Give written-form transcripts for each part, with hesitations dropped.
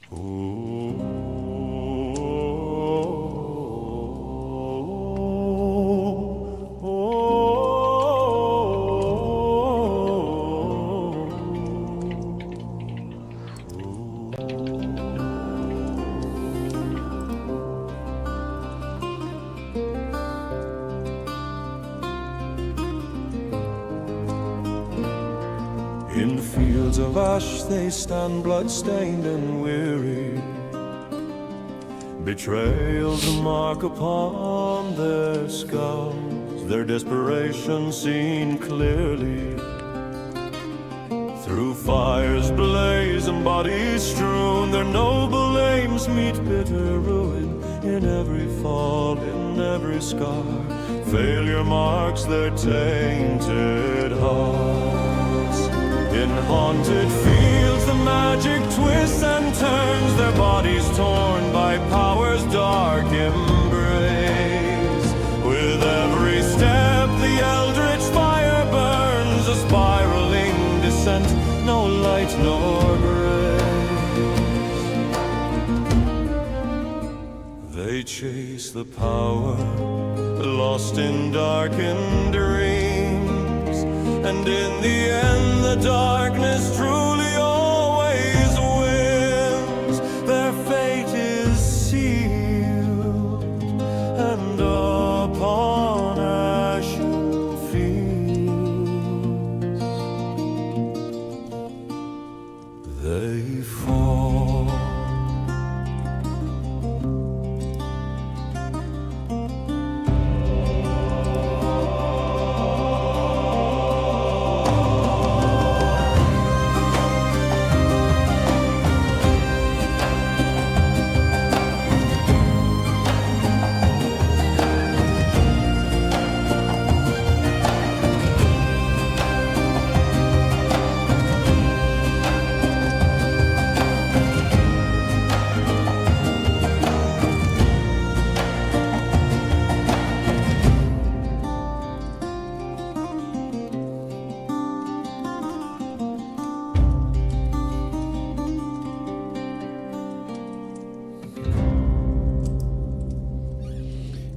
In fields of ash they stand blood-stained and weary. Betrayal's a mark upon their scars, their desperation seen clearly. Through fires blaze and bodies strewn, their noble aims meet bitter ruin. In every fall, in every scar, failure marks their tainted hearts. In haunted fields the magic twists and turns, their bodies torn by power's dark embrace. With every step the eldritch fire burns, a spiraling descent, no light nor grace. They chase the power, lost in darkened dreams, and in the end the darkness truly always wins. Their fate is sealed, and upon ashen fields they fall.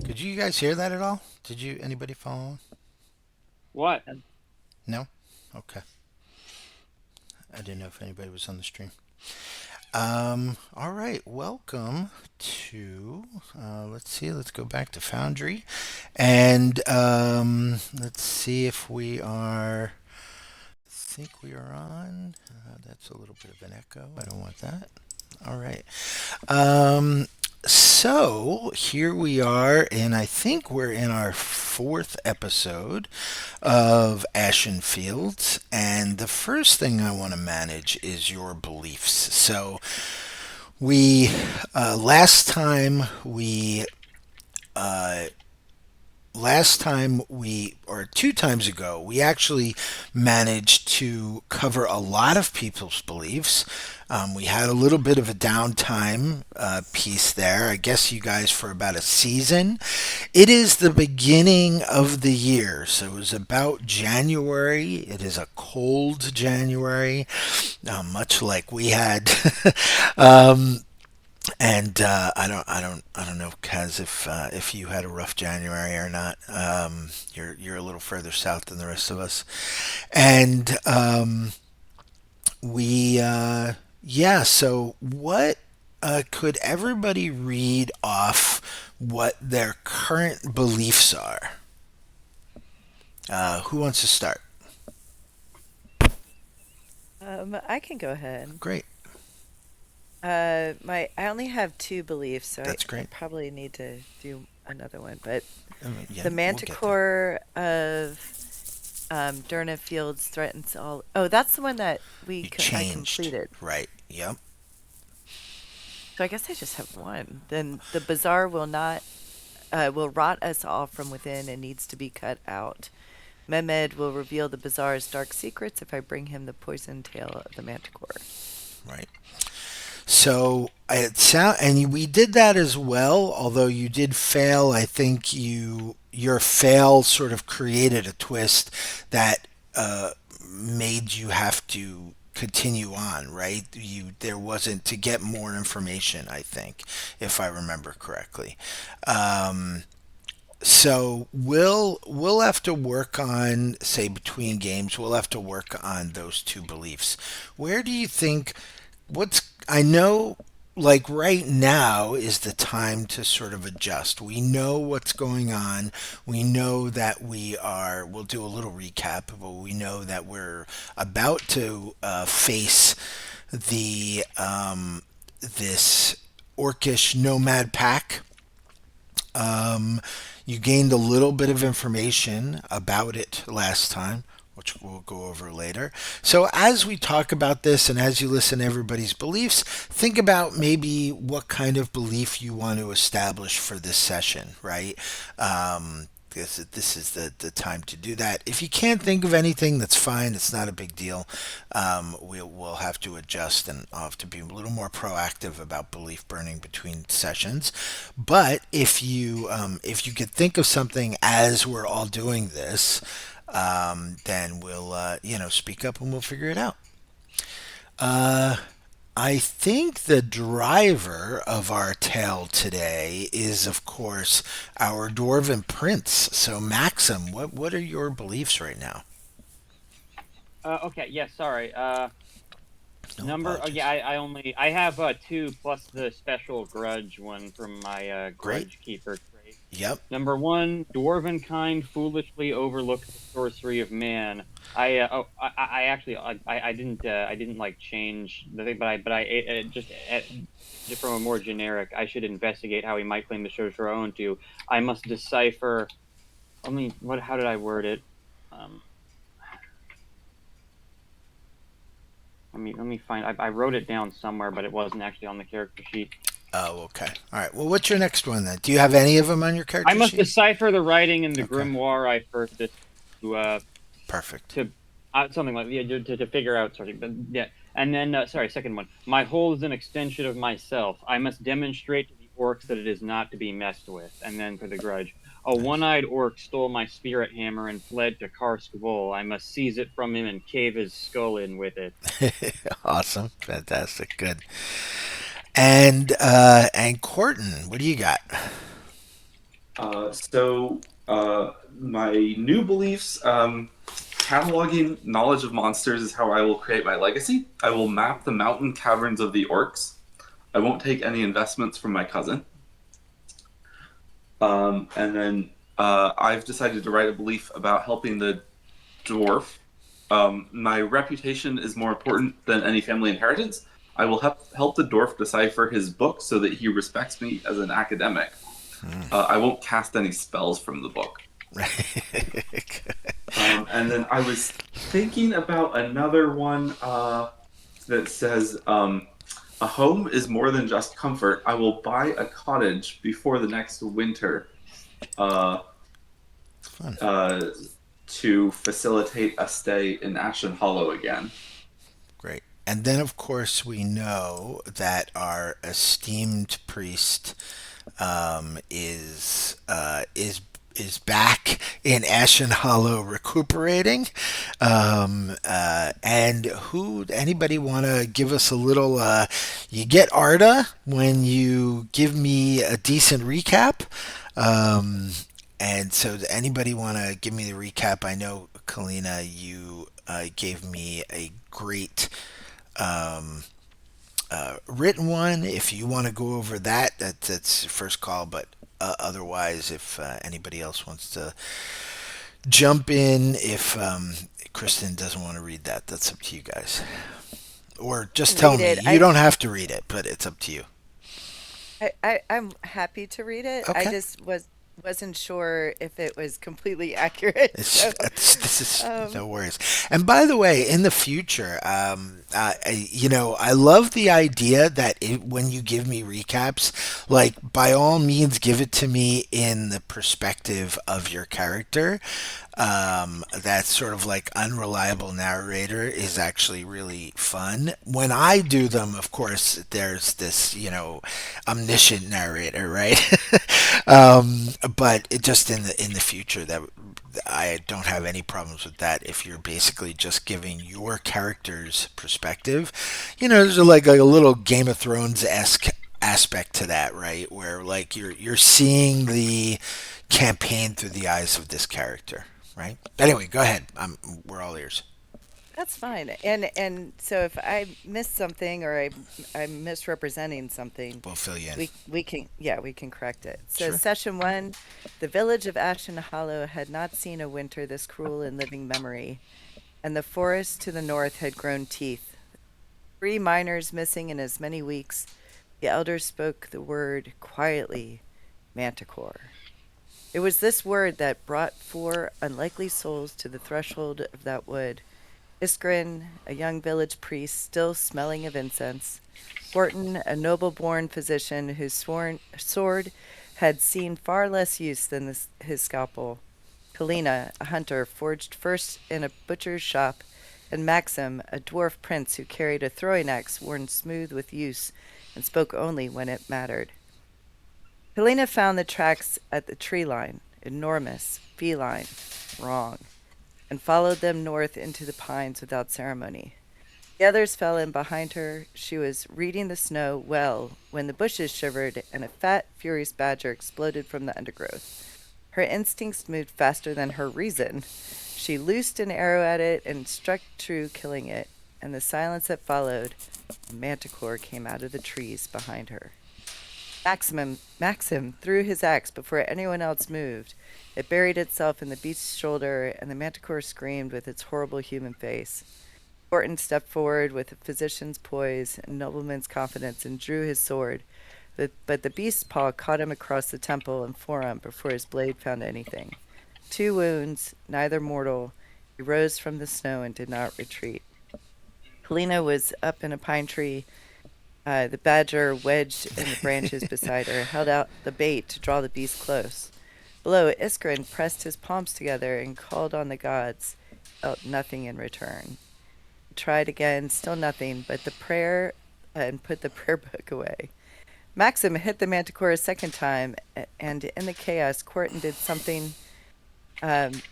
Did you guys hear that at all? Did you anybody follow? What? No? Okay. I didn't know if anybody was on the stream. All right. Welcome to, let's see, let's go back to Foundry. And let's see if we are, I think we are on. That's a little bit of an echo. I don't want that. All right. So here we are, and I think we're in our fourth episode of Ashen Fields. And the first thing I want to manage is your beliefs. So we or 2 times ago, we actually managed to cover a lot of people's beliefs. We had a little bit of a downtime piece there. I guess you guys for about a season. It is the beginning of the year, so it was about January. It is a cold January, much like we had. And I don't know, Kaz, if you had a rough January or not. You're a little further south than the rest of us, and yeah. So what could everybody read off what their current beliefs are? Who wants to start? I can go ahead. Great. I only have 2 beliefs, so That's I great. probably need to do another one. But Yeah, the we'll get there. Manticore of Durna Fields threatens all. Oh, that's the one that You I changed, completed. right? Yep. So I guess I just have one. Then the bazaar will rot us all from within and needs to be cut out. Mehmed will reveal the bazaar's dark secrets if I bring him the poison tail of the Manticore. Right. So and we did that as well. Although you did fail, I think your fail sort of created a twist that made you have to continue on, right? There wasn't to get more information, I think, if I remember correctly. Um, so we'll have to work on, say, between games, we'll have to work on those two beliefs. Where do you think what's I know like right now is the time to sort of adjust. We know what's going on. We know that we'll do a little recap, but we know that we're about to face the this orcish nomad pack. You gained a little bit of information about it last time, which we'll go over later. So, as we talk about this and as you listen to everybody's beliefs, think about maybe what kind of belief you want to establish for this session, right? This is the time to do that. If you can't think of anything, that's fine. It's not a big deal. We'll have to adjust, and I'll have to be a little more proactive about belief burning between sessions. But if you could think of something as we're all doing this, then we'll speak up and we'll figure it out. Uh, I think the driver of our tale today is, of course, our dwarven prince. So, Maxim, what are your beliefs right now? Okay. Yeah. Sorry. No Number. Oh, apologies. yeah. I have two plus the special grudge one from my Great. grudge keeper trait. Yep. Number one, dwarven kind foolishly overlook the sorcery of man. I actually I didn't like change the thing, but just from a more generic, I should investigate how he might claim the sorcerer own to. I must decipher. How did I word it? Um, let me find. I wrote it down somewhere, but it wasn't actually on the character sheet. Oh, okay. All right. Well, what's your next one then? Do you have any of them on your I character must sheet? decipher the writing in the Okay. grimoire I first Perfect. to something like to figure out sorry, but yeah. And then second one. My whole is an extension of myself. I must demonstrate to the orcs that it is not to be messed with. And then for the grudge, a Nice. one-eyed orc stole my spirit hammer and fled to Karskvol. I must seize it from him and cave his skull in with it. Awesome. Fantastic. Good. And Corton, what do you got? My new beliefs, cataloging knowledge of monsters is how I will create my legacy. I will map the mountain caverns of the orcs. I won't take any investments from my cousin. I've decided to write a belief about helping the dwarf. My reputation is more important than any family inheritance. I will help the dwarf decipher his book so that he respects me as an academic. I won't cast any spells from the book. And then I was thinking about another one that says, a home is more than just comfort. I will buy a cottage before the next winter Fun. to facilitate a stay in Ashen Hollow again. Great. And then, of course, we know that our esteemed priest is back in Ashen Hollow recuperating. And anybody want to give us a little? You get Arda when you give me a decent recap. And so, does anybody want to give me the recap? I know, Kalina, you gave me a great written one. If you want to go over that, that's your first call. But otherwise, if anybody else wants to jump in, if Kristen doesn't want to read that, that's up to you guys. Or just tell Read me. it. You don't have to read it, but it's up to you. I'm happy to read it. I Okay. just wasn't sure if it was completely accurate. So, This is um, no worries. And by the way, in the future, I love the idea that when you give me recaps, like by all means, give it to me in the perspective of your character. That sort of like unreliable narrator is actually really fun. When I do them, of course, there's this, omniscient narrator, right? But just in the future, I don't have any problems with that if you're basically just giving your character's perspective. There's like a little Game of Thrones esque aspect to that, right? Where like you're seeing the campaign through the eyes of this character, right? Anyway, go ahead. We're all ears. That's fine. And so if I missed something or I'm misrepresenting something, We'll fill you in. we can correct it. So Sure. session 1, the village of Ashen Hollow had not seen a winter this cruel in living memory, and the forest to the north had grown teeth. 3 miners missing in as many weeks. The elders spoke the word quietly, manticore. It was this word that brought 4 unlikely souls to the threshold of that wood. Iskrin, a young village priest still smelling of incense. Horton, a noble-born physician whose sword had seen far less use than his scalpel. Kalina, a hunter forged first in a butcher's shop. And Maxim, a dwarf prince who carried a throwing axe worn smooth with use and spoke only when it mattered. Helena found the tracks at the tree line, enormous, feline, wrong, and followed them north into the pines without ceremony. The others fell in behind her. She was reading the snow well when the bushes shivered and a fat, furious badger exploded from the undergrowth. Her instincts moved faster than her reason. She loosed an arrow at it and struck true, killing it. And the silence that followed, a manticore came out of the trees behind her. Maxim threw his axe before anyone else moved. It buried itself in the beast's shoulder, and the manticore screamed with its horrible human face. Horton stepped forward with a physician's poise and nobleman's confidence and drew his sword, but the beast's paw caught him across the temple and forearm before his blade found anything. 2 wounds, neither mortal. He rose from the snow and did not retreat. Helena was up in a pine tree. The badger, wedged in the branches beside her, held out the bait to draw the beast close. Below, Iskrin pressed his palms together and called on the gods. Felt nothing in return. He tried again, still nothing, but the prayer and put the prayer book away. Maxim hit the manticore a second time, and in the chaos, Corton did something um,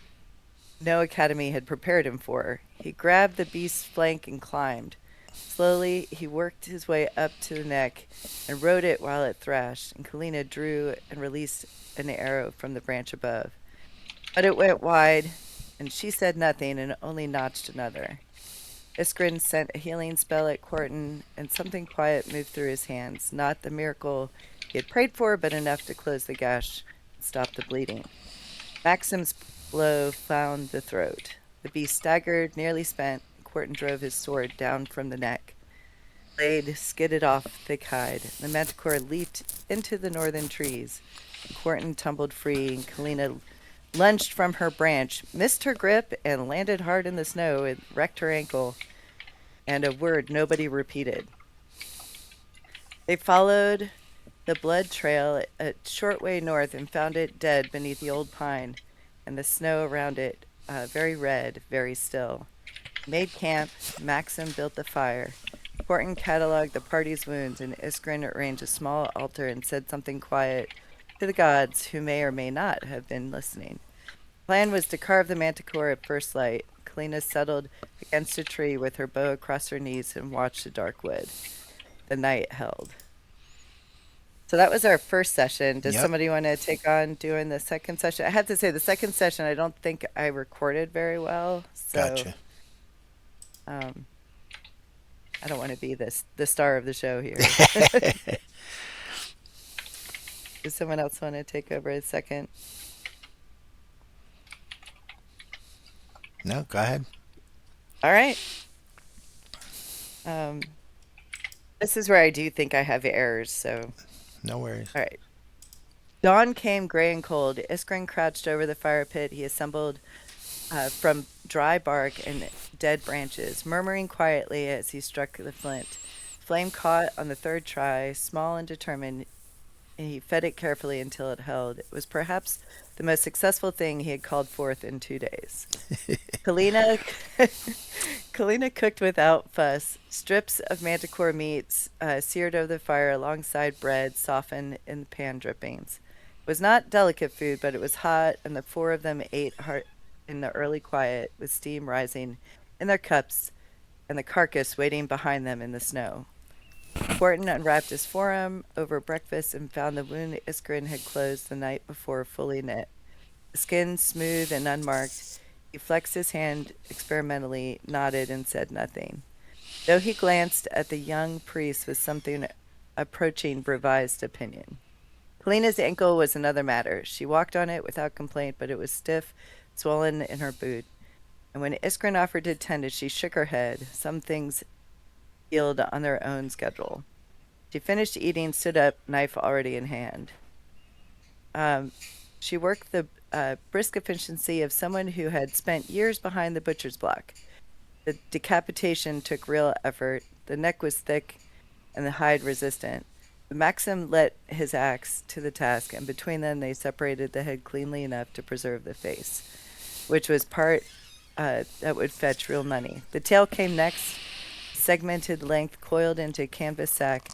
no academy had prepared him for. He grabbed the beast's flank and climbed. Slowly, he worked his way up to the neck and rode it while it thrashed, and Kalina drew and released an arrow from the branch above. But it went wide, and she said nothing and only notched another. Iskrin sent a healing spell at Corton, and something quiet moved through his hands. Not the miracle he had prayed for, but enough to close the gash and stop the bleeding. Maxim's blow found the throat. The beast staggered, nearly spent. Corton drove his sword down from the neck. Blade skidded off thick hide. The manticore leaped into the northern trees. Corton tumbled free, and Kalina lunged from her branch, missed her grip, and landed hard in the snow. It wrecked her ankle, and a word nobody repeated. They followed the blood trail a short way north and found it dead beneath the old pine, and the snow around it very red, very still. Made camp, Maxim built the fire. Horton cataloged the party's wounds, and Iskrin arranged a small altar and said something quiet to the gods who may or may not have been listening. The plan was to carve the manticore at first light. Kalina settled against a tree with her bow across her knees and watched the dark wood. The night held. So that was our first session. Does Yep. somebody want to take on doing the second session? I have to say, the second session, I don't think I recorded very well. So, Gotcha. I don't want to be the star of the show here. Does someone else want to take over a second? No, go ahead. All right. This is where I do think I have errors, so. No worries. All right. Dawn came gray and cold. Iskrin crouched over the fire pit he assembled from dry bark and dead branches, murmuring quietly as he struck the flint. Flame caught on the third try, small and determined, and he fed it carefully until it held. It was perhaps the most successful thing he had called forth in 2 days. Kalina, Kalina cooked without fuss. Strips of manticore meats seared over the fire alongside bread softened in the pan drippings. It was not delicate food, but it was hot, and the four of them ate hard in the early quiet, with steam rising in their cups and the carcass waiting behind them in the snow. Quarton unwrapped his forearm over breakfast and found the wound Iskrin had closed the night before fully knit. The skin smooth and unmarked, he flexed his hand experimentally, nodded, and said nothing, though he glanced at the young priest with something approaching revised opinion. Kalina's ankle was another matter. She walked on it without complaint, but it was stiff, swollen in her boot. And when Iskrin offered to tend it, she shook her head. Some things healed on their own schedule. She finished eating, stood up, knife already in hand. She worked the brisk efficiency of someone who had spent years behind the butcher's block. The decapitation took real effort. The neck was thick and the hide resistant. Maxim let his axe to the task, and between them they separated the head cleanly enough to preserve the face, which was part that would fetch real money. The tail came next, segmented length coiled into a canvas sack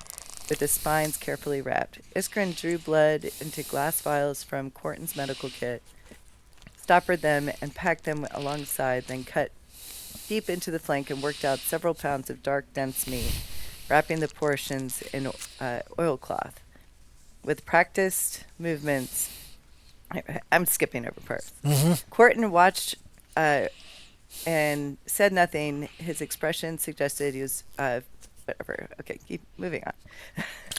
with the spines carefully wrapped. Iskrin drew blood into glass vials from Quarton's medical kit, stoppered them, and packed them alongside, then cut deep into the flank and worked out several pounds of dark, dense meat, wrapping the portions in oilcloth. With practiced movements, I'm skipping over parts. Quarton watched and said nothing. His expression suggested he was whatever. Okay, keep moving on.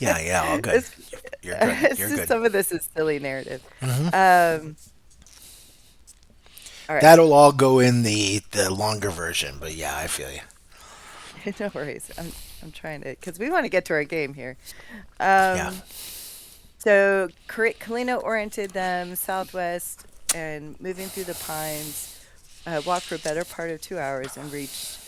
Yeah, all good. You're good. You're good. Some of this is silly narrative. All right. That'll all go in the longer version, but yeah, I feel you. No worries. I'm trying to, because we want to get to our game here. Yeah. So Kalina oriented them southwest and moving through the pines, walked for a better part of 2 hours and reached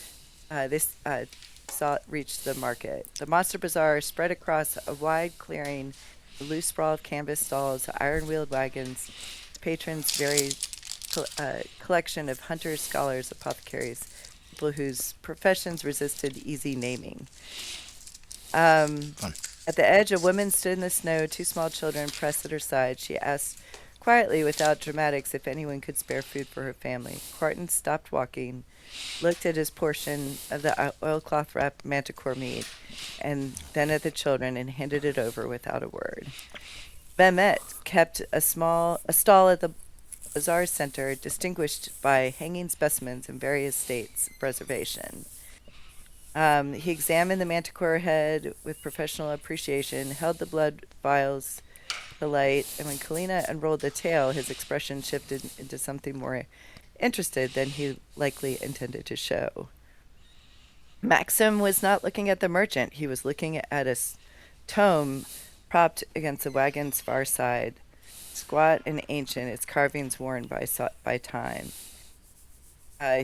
the market. The Monster Bazaar spread across a wide clearing, a loose sprawl of canvas stalls, iron-wheeled wagons, patrons' varied collection of hunters, scholars, apothecaries, people whose professions resisted easy naming. At the edge, a woman stood in the snow, two small children pressed at her side. She asked quietly, without dramatics, if anyone could spare food for her family. Quarton stopped walking, looked at his portion of the oilcloth wrapped manticore meat, and then at the children and handed it over without a word. Mehmet kept a stall at the bazaar center, distinguished by hanging specimens in various states of preservation. He examined the manticore head with professional appreciation, held the blood vials to light, and when Kalina unrolled the tail, his expression shifted into something more interested than he likely intended to show. Maxim was not looking at the merchant. He was looking at a tome propped against the wagon's far side, squat and ancient, its carvings worn by time.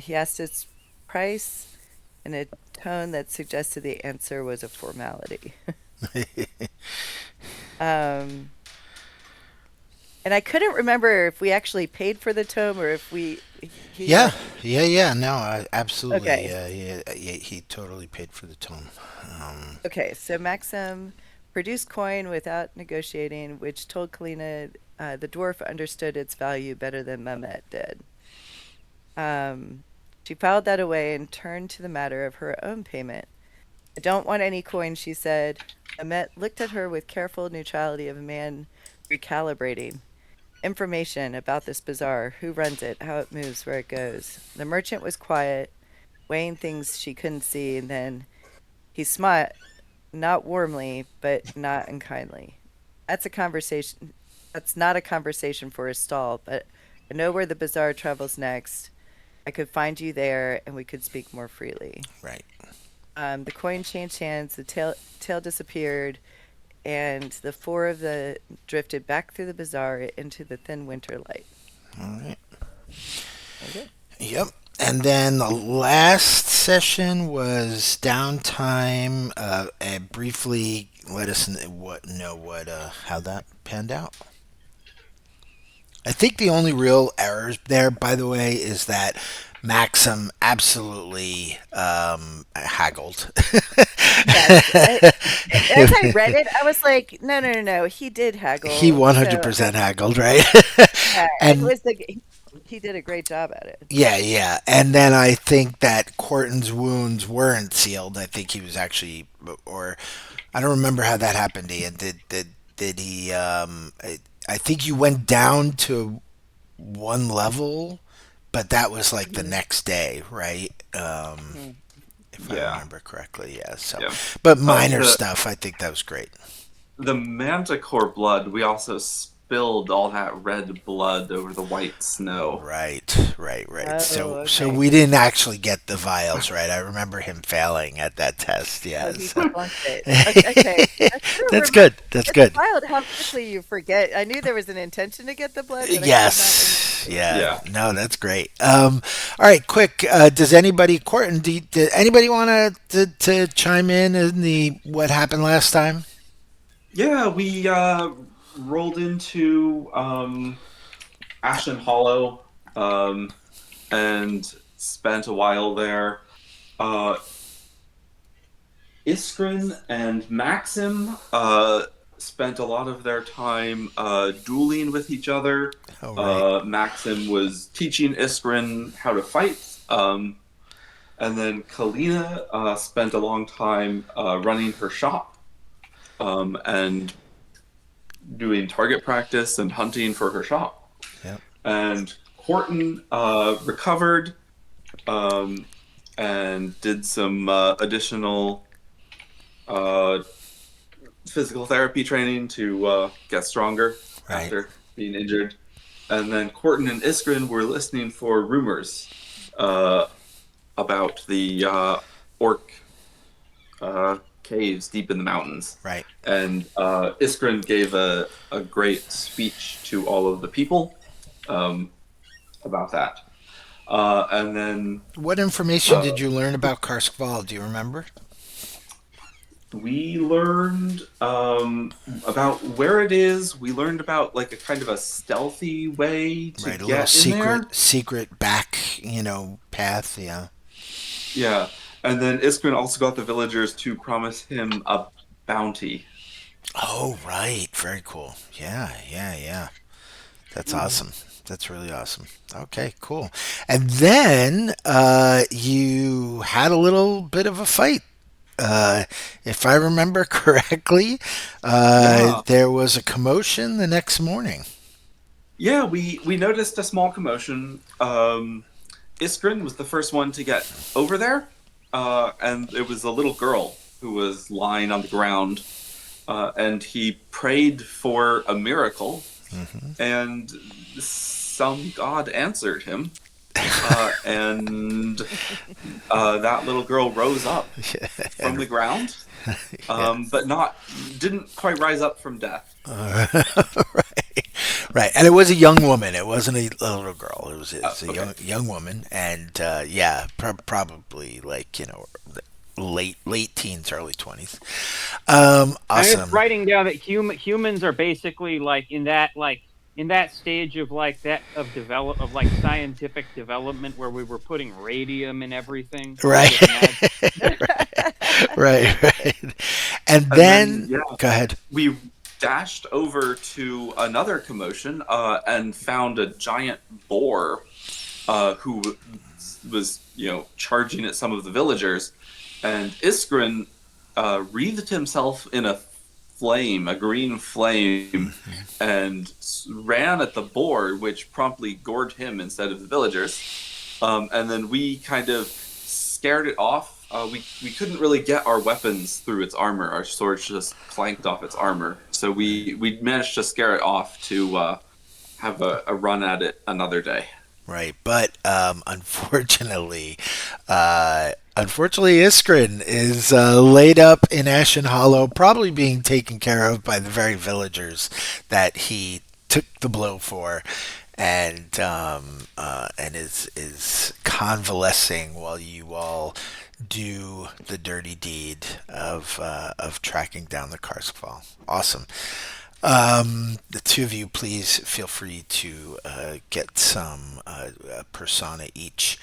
He asked its price in a tone that suggested the answer was a formality. And I couldn't remember if we actually paid for the tome or if Yeah. No, absolutely. Okay. He totally paid for the tome. Okay, so Maxim produced coin without negotiating, which told Kalina the dwarf understood its value better than Mehmet did. She filed that away and turned to the matter of her own payment. I don't want any coin, she said. Mehmet looked at her with careful neutrality of a man recalibrating. Information about this bazaar, who runs it, how it moves, where it goes. The merchant was quiet, weighing things she couldn't see, and then he smiled, not warmly, but not unkindly. That's not a conversation for a stall, but I know where the bazaar travels next. I could find you there, and we could speak more freely. Right. The coin changed hands, the tail disappeared, and the four of them drifted back through the bazaar into the thin winter light. All right. Okay. Yep. And then the last session was downtime. And briefly, let us know how that panned out. I think the only real errors there, by the way, is that Maxim absolutely haggled. Yes. As I read it, I was like, no, no, no, no. He did He haggle. So 100% haggled, right? yeah, it And was he did a great job at it. yeah, yeah. And then I think that Corton's wounds weren't sealed. I think he was actually, or I don't remember how that happened, Ian. Did he, I think you went down to one level, but that was like the Mhm. next day, right? Mhm. If I Yeah, remember correctly, yeah. So, yeah. but Uh, minor the stuff, I think that was great. the Manticore blood, we also spilled all that red blood over the white snow. Right. Oh, So okay. we didn't actually get the vials, right? I remember him failing at that test. Oh, Yeah. he So flunked it. Okay. I couldn't that's remember. good. That's It's good. wild how quickly you forget. I knew there was an intention to get the blood, but I could not remember Yes. the Yeah. Yeah. No, that's great. All right. Quick. Does anybody, Courtney? Did anybody want to chime in the what happened last time? Yeah, we rolled into Ashen Hollow and spent a while there. Uh, Iskrin and Maxim spent a lot of their time dueling with each other. Oh, right. Maxim was teaching Iskrin how to fight. And then Kalina spent a long time running her shop and doing target practice and hunting for her shop. Yep. And Horton recovered um, and did some additional uh, physical therapy training to get stronger Right. after being injured. And then Corton and Iskrin were listening for rumors uh, about the orc caves deep in the mountains. Right. And Iskrin gave a great speech to all of the people about that. And then What information uh, did you learn about Karskval? Do you remember? we learned about where it is. We learned about like a kind of a stealthy way to Right. A little get in there. secret back, path. Yeah. Yeah. And then Iskrin also got the villagers to promise him a bounty. Oh, right. Very cool. Yeah. That's awesome. That's really awesome. Okay, cool. And then you had a little bit of a fight. If I remember correctly, Yeah. there was a commotion the next morning. Yeah, we noticed a small commotion. Iskrin was the first one to get over there, and it was a little girl who was lying on the ground, and he prayed for a miracle, and some god answered him, and that little girl rose up from the And ground, yeah. but not didn't quite rise up from death. Right, right, and it was a young woman. It wasn't a little girl. It was a Okay. young woman, and yeah, probably like late teens, early 20s. I'm just Awesome. writing down that humans are basically in that stage of like that of develop of like scientific development where we were putting radium in everything. So I Right, just imagine right. And And then then yeah, go ahead. we dashed over to another commotion and found a giant boar who was, charging at some of the villagers. And Iskrin wreathed himself in a flame, a green flame, and ran at the boar, which promptly gored him instead of the villagers. And then we kind of scared it off. We couldn't really get our weapons through its armor. Our swords just clanked off its armor. So we managed to scare it off to have a run at it another day. Right, but unfortunately, Iskrin is laid up in Ashen Hollow, probably being taken care of by the very villagers that he took the blow for, and is convalescing while you all do the dirty deed of tracking down the Karskval. Awesome. The two of you, please feel free to get some persona each.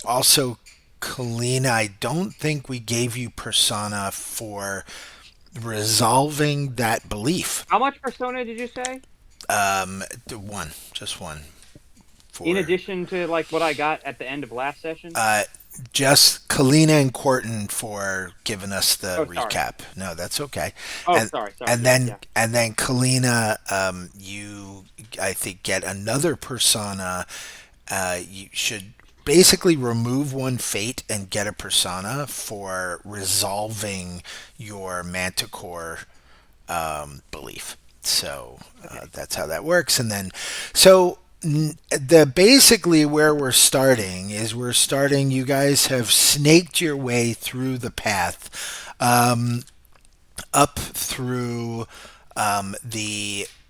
Also, Kalina, I don't think we gave you persona for resolving that belief. How much persona did you say? One, just one In for addition to like what I got at the end of last session? uh, just Kalina and Corton for giving us the Oh, sorry. recap. No, that's okay. Oh, And sorry. Yeah, yeah. then Kalina, you I think get another persona. You should basically remove one fate and get a persona for resolving your Manticore belief. So Okay. that's how that works. And then, so the basically where we're starting is we're starting. You guys have snaked your way through the path, up through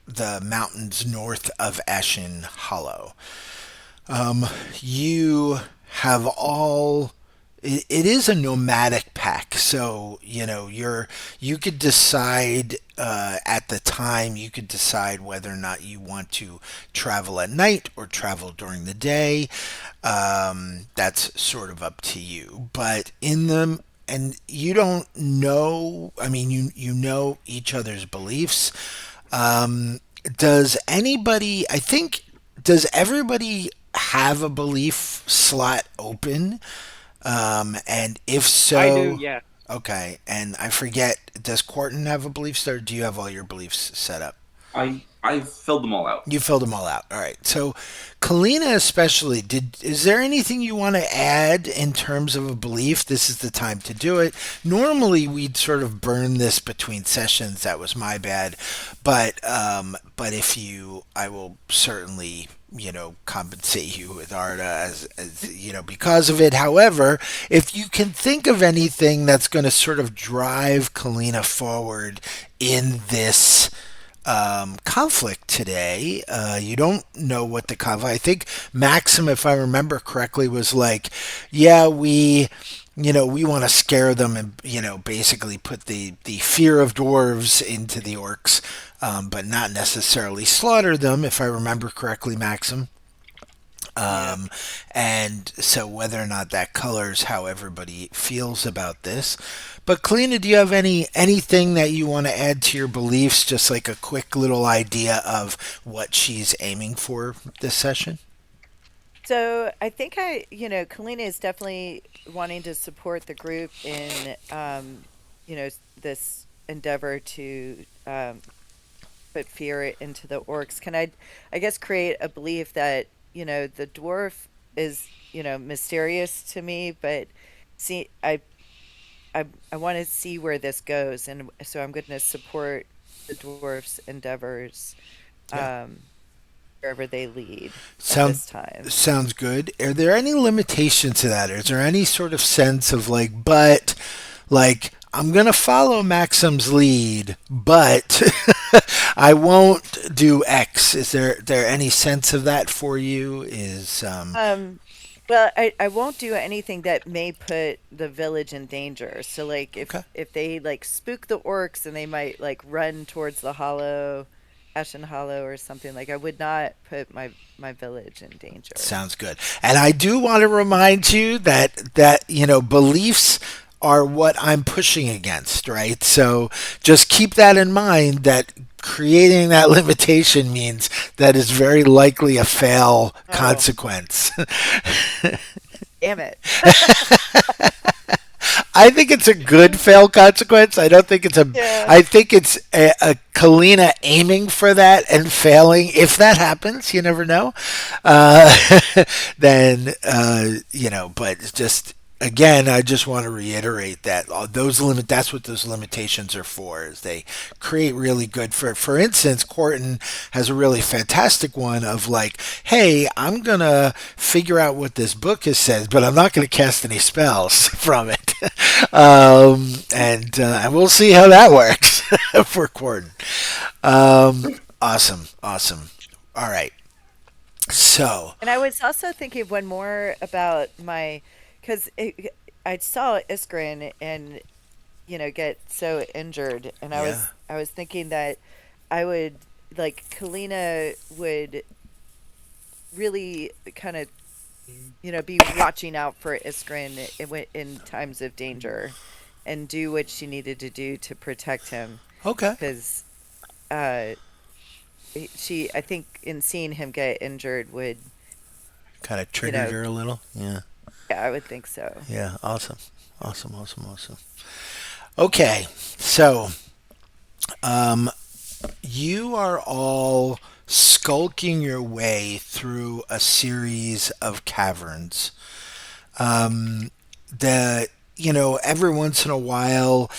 the mountains north of Ashen Hollow. You have all it is a nomadic pack, so you could decide at the time. You could decide whether or not you want to travel at night or travel during the day. That's sort of up to you, but in them, and you don't know, I mean, you know each other's beliefs. Does anybody, I think, does everybody have a belief slot open? And if I do, so, yeah. okay. And I forget, does Quarton have a belief slot, or do you have all your beliefs set up? I filled them all out. You filled them all out. All right. So, Kalina, especially, is there anything you want to add in terms of a belief? This is the time to do it. Normally, we'd sort of burn this between sessions. That was my bad. But if you, I will certainly compensate you with Arda as because of it. However, if you can think of anything that's going to sort of drive Kalina forward in this conflict today. You don't know what the conflict. I think Maxim, if I remember correctly, was like, "Yeah, we want to scare them and basically put the fear of dwarves into the orcs, but not necessarily slaughter them." If I remember correctly, Maxim. Yeah. And so whether or not that colors how everybody feels about this. But Kalina, do you have anything that you want to add to your beliefs? Just like a quick little idea of what she's aiming for this session? So I think Kalina is definitely wanting to support the group in, this endeavor to put fear into the orcs. Can I guess, create a belief that the dwarf is mysterious to me, but see, I want to see where this goes, and so I'm going to support the dwarf's endeavors, Yeah. um, wherever they lead at Sound this time. sounds good. Are there any limitations to that? Is there any sort of sense of like I'm gonna follow Maxim's lead, but I won't do X. Is there any sense of that for you? Um, well, I won't do anything that may put the village in danger. So like Okay. if they like spook the orcs and they might like run towards the hollow, Ashen Hollow or something, like I would not put my village in danger. Sounds good. And I do want to remind you that beliefs are what I'm pushing against, right? So just keep that in mind that creating that limitation means that is very likely a fail Oh, consequence. damn it. I think it's a good fail consequence. I don't think it's a. Yeah. I think it's a Kalina aiming for that and failing. If that happens, you never know. Uh, then but it's just again, I just want to reiterate that those limit. That's what those limitations are for. Is they create really good. For instance, Corton has a really fantastic one of like, hey, I'm gonna figure out what this book has said, but I'm not gonna cast any spells from it. And we'll see how that works for Corton. Awesome, awesome. All right. So, And I was also thinking one more about because I saw Iskrin and get so injured, and yeah, I was thinking that I would like Kalina would really kind of be watching out for Iskrin in times of danger, and do what she needed to do to protect him. Okay. Because uh, I think, in seeing him get injured would, Kind of you triggered know, her a little. Yeah. yeah, I would think so. Yeah. Awesome. Awesome. Awesome. Awesome. Okay. So, um, you are all skulking your way through a series of caverns. Um, the every once in a while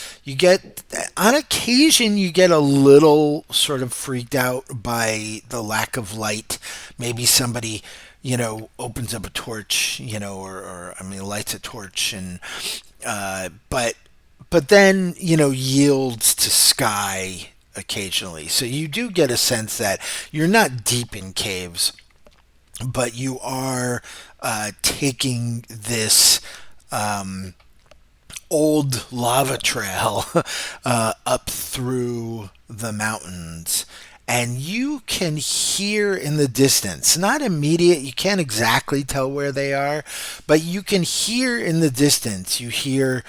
on occasion you get a little sort of freaked out by the lack of light. Maybe somebody opens up a torch, or I mean lights a torch, and but then yields to sky occasionally. So you do get a sense that you're not deep in caves, but you are taking this old lava trail up through the mountains. And you can hear in the distance, not immediate, you can't exactly tell where they are, but you can hear in the distance, you hear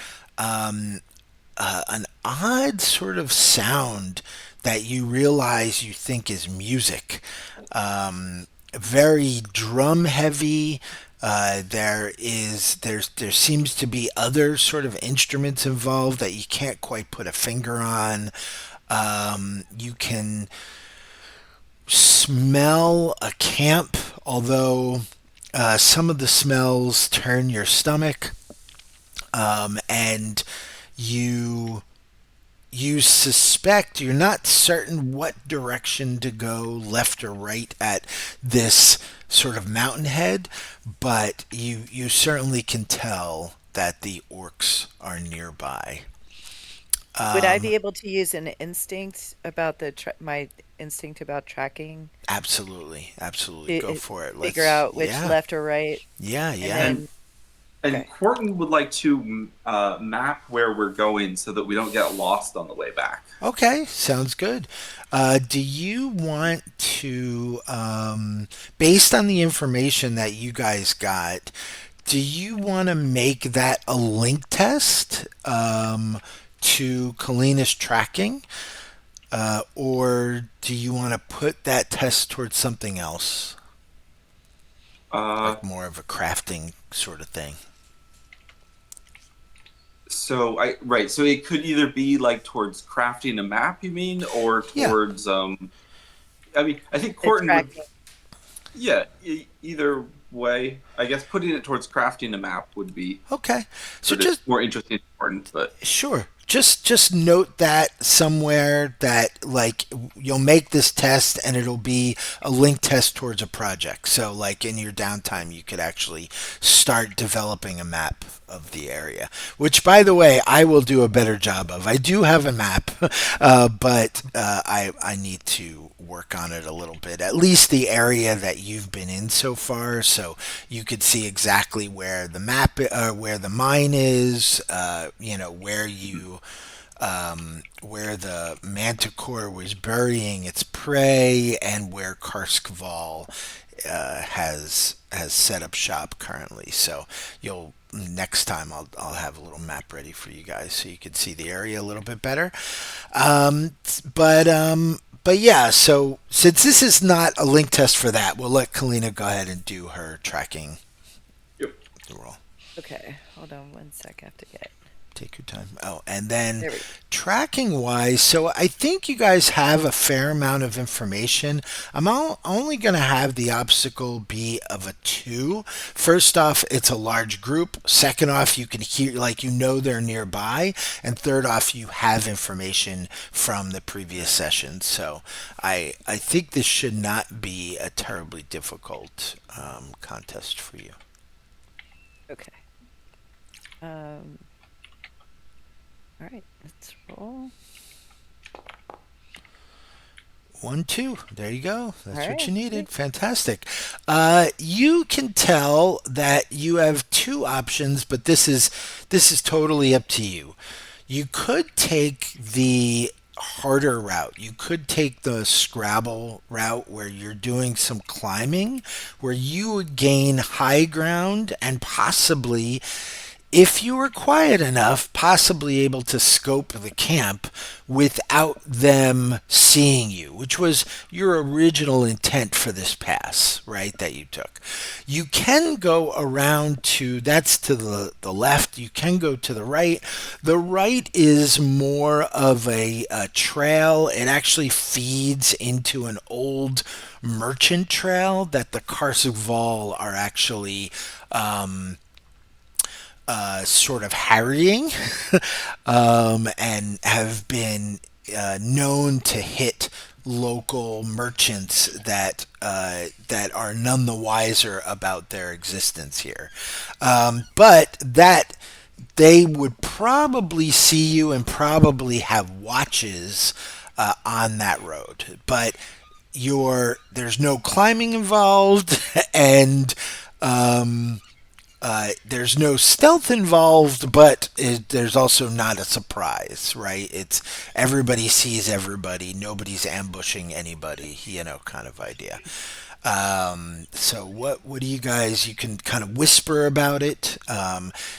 an odd sort of sound that you realize you think is music. Very drum heavy. There seems to be other sort of instruments involved that you can't quite put a finger on. You can smell a camp, although some of the smells turn your stomach, and you you suspect, you're not certain what direction to go, left or right, at this sort of mountain head, but you certainly can tell that the orcs are nearby. Would I Um, be able to use an instinct about my instinct about tracking Absolutely, absolutely. to Go for it. figure Let's, out which yeah, left or right? yeah, And yeah. And then, and okay. Corton would like to map where we're going so that we don't get lost on the way back. Okay, sounds good. Do you want to, based on the information that you guys got, do you want to make that a link test to Kalina's tracking? Or do you want to put that test towards something else? Uh, Like more of a crafting sort of thing? so it could either be like towards crafting a map, you mean, or Yeah. towards I mean, I think The Corton would, tracking. yeah, either way. I guess putting it towards crafting a map would be Okay. So sort of just more interesting and important, but sure. Just note that somewhere, that like you'll make this test and it'll be a link test towards a project. So like in your downtime you could actually start developing a map of the area, which by the way I will do a better job of. I do have a map, but I need to work on it a little bit. At least the area that you've been in so far, so you could see exactly where the where the mine is, where the manticore was burying its prey, and where Karskval has set up shop currently. So you'll next time I'll have a little map ready for you guys so you can see the area a little bit better. Um, but yeah, so since this is not a link test for that, we'll let Kalina go ahead and do her tracking yep. roll. Okay, hold on one sec. I have to get. Take your time. Oh, and then There we go. tracking wise, so I think you guys have a fair amount of information. Only going to have the obstacle be of a two. First off, it's a large group. Second off, you can hear, like, they're nearby. And third off, you have information from the previous session. So I think this should not be a terribly difficult contest for you. Okay. Um. All right. Let's roll. 1, 2. There you go. That's All what you right. needed. Fantastic. You can tell that you have two options, but this is totally up to you. You could take the harder route. You could take the Scrabble route where you're doing some climbing, where you would gain high ground and possibly, if you were quiet enough, possibly able to scope the camp without them seeing you, which was your original intent for this pass, right? That you took. You can go around to, that's to the left. You can go to the right. The right is more of a trail. It actually feeds into an old merchant trail that the Carsival are actually. Sort of harrying and have been known to hit local merchants that are none the wiser about their existence here. But that they would probably see you and probably have watches on that road. But there's no climbing involved, and there's no stealth involved, but there's also not a surprise, right? It's everybody sees everybody, nobody's ambushing anybody, kind of idea. So what do you guys? You can kind of whisper about it.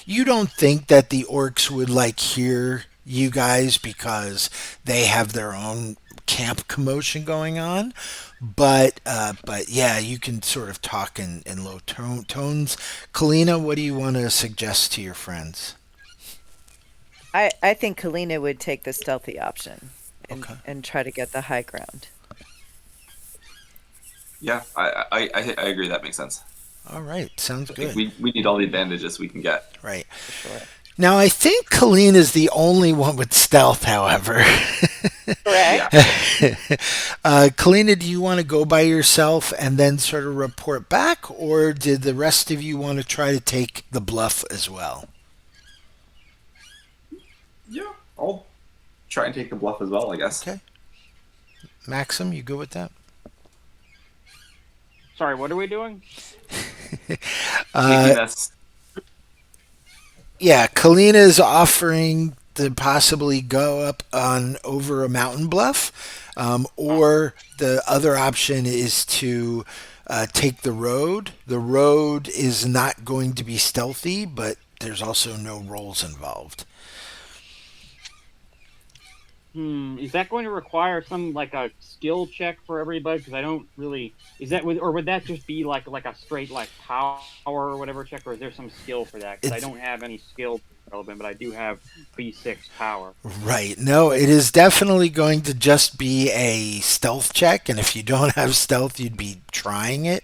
You don't think that the orcs would hear you guys because they have their own camp commotion going on, but yeah, you can sort of talk in low tones. Kalina, what do you want to suggest to your friends? I think Kalina would take the stealthy option Okay. and try to get the high ground. Yeah, I agree. That makes sense. All right, sounds I think good. we need all the advantages we can get. Right. For sure. Now, I think Kalina is the only one with stealth, however. Correct. Yeah. Kalina, do you want to go by yourself and then sort of report back, or did the rest of you want to try to take the bluff as well? Yeah, I'll try and take the bluff as well, I guess. Okay. Maxim, you good with that? Sorry, what are we doing? Taking us. Yeah, Kalina is offering to possibly go up on over a mountain bluff, or the other option is to take the road. The road is not going to be stealthy, but there's also no rolls involved. Is that going to require some a skill check for everybody? Because I don't really. Is that or would that just be like a straight power or whatever check, or is there some skill for that? Because I don't have any skill relevant, but I do have B6 power. Right. No, it is definitely going to just be a stealth check, and if you don't have stealth, you'd be trying it.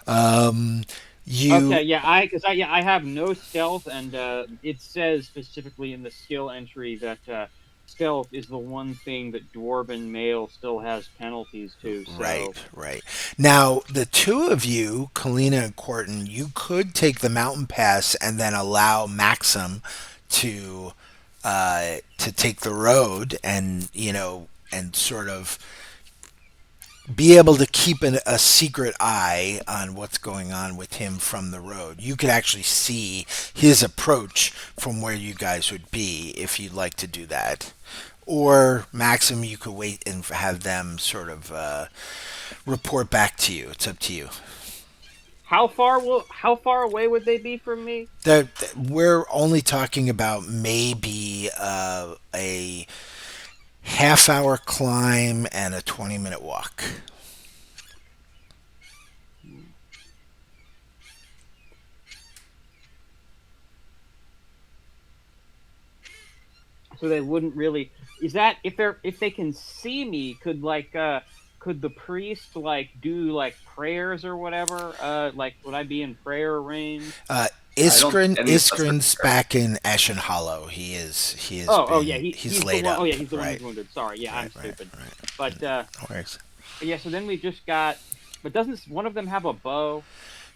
Okay, yeah, I have no stealth, and it says specifically in the skill entry that stealth is the one thing that dwarven male still has penalties to. So. Right. Now, the two of you, Kalina and Quarton, you could take the mountain pass and then allow Maxim to take the road, and and sort of be able to keep a secret eye on what's going on with him from the road. You could actually see his approach from where you guys would be if you'd like to do that. Or Maxim, you could wait and have them sort of report back to you. It's up to you. How far away would they be from me? We're only talking about maybe a half-hour climb and a 20-minute walk. So they wouldn't really. Is that if they can see me? Could the priest do prayers or whatever? Would I be in prayer range? Iskrin's back in Ashen Hollow. He is. He's laid up. He's the one right. who's wounded. Sorry, yeah, I'm stupid. Right. But No worries. yeah, so then we just got. But doesn't one of them have a bow?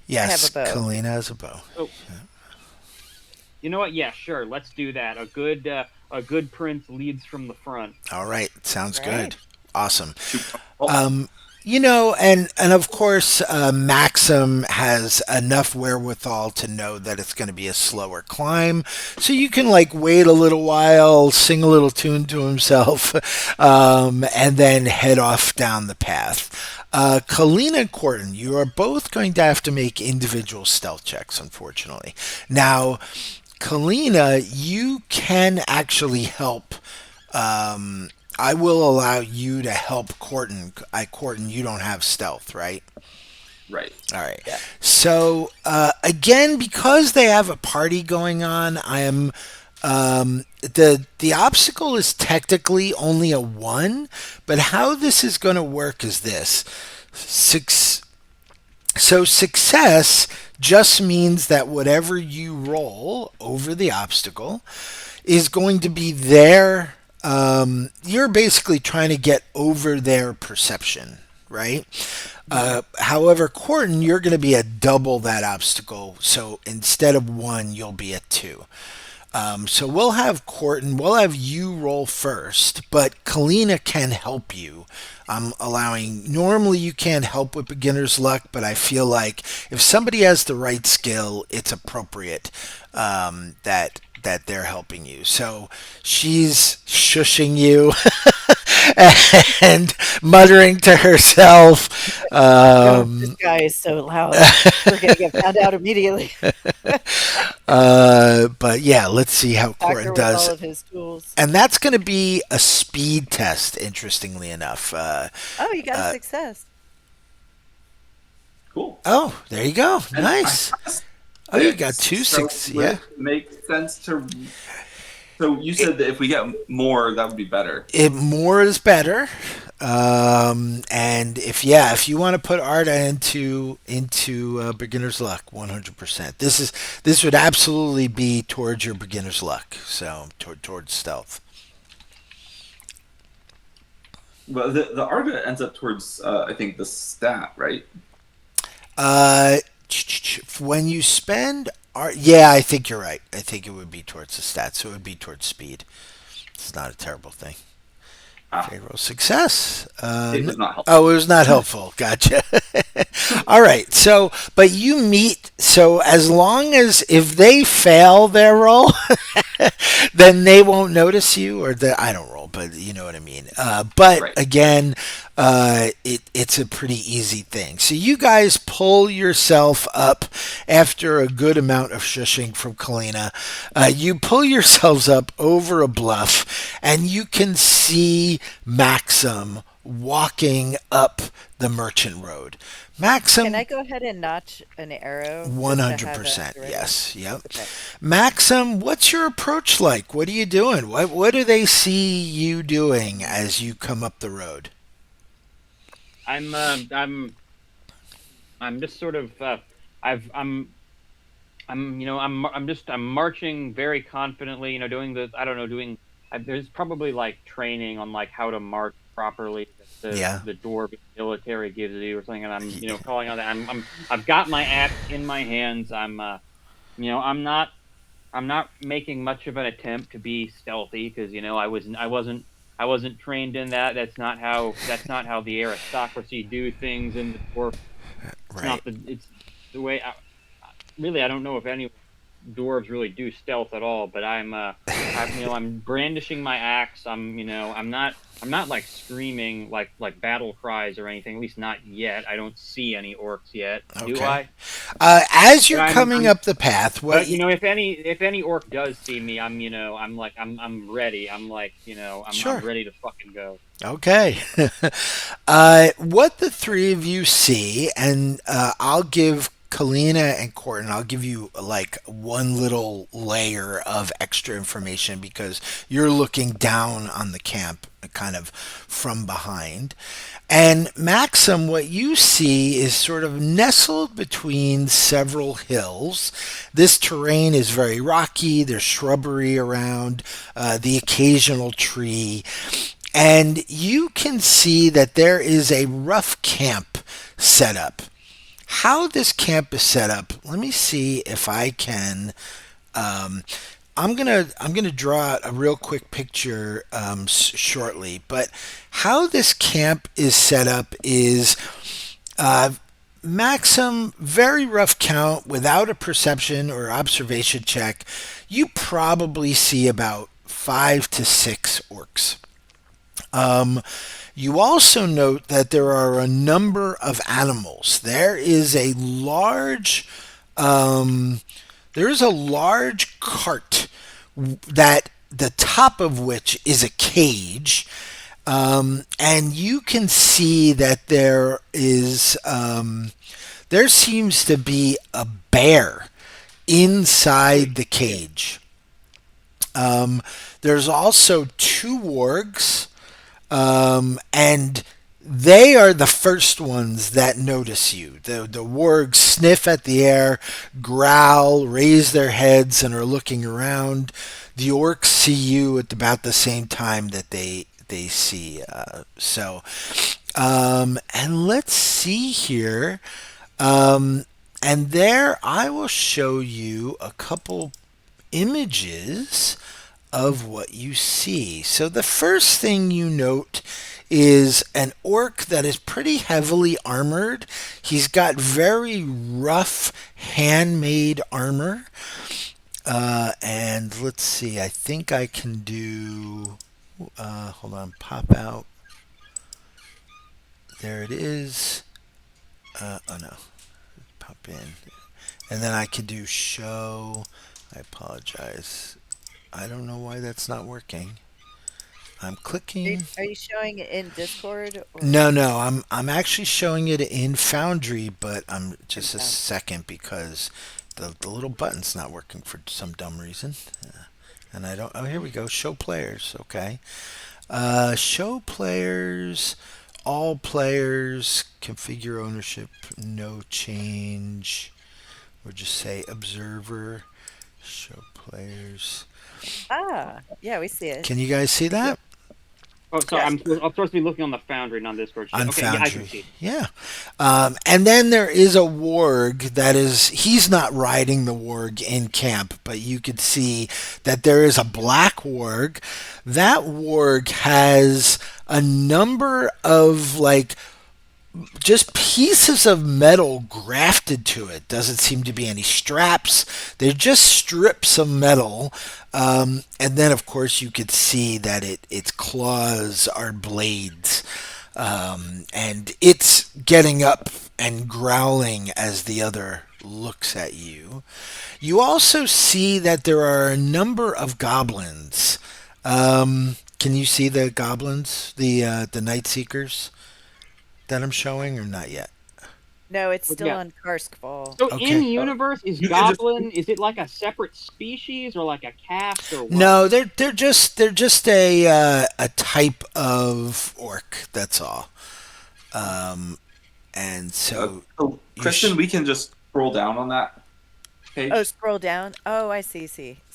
Yes, I have a bow. Kalina has a bow. Oh. You know what? Yeah, sure. Let's do that. A good prince leads from the front. All right, sounds Right. good. Awesome. And of course, Maxim has enough wherewithal to know that it's going to be a slower climb, so you can like wait a little while, sing a little tune to himself, and then head off down the path. Kalina and Corton, you are both going to have to make individual stealth checks, unfortunately. Now, Kalina, you can actually help. I will allow you to help Corton. Corton, you don't have stealth, right? Right. All right. Yeah. So again, because they have a party going on, I am the obstacle is technically only a one, but how this is going to work is this: Six, so success just means that whatever you roll over the obstacle is going to be their. You're basically trying to get over their perception, right? However, Corton, you're going to be at double that obstacle. So instead of one, you'll be at two. So we'll have Corton, we'll have you roll first, but Kalina can help you. I'm allowing, normally you can't help with beginner's luck, but I feel like if somebody has the right skill, it's appropriate that they're helping you. So she's shushing you and muttering to herself. This guy is so loud. We're gonna get found out immediately. But yeah, let's see how Doctor Corton with all does. of his tools. And that's going to be a speed test, interestingly enough. Oh, you got a success. Cool. Oh, there you go. And Nice. I passed Oh, you it, got two so six. would Yeah. it make sense to. So you said that if we get more, that would be better. More is better. And if you want to put Arda into beginner's luck, 100%. This would absolutely be towards your beginner's luck. So towards stealth. Well, the Arga ends up towards, I think, the stat, right? When you spend yeah, I think you're right. I think it would be towards the stats, so it would be towards speed. It's not a terrible thing. Favorable success. It was not helpful. Oh, it was not helpful. Gotcha. All right. So, but you meet. So, as long as if they fail their roll, then they won't notice you, or I don't roll, but you know what I mean. But Right. again, it's a pretty easy thing. So you guys pull yourself up after a good amount of shushing from Kalina. You pull yourselves up over a bluff, and you can see Maxim walking up the Merchant Road. Maxim, Can I go ahead and notch an arrow? just to have 100%. that ready? Yes. Yep. Okay. Maxim, what's your approach like? What are you doing? What do they see you doing as you come up the road? I'm just sort of I'm marching very confidently, doing the I don't know doing there's probably like training on like how to march properly that Yeah. the dwarven military gives you or something, and I'm calling on that. I've got my axe in my hands. I'm not making much of an attempt to be stealthy because I wasn't trained in that. That's not how the aristocracy do things in the dwarf. Right. It's the way. Really, I don't know if any dwarves really do stealth at all. But I'm brandishing my axe. I'm not like screaming like battle cries or anything. At least not yet. I don't see any orcs yet. Do Okay. I? As you're I'm- coming I'm- up the path, But if any orc does see me, I'm ready. Sure. I'm ready to fucking go. Okay. What the three of you see, and I'll give Kalina and Corton, I'll give you like one little layer of extra information because you're looking down on the camp kind of from behind. And Maxim, what you see is sort of nestled between several hills. This terrain is very rocky, there's shrubbery around, the occasional tree. And you can see that there is a rough camp set up. How this camp is set up, let me see if I can. I'm gonna draw out a real quick picture shortly. But how this camp is set up is uh, Maxim, very rough count without a perception or observation check. You probably see about 5 to 6 orcs. Um, you also note that there are a number of animals. Um, there is a large cart that the top of which is a cage, and you can see that there seems to be a bear inside the cage. There's also 2 wargs, and they are the first ones that notice you. The wargs sniff at the air, growl, raise their heads, and are looking around. The orcs see you at about the same time that they see. And let's see here. And there, I will show you a couple images of what you see. So the first thing you note is an orc that is pretty heavily armored. He's got very rough handmade armor. And let's see, I think I can do, hold on, pop out. There it is. Oh no, pop in. And then I can do show. I apologize. I don't know why that's not working. I'm clicking. Are you showing it in Discord or No. I'm actually showing it in Foundry, but I'm in just a Foundry? second because the little button's not working for some dumb reason. And I don't. Oh, here we go. Show players. Okay. Show players. All players. Configure ownership. No change. Or just say observer. Show players. Ah, yeah, we see it. Can you guys see that? Yep. Oh, sorry. Yes. I'm supposed to be looking on the Foundry, not Discord. On Okay, yeah, I can Foundry. see. Yeah. And then there is a warg he's not riding the warg in camp, but you could see that there is a black warg. That warg has a number of just pieces of metal grafted to it. Doesn't seem to be any straps. They're just strips of metal. And then, of course, you could see that its claws are blades. And it's getting up and growling as the other looks at you. You also see that there are a number of goblins. Can you see the goblins, the Night Seekers that I'm showing, or not yet? No, it's still Yeah. on Karskfall. So Okay. in universe, is You can just- Goblin? Is it like a separate species or like a caste or what? No, they're just a type of orc. That's all. And so So, you Kristen, sh- we can just scroll down on that page. Oh, scroll down. Oh, I see.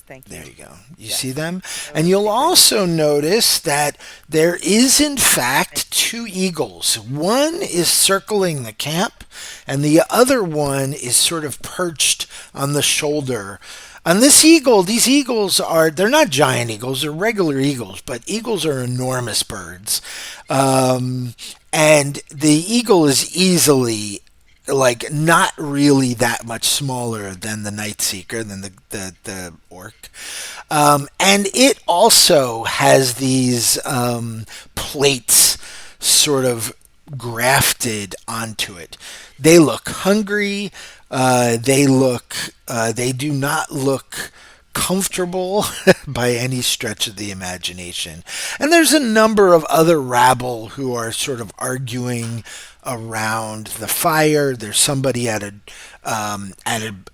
Thank you. there you go. You Yes. see them, That and was you'll super. also notice that there is in fact 2 eagles. One is circling the camp, and the other one is sort of perched on the shoulder. On this eagle, these eagles they're not giant eagles, they're regular eagles, but eagles are enormous birds. And the eagle is easily not really that much smaller than the Night Seeker, than the orc. And it also has these plates sort of grafted onto it. They look hungry. They do not look comfortable by any stretch of the imagination. And there's a number of other rabble who are sort of arguing around the fire. There's somebody at a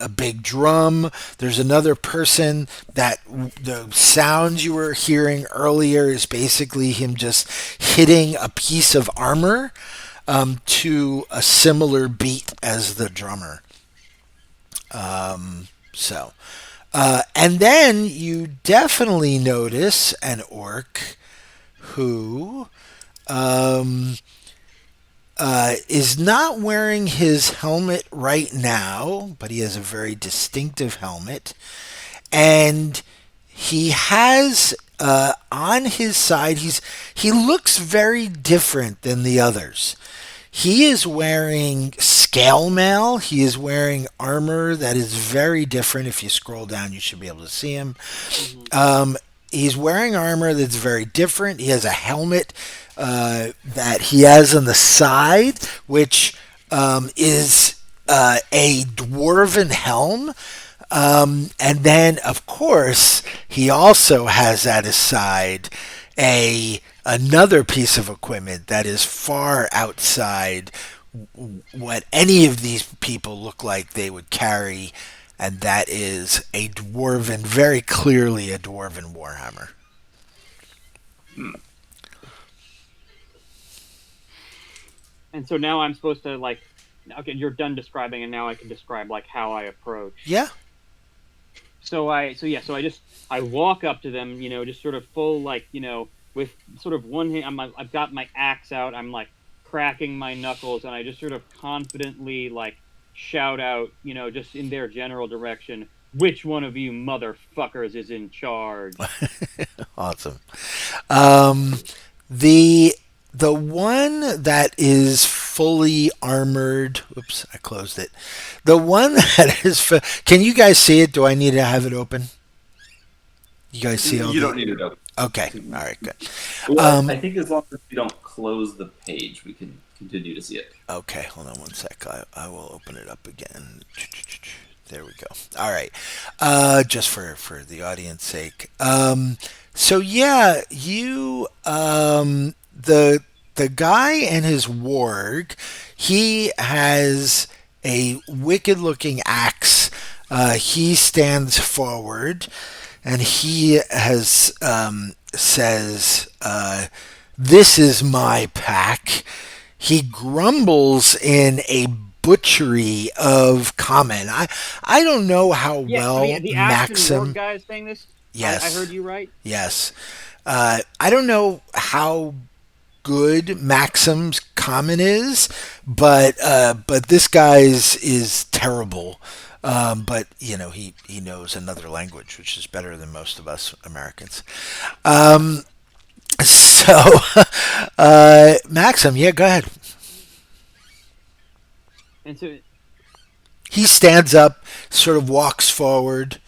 big drum. There's another person that the sounds you were hearing earlier is basically him just hitting a piece of armor to a similar beat as the drummer. And then you definitely notice an orc who is not wearing his helmet right now, but he has a very distinctive helmet. And he has on his side. He looks very different than the others. He is wearing scale mail. He is wearing armor that is very different. If you scroll down, you should be able to see him. Hmm. He's wearing armor that's very different. He has a helmet that he has on the side, which is a dwarven helm. And then, of course, he also has at his side another piece of equipment that is far outside what any of these people look like they would carry, and that is a dwarven, very clearly a dwarven warhammer. And so now I'm supposed to like, okay, you're done describing, and now I can describe like how I approach. Yeah. So I walk up to them, just sort of full like, with sort of one hand, I've got my axe out, I'm like cracking my knuckles, and I just sort of confidently like shout out, just in their general direction, which one of you motherfuckers is in charge? Awesome. Um, the the one that is fully armored. Oops, I closed it. The one that is. Can you guys see it? Do I need to have it open? You guys see all You the? don't need it open. Okay. All right. Good. Well, I think as long as we don't close the page, we can continue to see it. Okay. Hold on one sec. I will open it up again. There we go. All right. Just for the audience sake. So yeah, you the guy and his warg, he has a wicked looking axe. He stands forward, and he has says, "This is my pack." He grumbles in a butchery of comment. I don't know how Yeah, well the Ashen Maxim. Ward guy is saying this. Yes, I heard you right. yes. I don't know how good Maxim's comment is, but this guy's is terrible. But he knows another language, which is better than most of us Americans. So, Maxim, yeah, go ahead. And so He stands up, sort of walks forward.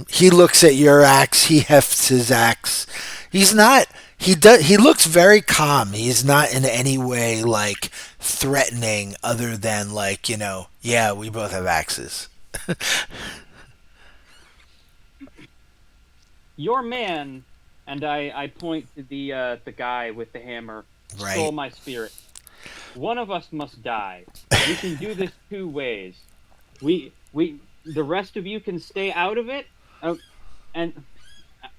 He looks at your axe. He hefts his axe. He's not. He does. He looks very calm. He's not in any way like threatening, other than like yeah, we both have axes. your man, and I point to the guy with the hammer, stole Right. my spirit. One of us must die. We can do this two ways. The rest of you can stay out of it, and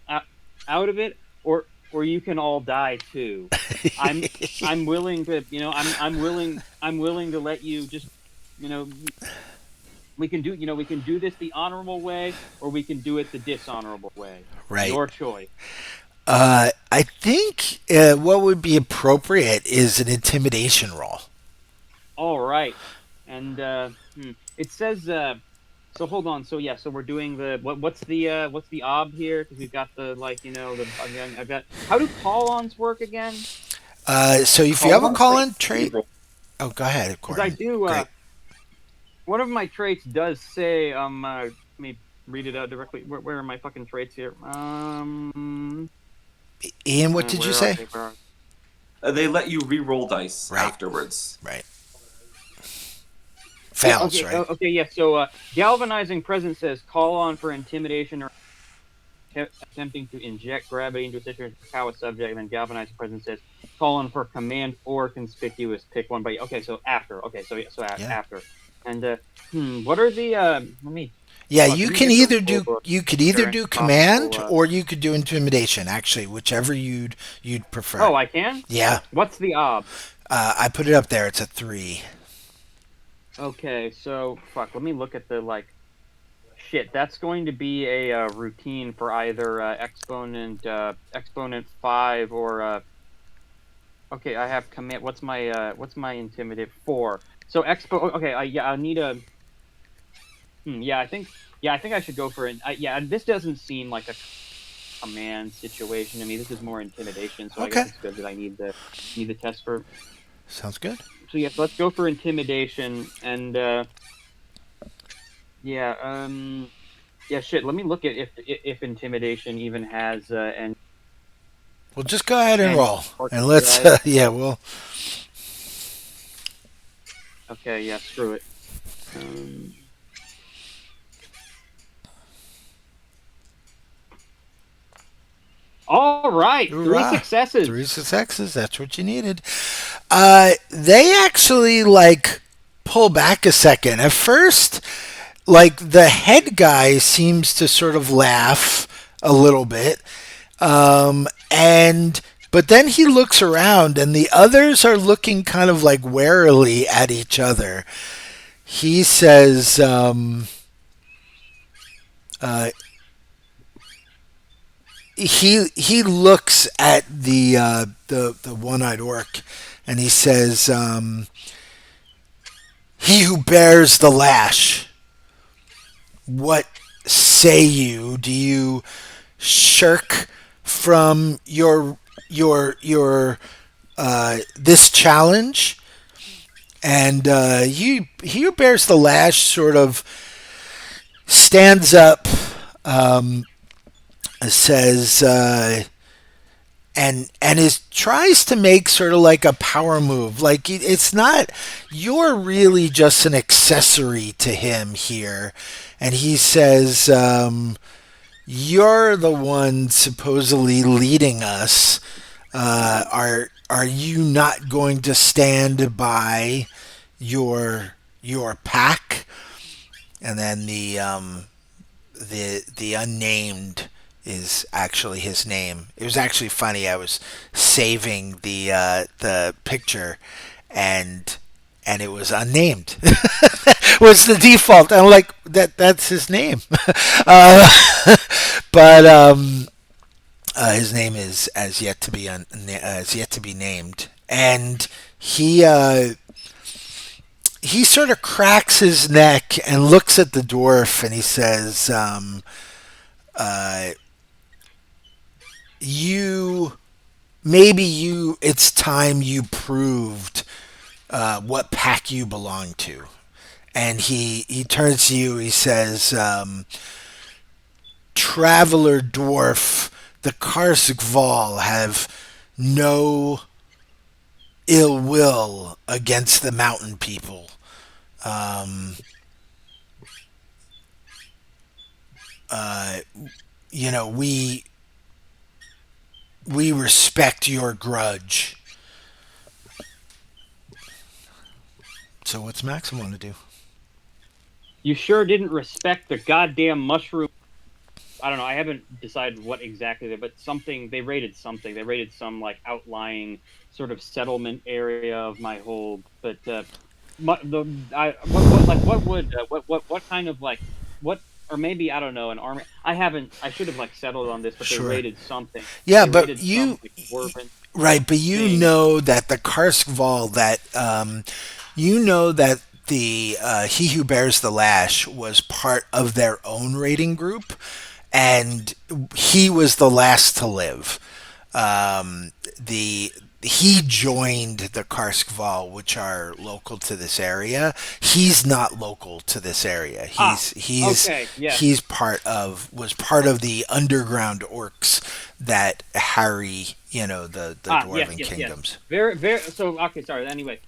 uh, out of it, or you can all die too. I'm willing to, I'm willing to let you just, you know, we can do this the honorable way, or we can do it the dishonorable way. Right. Your choice. I think what would be appropriate is an intimidation roll. All right, and it says. So hold on. So yeah. So we're doing the what's the ob here? Because we've got the I've got how do call-ons work again? So if you have a call-in trait, oh, go ahead, of course. Because I do. Great. One of my traits does say let me read it out directly. Where are my fucking traits here? Ian, what did you say? They let you re-roll dice Right. afterwards. Right. Fails, okay, right? okay, yeah. So galvanizing presence says call on for intimidation or attempting to inject gravity into a situation to cow a subject. And then galvanizing presence says call on for command or conspicuous. Pick one. But okay, so after. Okay, so yeah, after. And what are the? Let me. Yeah, Let you me can get the either full do book. you could either Sure, do possible, command or you could do intimidation. Actually, whichever you'd prefer. Oh, I can. Yeah, What's the ob? I put it up there. It's a 3. Okay, so fuck. Let me look at the shit. That's going to be a routine for either exponent 5 or okay. I have command. What's my intimidate 4? So expo. Okay, I need a. Yeah, I think I should go for it. Yeah, this doesn't seem like a command situation to me. This is more intimidation, so I guess Okay, it's good that I need the test for. sounds good. So yeah, let's go for intimidation and yeah, yeah, shit. Let me look at if intimidation even has Well, just go ahead and any roll, and let's particularized. yeah, well, Okay, yeah, screw it. Um, all right, three hoorah. successes. 3 successes. That's what you needed. They actually pull back a second. At first, the head guy seems to sort of laugh a little bit, and but then he looks around, and the others are looking kind of warily at each other. He says, uh, he looks at the one-eyed orc, and he says, "He who bears the lash, what say you? Do you shirk from your this challenge?" And he who bears the lash sort of stands up, um, says, and is tries to make sort of like a power move. It's not, you're really just an accessory to him here, and he says, "You're the one supposedly leading us. Are you not going to stand by your pack?" And then the unnamed is actually his name. It was actually funny. I was saving the picture, and it was unnamed. Was the default. I'm like, that's his name. uh, but his name is as yet to be as yet to be named, and he sort of cracks his neck and looks at the dwarf, and he says, uh, "You it's time you proved what pack you belong to." And he turns to you. He says, "Traveler dwarf, the Karsakval have no ill will against the mountain people. Um, uh, we respect your grudge." So what's Maxim want to do? You sure didn't respect the goddamn mushroom. I don't know. I haven't decided what exactly but something they raided something. They raided some outlying sort of settlement area of my hold. But what would what kind of what, or maybe I don't know, an army. I should have settled on this, but they Sure. raided something. Yeah, They but raided some dwarven right, but you thing. know that the Karskval, you know that the he who bears the lash was part of their own raiding group, and he was the last to live. The He joined the Karskval, which are local to this area. He's not local to this area. Okay, yes. He's was part of the underground orcs that harry, the Yes, dwarven yes, yes. kingdoms. Very. So okay, sorry. Anyway,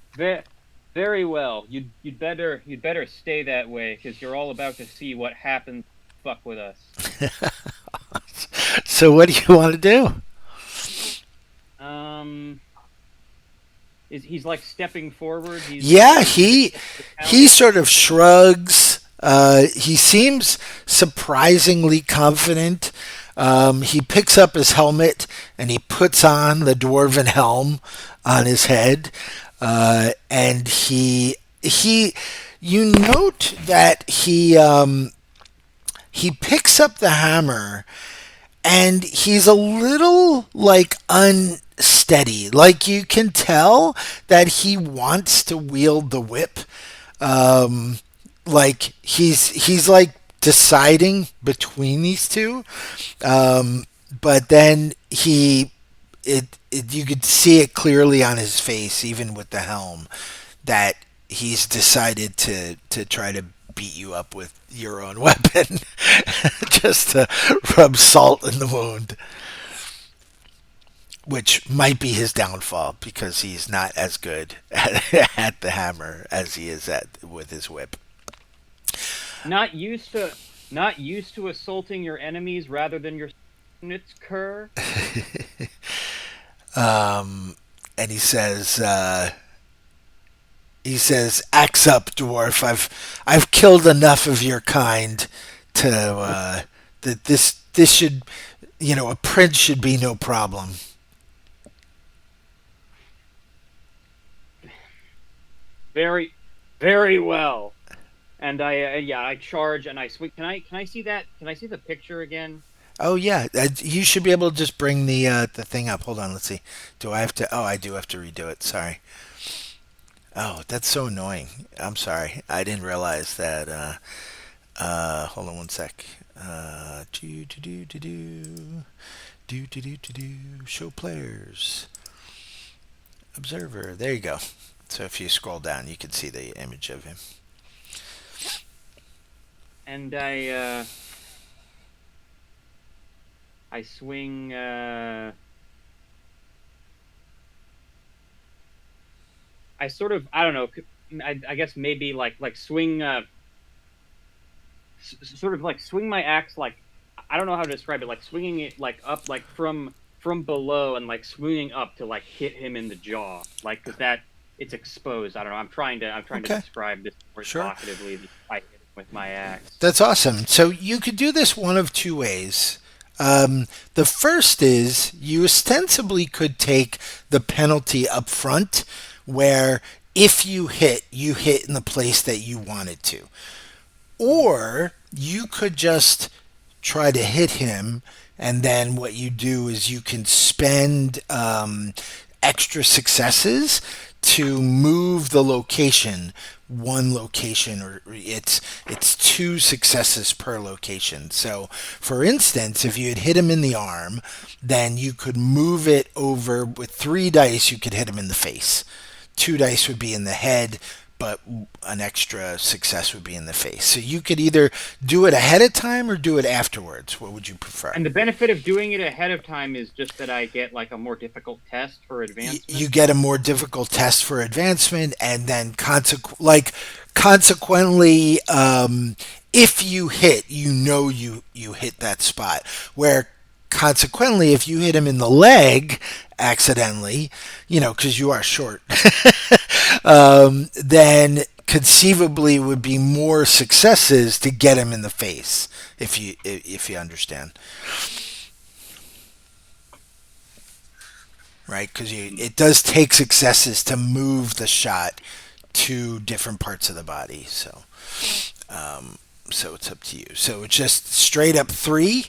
very well. You'd better stay that way because you're all about to see what happens. Fuck with us. So what do you want to do? Um, he's stepping forward. Yeah, he sort of shrugs. He seems surprisingly confident. He picks up his helmet and he puts on the dwarven helm on his head, and you note that he picks up the hammer, and he's a little unsteady. You can tell that he wants to wield the whip, um, like he's like deciding between these two, but then you could see it clearly on his face, even with the helm, that he's decided to try to beat you up with your own weapon, just to rub salt in the wound, which might be his downfall because he's not as good at the hammer as he is at with his whip. Not used to assaulting your enemies rather than your units, cur. And he says, "Axe up, dwarf. I've killed enough of your kind to that this should, a prince should be no problem." Very, very well. And I charge and I swing. Can I see that? Can I see the picture again? Oh yeah, you should be able to just bring the thing up. Hold on, let's see. Do I have to? Oh, I do have to redo it. Sorry. Oh, that's so annoying. I'm sorry. I didn't realize that. Hold on one sec. Do do do do do do do do do do. Show players. Observer. There you go. So if you scroll down, you can see the image of him. And I swing. I sort of, I don't know. I guess maybe like swing. Sort of like swing my axe, like, I don't know how to describe it. Like swinging it like up, like from below, and like swinging up to like hit him in the jaw, like, because that it's exposed. I don't know. I'm trying to Okay. describe this more Sure. evocatively. I hit him with my axe. That's awesome. So you could do this one of two ways. The first is you ostensibly could take the penalty up front, where if you hit in the place that you wanted to. Or you could just try to hit him, and then what you do is you can spend extra successes to move the location one location, or it's two successes per location. So for instance, if you had hit him in the arm, then you could move it over with 3 dice. You could hit him in the face. 2 dice would be in the head, but an extra success would be in the face. So you could either do it ahead of time or do it afterwards. What would you prefer? And the benefit of doing it ahead of time is just that I get like a more difficult test for advancement. You get a more difficult test for advancement, and then consequently, if you hit, you hit that spot. Where consequently, if you hit him in the leg accidentally, because you are short, then conceivably would be more successes to get him in the face, if you understand. Right, because it does take successes to move the shot to different parts of the body. So it's up to you. So it's just straight up 3,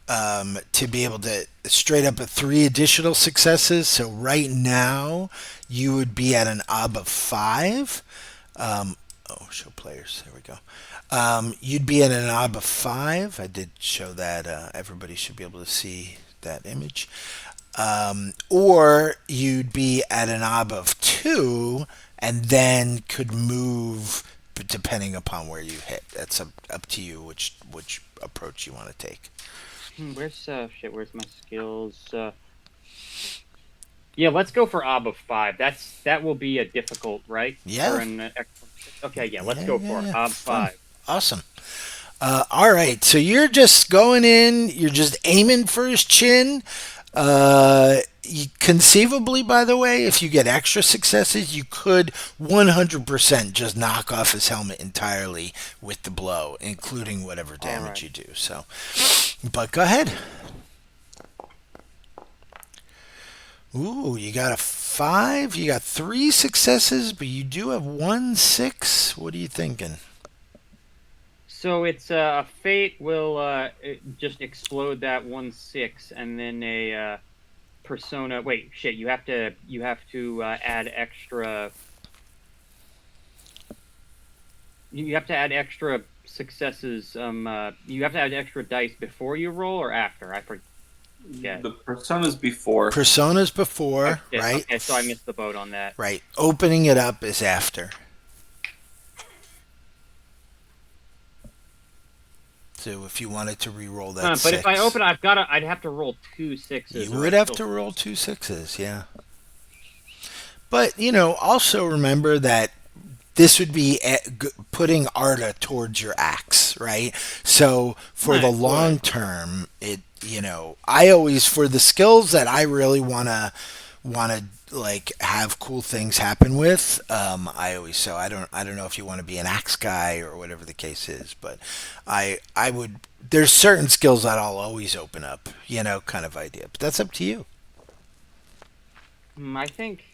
to be able to straight up at 3 additional successes. So right now you would be at an ob of 5. Show players. There we go. You'd be at an ob of 5. I did show that. Everybody should be able to see that image. Or you'd be at an ob of 2, and then could move depending upon where you hit. That's up to you which approach you want to take. Where's my skills? Yeah, let's go for ob of 5. That will be a difficult, right? Yeah. Okay, yeah, let's go for it. Ob 5. Awesome. All right, so you're just going in. You're just aiming for his chin. Conceivably, by the way, if you get extra successes, you could 100% just knock off his helmet entirely with the blow, including whatever damage you do. So, but go ahead. Ooh, you got a 5. You got 3 successes, but you do have 1 6. What are you thinking? So it's a fate will just explode that 1 6, and then a persona. Wait, shit! You have to add extra. You have to add extra successes. You have to add extra dice before you roll or after. I forget. The personas before. Personas Oh, before, shit. right? Okay, so I missed the boat on that. Right. Opening it up is after. So if you wanted to re-roll that But six, if I open, I'd have to roll 2 6s. you or would I'd have still- to roll 2 6s, yeah. But, also remember that this would be putting Arda towards your axe, right? So for the Right, long term, I always, for the skills that I really wanna like have cool things happen with, I don't know if you want to be an axe guy or whatever the case is, but I would, there's certain skills that I'll always open up, kind of idea, but that's up to you. I think.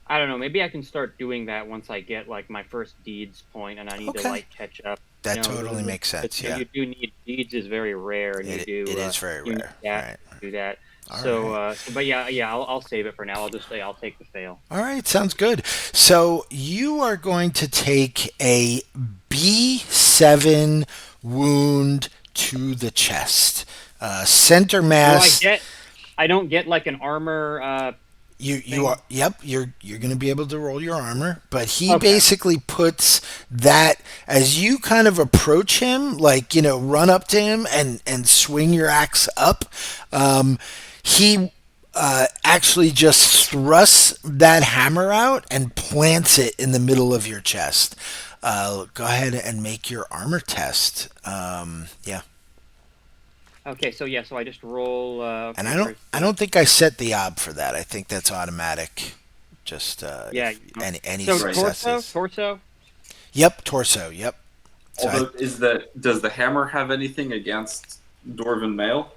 I don't know. Maybe I can start doing that once I get like my first deeds point, and I need Okay. to like catch up. That totally makes sense, yeah. You do need deeds is very rare, and It you do. is very you need rare, that right. to do that. All But yeah, I'll save it for now. I'll just say I'll take the fail. All right, sounds good. So you are going to take a B7 wound to the chest. Center mass. I don't get like an armor. You are, yep, you're going to be able to roll your armor, but he Okay. basically puts that as you kind of approach him, like, run up to him and swing your axe up. He actually just thrusts that hammer out and plants it in the middle of your chest. Go ahead and make your armor test. Yeah. Okay, so I just roll. And I don't think I set the ob for that. I think that's automatic. Just Yeah. any So successes. torso. Yep, torso. Yep. So Although, does the hammer have anything against dwarven mail?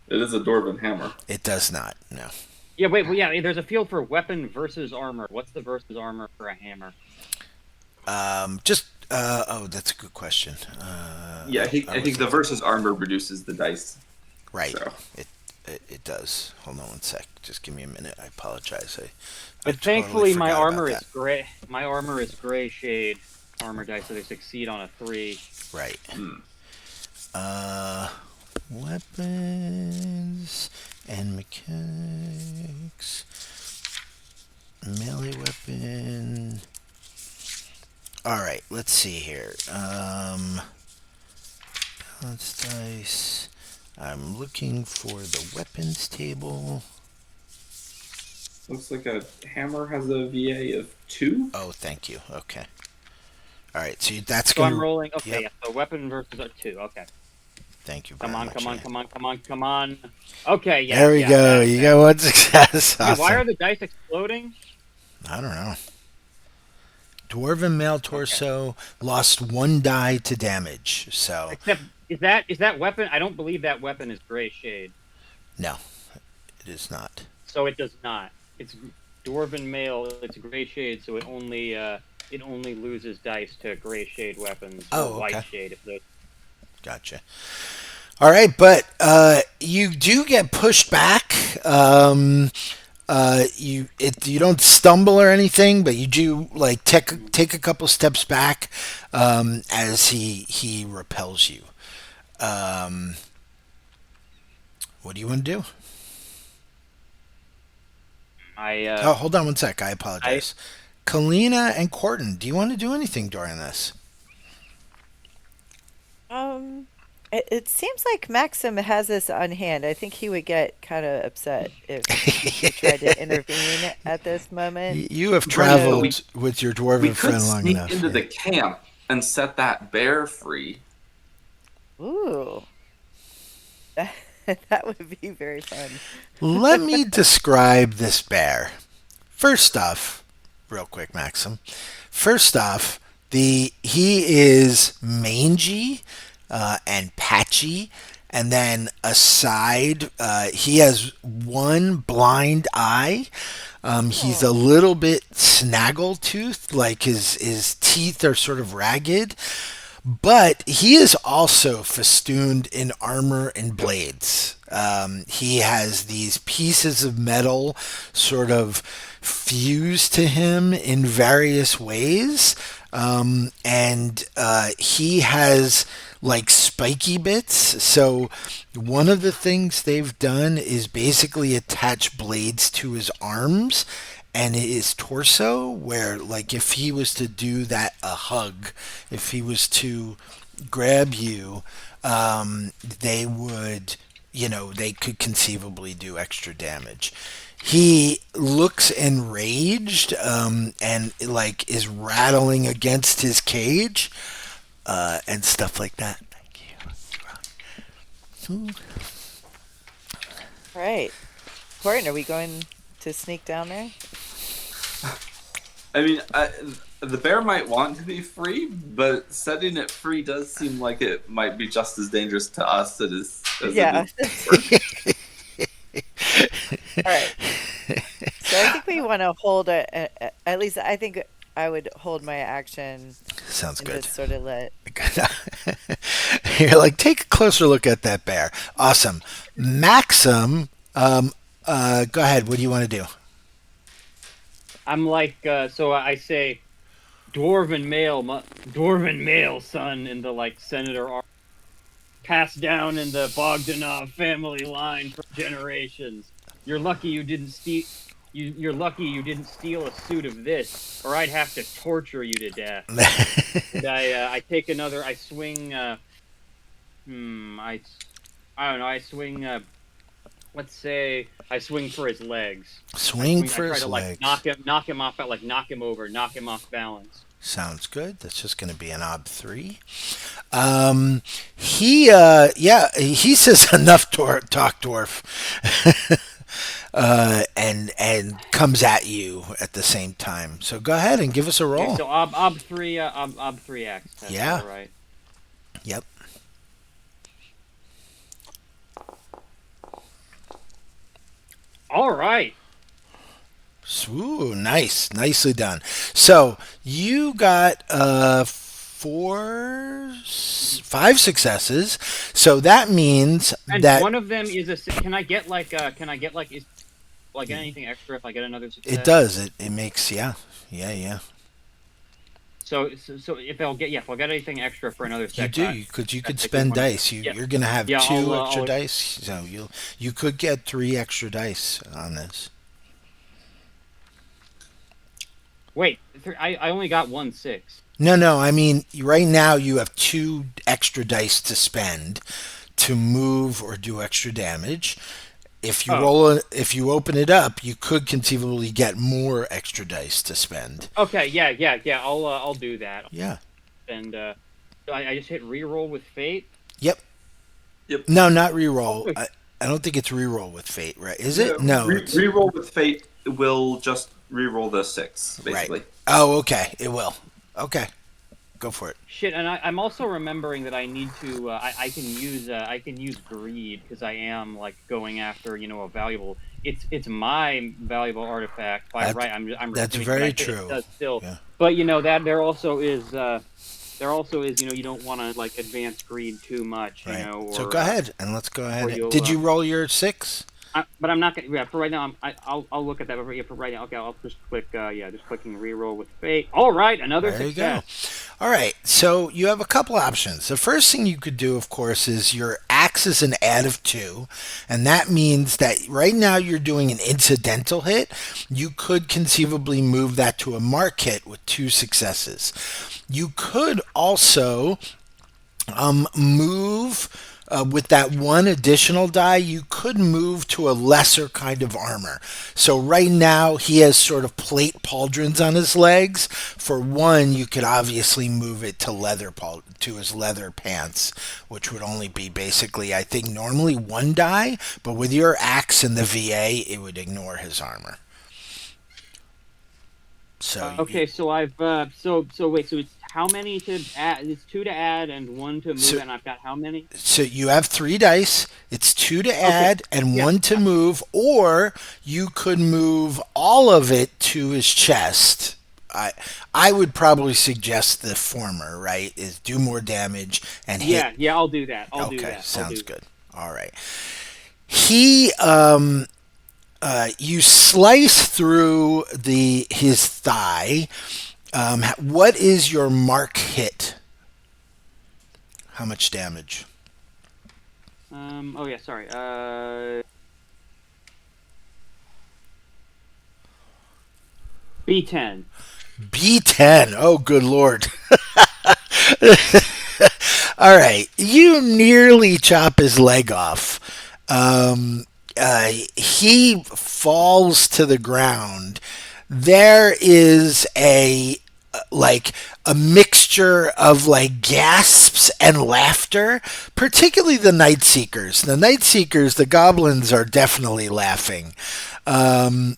It is a dwarven hammer. it does not. No. Yeah, wait. Well, yeah. There's a field for weapon versus armor. What's the versus armor for a hammer? That's a good question. Yeah, I think the versus armor reduces the dice. Right. So. It does. Hold on one sec. Just give me a minute. I apologize. But thankfully, my forgot armor about is gray. My armor is gray shade armor dice, so they succeed on a 3. Right. Weapons and mechanics. Melee weapon. All right. Let's see here. Balance dice. I'm looking for the weapons table. Looks like a hammer has a VA of 2. Oh, thank you. Okay. All right. So that's So going I'm rolling. Okay, Yep. yeah. So weapon versus a 2. Okay. Thank you. Come very on, much, come on, Ian. come on, come on, come on. Okay, yeah. There we yeah, go. that- You that- got one success. Wait, why are Awesome. the dice exploding? I don't know. Dwarven male torso lost 1 die to damage. So Except, is that weapon? I don't believe that weapon is gray shade. no, it is not. So it does not. It's dwarven male. It's gray shade, so it only loses dice to gray shade weapons. Oh, or white okay. shade. If those. Gotcha. All right, but you do get pushed back. You don't stumble or anything, but you do like take a couple steps back as he repels you. What do you want to do? Oh, hold on one sec. I apologize. Kalina and Corton, do you want to do anything during this? It seems like Maxim has this on hand. I think he would get kind of upset if he tried to intervene at this moment. You have traveled with your We dwarven could friend long sneak enough. into yeah. the camp and set that bear free. Ooh. That would be very fun. Let me describe this bear. First off, real quick, Maxim. First off, he is mangy and patchy, and then aside, he has one blind eye. He's a little bit snaggle-toothed, like his teeth are sort of ragged. But he is also festooned in armor and blades. He has these pieces of metal sort of fused to him in various ways. And he has like spiky bits. So one of the things they've done is basically attach blades to his arms and his torso, where like if he was to do that a hug, if he was to grab you, they would, they could conceivably do extra damage. He looks enraged, and like is rattling against his cage, and stuff like that. Thank you. Right. Horton, are we going to sneak down there? I mean, the bear might want to be free, but setting it free does seem like it might be just as dangerous to us as Yeah. it is. All right. So I think we want to hold at least I think I would hold my action Sounds and good. just sort of let. You're like, take a closer look at that bear. Awesome. Maxim, go ahead. What do you want to do? I'm like, so I say, dwarven male son in the like Senator passed down in the Bogdanov family line for generations. You're lucky you didn't steal. You're lucky you didn't steal a suit of this, or I'd have to torture you to death. And I take another. I swing. I don't know. I swing. Let's say I swing for his legs. Swing I for try his to legs. knock him off, knock him over, knock him off balance. Sounds good. That's just going to be an ob 3. He says enough talk, dwarf, and comes at you at the same time. So go ahead and give us a roll. Okay, so ob 3, ob 3x. That's Yeah. all right. Yep. All right. Swoo, nice, nicely done. So you got 5 successes. So that means And that one of them is a. Can I get like anything extra if I get another success? it does. It makes yeah. So if I'll get anything extra for another You second. do because you could I think spend one of- dice. yeah. You're gonna have Yeah, 2 I'll- extra I'll- dice. So you could get 3 extra dice on this. Wait, I only got 1 6. No. I mean, right now you have 2 extra dice to spend to move or do extra damage. If you if you open it up, you could conceivably get more extra dice to spend. Okay, yeah. I'll do that. Yeah. And I just hit reroll with fate. Yep. Yep. No, not reroll. Oh. I don't think it's reroll with fate, right? Is it? No. it's- Reroll with fate will just reroll the 6, basically. Right. Oh, okay. It will. Okay. Go for it. Shit, and I'm also remembering that I need to. I can use greed because I am like going after a valuable. It's my valuable artifact by right. I'm That's assuming very that it true. does still, Yeah. but that there also is you don't want to like advance greed too much. Right. Or, So go ahead and let's go ahead. you'll, Did you roll your 6? but I'm not gonna. Yeah, for right now, I'll look at that. But for right now, okay, I'll just click. Just clicking reroll with fate. All right, another There success. you go. All right, so you have a couple options. The first thing you could do, of course, is your axe is an add of 2, and that means that right now you're doing an incidental hit. You could conceivably move that to a mark hit with 2 successes. You could also move with that 1 additional die, you could move to a lesser kind of armor. So right now he has sort of plate pauldrons on his legs. For 1, you could obviously move it to to his leather pants, which would only be basically, I think, normally 1 die, but with your axe and the VA, it would ignore his armor. So Okay, so I've so wait, so it's how many to add? It's 2 to add and 1 to move, and I've got how many? So you have 3 dice. It's 2 to add and 1 to move, or you could move all of it to his chest. I would probably suggest the former, right? Is do more damage and hit. Yeah, I'll do that. I'll do Okay, that. sounds good. All right. He you slice through his thigh. What is your mark hit? How much damage? Oh yeah, sorry. B10. B10. Oh, good lord. All right. You nearly chop his leg off. He falls to the ground. There is a mixture of like gasps and laughter, particularly the Night Seekers. The Night Seekers, the goblins are definitely laughing. And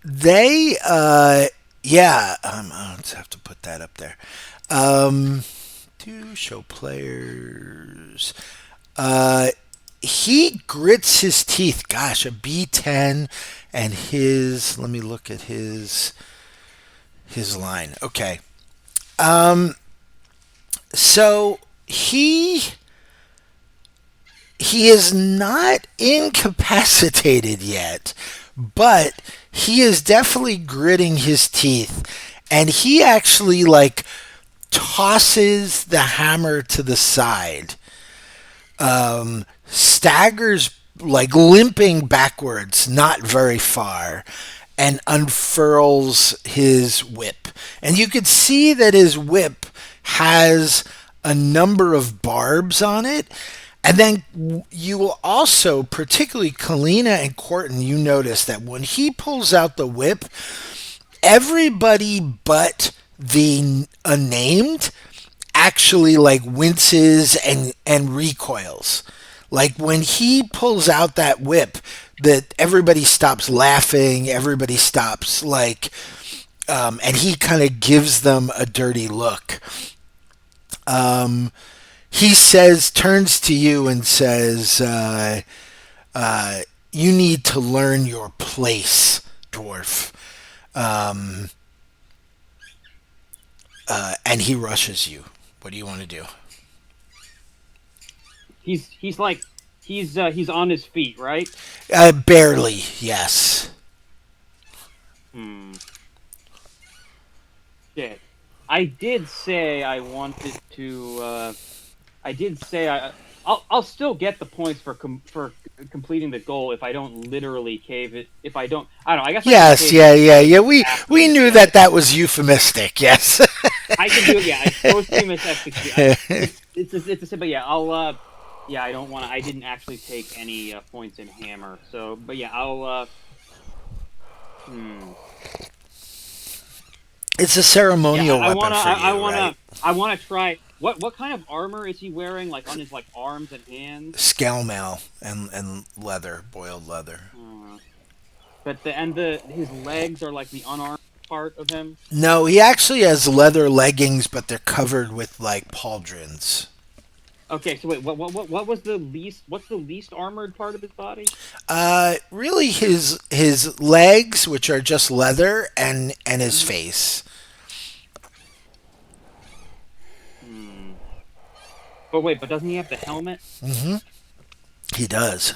they, I'll just have to put that up there. To show players. He grits his teeth. Gosh, a B10 and let me look at his line. Okay. So he is not incapacitated yet, but he is definitely gritting his teeth, and he actually like tosses the hammer to the side, staggers like limping backwards, not very far, and unfurls his whip. And you could see that his whip has a number of barbs on it. And then you will also, particularly Kalina and Corton, you notice that when he pulls out the whip, everybody but the unnamed actually like winces and recoils. Like when he pulls out that whip, that everybody stops laughing, everybody stops and he kind of gives them a dirty look. He turns to you and says, you need to learn your place, dwarf. And he rushes you. What do you want to do? He's on his feet, right? Barely, yes. Shit. I did say I wanted to. I did say I'll still get the points for completing the goal if I don't literally cave it. If I don't know. I guess. Yes, yeah. We knew that was euphemistic. Yes. I can do it. Yeah, it's supposed to be euphemistic. It's a but yeah. I'll. Yeah, I don't want to. I didn't actually take any points in hammer. So, but yeah, I'll. It's a ceremonial weapon for you, right? I want to try. What kind of armor is he wearing? Like on his arms and hands? Scale mail and leather, boiled leather. But his legs are like the unarmed part of him. No, he actually has leather leggings, but they're covered with like pauldrons. Okay, so wait, what was the least? What's the least armored part of his body? Really his legs, which are just leather, and his face. But wait, doesn't he have the helmet? Mm-hmm. He does.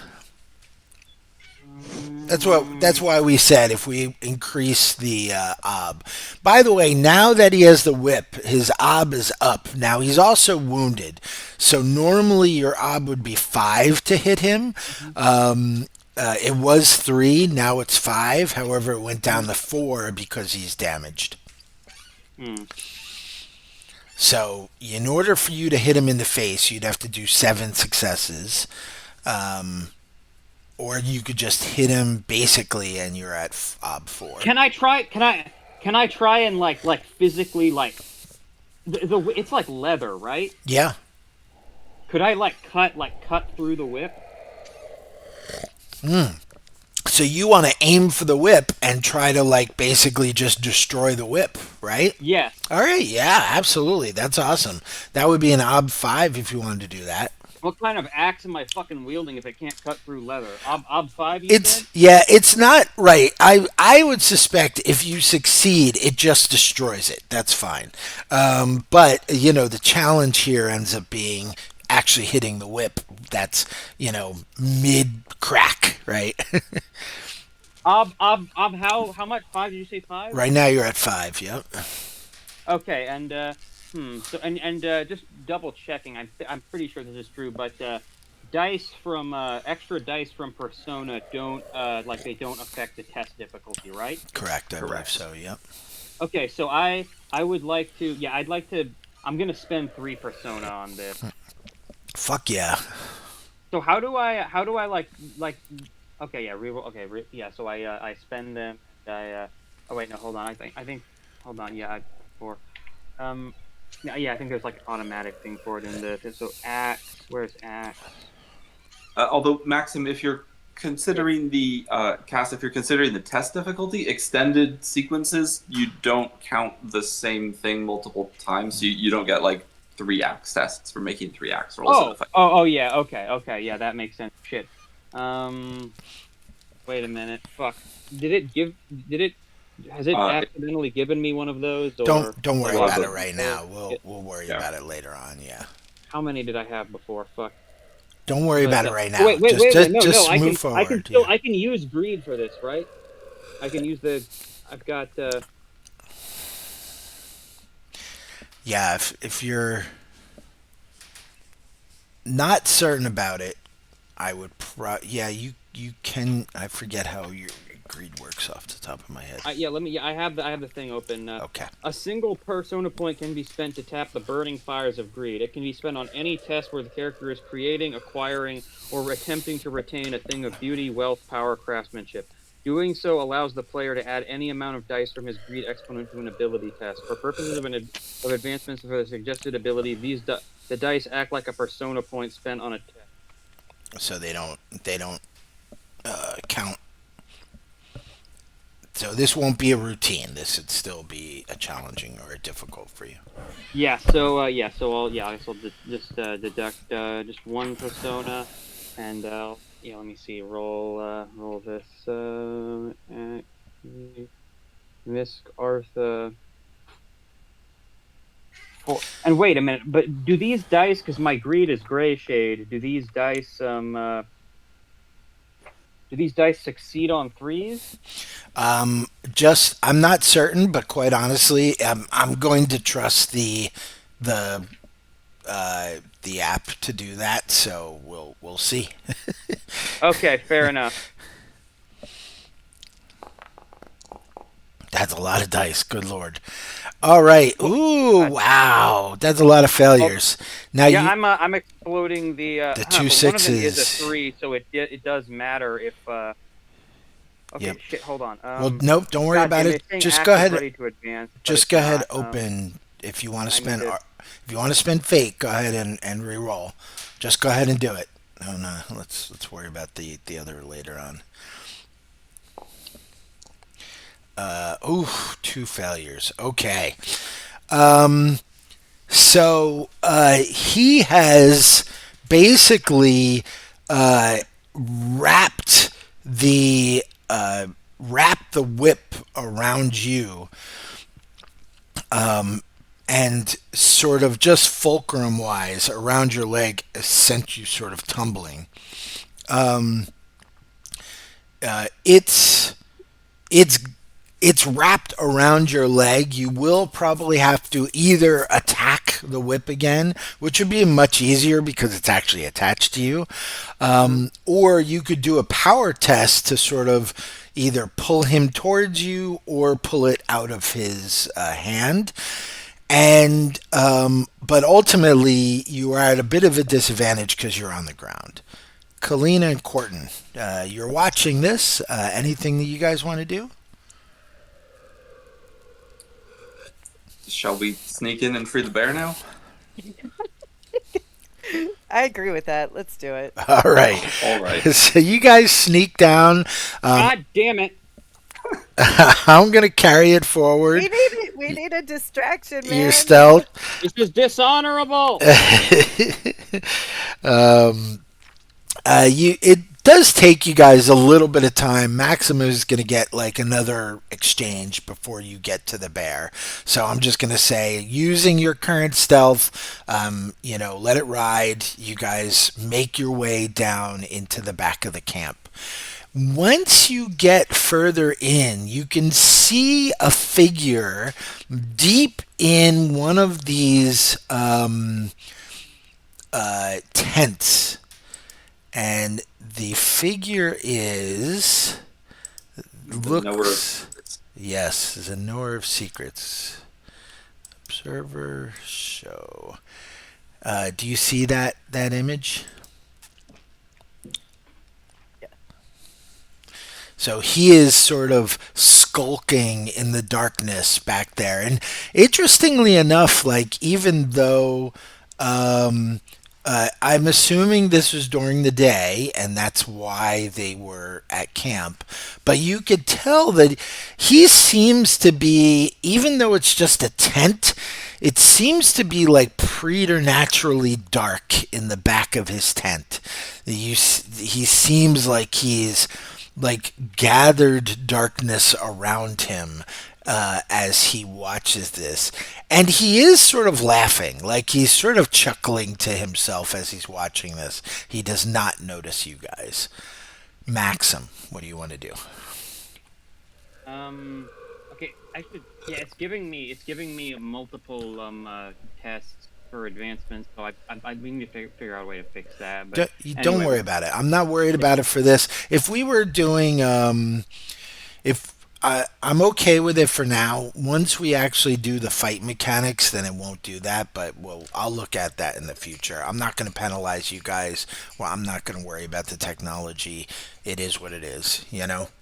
That's why we said if we increase the ob. By the way, now that he has the whip, his ob is up. Now he's also wounded, so normally your ob would be 5 to hit him. It was 3, now it's 5. However, it went down to 4 because he's damaged. So, in order for you to hit him in the face, you'd have to do 7 successes. Or you could just hit him basically, and you're at ob 4. Can I try? Can I try and like physically the it's like leather, right? Yeah. Could I cut through the whip? So you want to aim for the whip and try to basically just destroy the whip, right? Yes. All right. Yeah, absolutely. That's awesome. That would be an ob 5 if you wanted to do that. What kind of axe am I fucking wielding if it can't cut through leather? Ob 5, you said? It's not right. I would suspect if you succeed, it just destroys it. That's fine. But the challenge here ends up being actually hitting the whip. That's mid crack, right? How much? 5? Did you say 5? Right now you're at 5. Yep. Okay, and so just double checking. I'm pretty sure this is true, but extra dice from Persona don't they don't affect the test difficulty, right? Correct. I believe so. Yep. Okay, so I would like to. Yeah, I'd like to. I'm gonna spend 3 Persona on this. Fuck yeah. So how do I like? Okay, yeah, reroll. Okay, yeah. So I spend them. Oh wait, no, hold on. I think. Hold on. Yeah, 4. Yeah, I think there's like an automatic thing for it in the. So axe. Where's axe? Although Maxim, if you're considering the if you're considering the test difficulty, extended sequences, you don't count the same thing multiple times. So you don't get like 3 axe tests for making 3 axe rolls. Oh, yeah. Okay, yeah, that makes sense. Shit. Wait a minute. Fuck. Has it accidentally given me one of those? Or... Don't worry about it right now. We'll worry about it later on. Yeah. How many did I have before? Fuck. Don't worry about it right now. Wait. Just move forward. I can use greed for this, right? I can use the. I've got. Yeah, if you're not certain about it, I would you can. I forget how your greed works off the top of my head. I have the thing open. Okay. A single persona point can be spent to tap the burning fires of greed. It can be spent on any test where the character is creating, acquiring, or attempting to retain a thing of beauty, wealth, power, craftsmanship. Doing so allows the player to add any amount of dice from his greed exponent to an ability test. For purposes of advancements for the suggested ability, the dice act like a persona point spent on a test. So they don't count. So this won't be a routine. This would still be a challenging or a difficult for you. Yeah. So I guess I'll just deduct just 1 persona, and let me see. Roll this. Miss Artha. 4. And wait a minute. But do these dice? Because my greed is gray shade. Do these dice succeed on 3s? I'm not certain, but quite honestly, I'm going to trust the app to do that. So we'll see. Okay, fair enough. That's a lot of dice. Good lord. All right. Ooh, wow. That's a lot of failures. Now I'm exploding the 2 6s. One of them is a 3, so it does matter if. Okay, Yep. shit. Hold on. Well, nope. Don't worry about it. Just go ahead. Ready to advance, Just go ahead. Open. If you want to spend. If you want to spend fate, go ahead and re-roll. Just go ahead and do it. No. Let's worry about the other later on. 2 failures. Okay. So he has basically wrapped the whip around you, and sort of just fulcrum wise around your leg sent you sort of tumbling. It's wrapped around your leg. You will probably have to either attack the whip again, which would be much easier because it's actually attached to you, or you could do a power test to sort of either pull him towards you or pull it out of his hand. And but ultimately, you are at a bit of a disadvantage because you're on the ground. Kalina and Corton, you're watching this. Anything that you guys want to do? Shall we sneak in and free the bear now? I agree with that. Let's do it. All right. All right. So you guys sneak down. God damn it! I'm gonna carry it forward. We need a distraction, Your man. stealth. This is dishonorable. um, you it does take you guys a little bit of time. Maximum is going to get like another exchange before you get to the bear. So I'm just going to say, using your current stealth, let it ride. You guys make your way down into the back of the camp. Once you get further in, you can see a figure deep in one of these tents, and the figure is The knower of looks secrets. yes, is a knower of secrets. Observer show. Do you see that image? So he is sort of skulking in the darkness back there. And interestingly enough, like even though I'm assuming this was during the day and that's why they were at camp, but you could tell that he seems to be, even though it's just a tent, it seems to be like preternaturally dark in the back of his tent. He seems like he's like gathered darkness around him as he watches this. And he is sort of laughing, like he's sort of chuckling to himself as he's watching this. He does not notice you guys. Maxim, what do you want to do? Okay, I should. Yeah, it's giving me multiple tests for advancements. So I we need to figure out a way to fix that. But Don't anyway, worry about it. I'm not worried about it for this. If we were doing, if I'm okay with it for now. Once we actually do the fight mechanics, then it won't do that. But I'll look at that in the future. I'm not going to penalize you guys. Well, I'm not going to worry about the technology. It is what it is.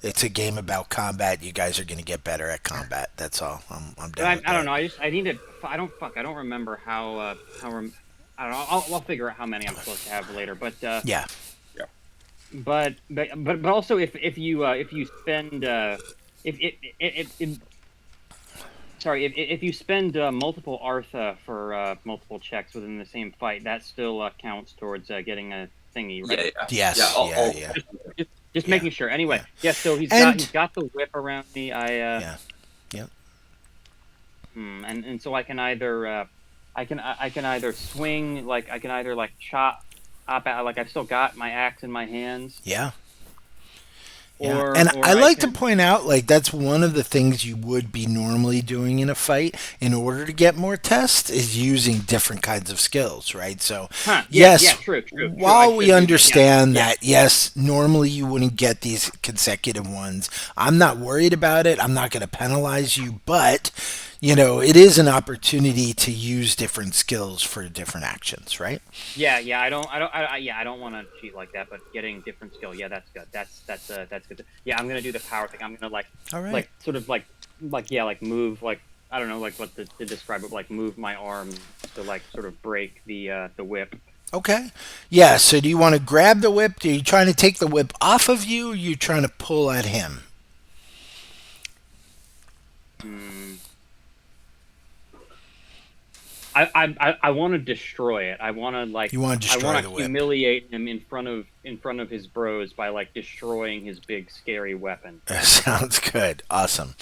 It's a game about combat. You guys are going to get better at combat. That's all. I'm but done with I don't that. know. I need to. I don't remember how. I don't know. I'll figure out how many I'm supposed to have later. But Yeah. but also if you spend if sorry, if you spend multiple Artha for multiple checks within the same fight, that still counts towards getting a thingy, right? Yeah. Yes. Yeah. Yeah. Just Yeah. making sure. Anyway, Yeah. so And he's got the whip around me. yeah. And so I can either I can either swing, like I can either like chop up at, like I've still got my axe in my hands, Yeah. Yeah, or and I like to can. point out, like, that's one of the things you would be normally doing in a fight in order to get more tests is using different kinds of skills, right? So, Huh? yes, True. I while we should do that. Yeah, understand yeah. that, yes, normally you wouldn't get these consecutive ones, I'm not worried about it. I'm not going to penalize you, but, it is an opportunity to use different skills for different actions, right? Yeah. I don't want to cheat like that, but getting different skill, yeah, that's good. That's good. Yeah, I'm gonna do the power thing. I'm gonna All right. like sort of like move, like I don't know, like what to describe it, like move my arm to like sort of break the whip. Okay. Yeah, so do you want to grab the whip? Are you trying to take the whip off of you? Or are you trying to pull at him? Hmm. I want to destroy it. I want to You want to I destroy want the to whip. humiliate him in front of his bros by like destroying his big scary weapon. Sounds good. Awesome.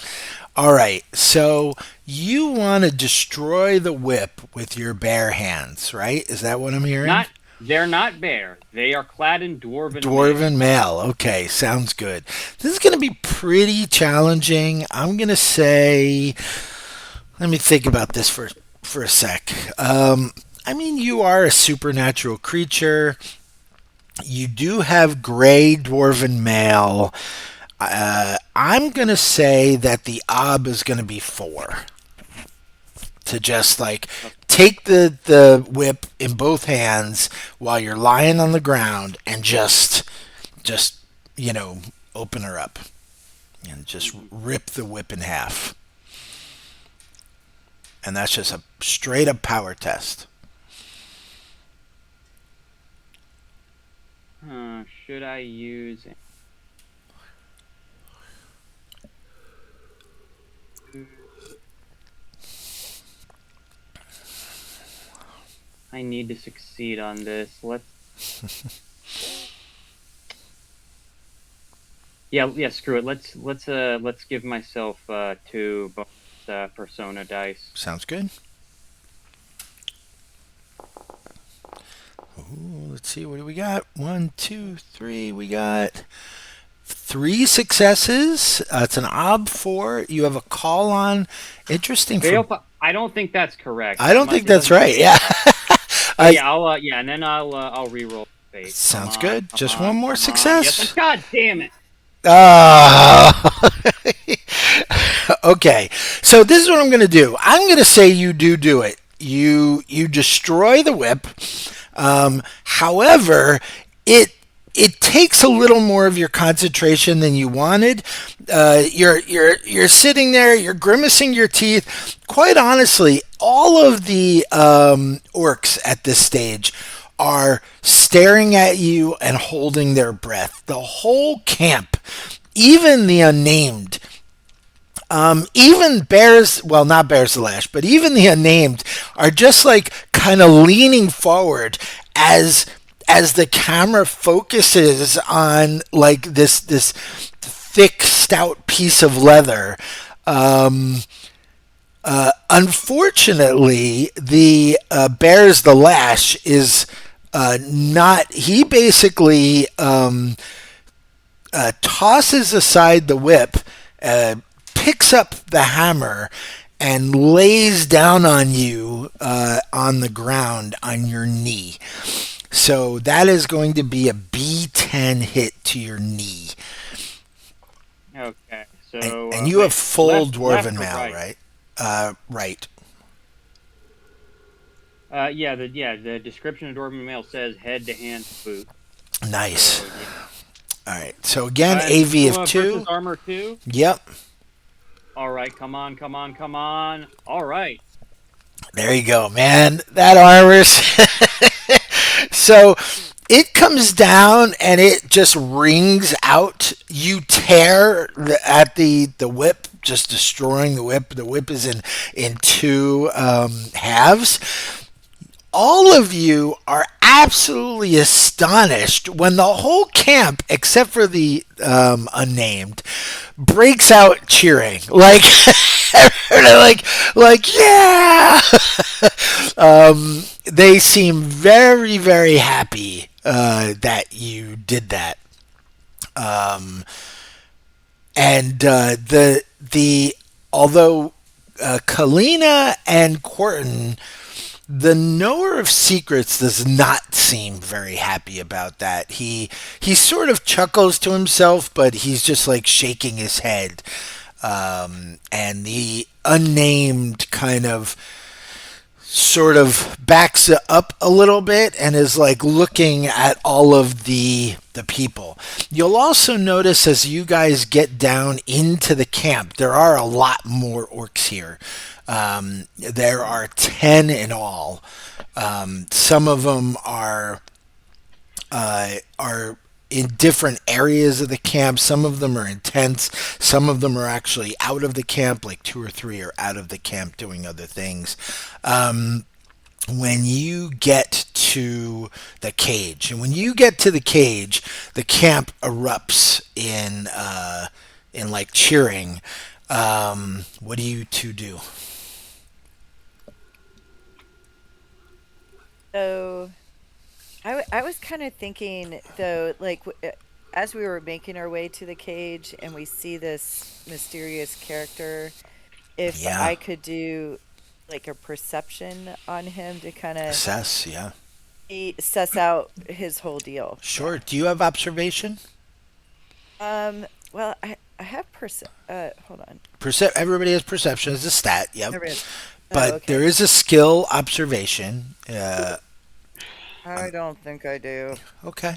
All right. So you want to destroy the whip with your bare hands, right? Is that what I'm hearing? They're not bear. They are clad in dwarven. Dwarven mail. Okay. Sounds good. This is going to be pretty challenging. I'm going to say, let me think about this for a sec. I mean, you are a supernatural creature. You do have gray dwarven mail. I'm going to say that the ob is going to be 4. To just like take the whip in both hands while you're lying on the ground and just open her up and just rip the whip in half. And that's just a straight up power test. Should I use? I need to succeed on this. Let's. Yeah. Screw it. Let's give myself 2 bonus persona dice. Sounds good. Ooh, let's see, what do we got? 1, 2, 3. We got 3 successes. It's an Ob 4. You have a call on. Interesting. I don't think that's correct. I don't think that's right. Yeah. And then I'll re-roll fate. Sounds good. Just one more success. Yes, God damn it. Okay. So this is what I'm going to do. I'm going to say you do it. You destroy the whip. However, it takes a little more of your concentration than you wanted. You're sitting there, you're grimacing your teeth. Quite honestly, all of the orcs at this stage are staring at you and holding their breath. The whole camp, even the unnamed, even bears, well, not bears the lash, but even the unnamed are just like kind of leaning forward as the camera focuses on like this thick, stout piece of leather. Unfortunately, the bears the lash is not. He basically tosses aside the whip, picks up the hammer, and lays down on you on the ground on your knee. So that is going to be a B10 hit to your knee. Okay, so and you have full dwarven mail, right? Right. The description of dwarven mail says head to hand boot. Nice. So, yeah. All right. So again, AV of 2. Armor 2. Yep. All right. Come on. All right. There you go, man. That armor's. So it comes down and it just rings out. You tear at the whip, just destroying the whip. The whip is in 2 halves. All of you are absolutely astonished when the whole camp, except for the unnamed, breaks out cheering. Like, yeah! They seem very, very happy that you did that. Although Kalina and Quarton, the knower of secrets does not seem very happy about that. He sort of chuckles to himself, but he's just like shaking his head. And the unnamed kind of sort of backs up a little bit and is like looking at all of the people. You'll also notice as you guys get down into the camp, there are a lot more orcs here. There are 10 in all. Some of them are in different areas of the camp. Some of them are in tents. Some of them are actually out of the camp, like 2 or 3 are out of the camp doing other things. When you get to the cage, and when you get to the cage, the camp erupts in like cheering. What do you 2 do? So, I was kind of thinking, though, like, as we were making our way to the cage and we see this mysterious character, if I could do, like, a perception on him to kind of assess, suss out his whole deal. Sure. Do you have observation? Well, I have hold on. Everybody has perception as a stat, yep. But okay. there is a skill observation. I don't think I do. Okay.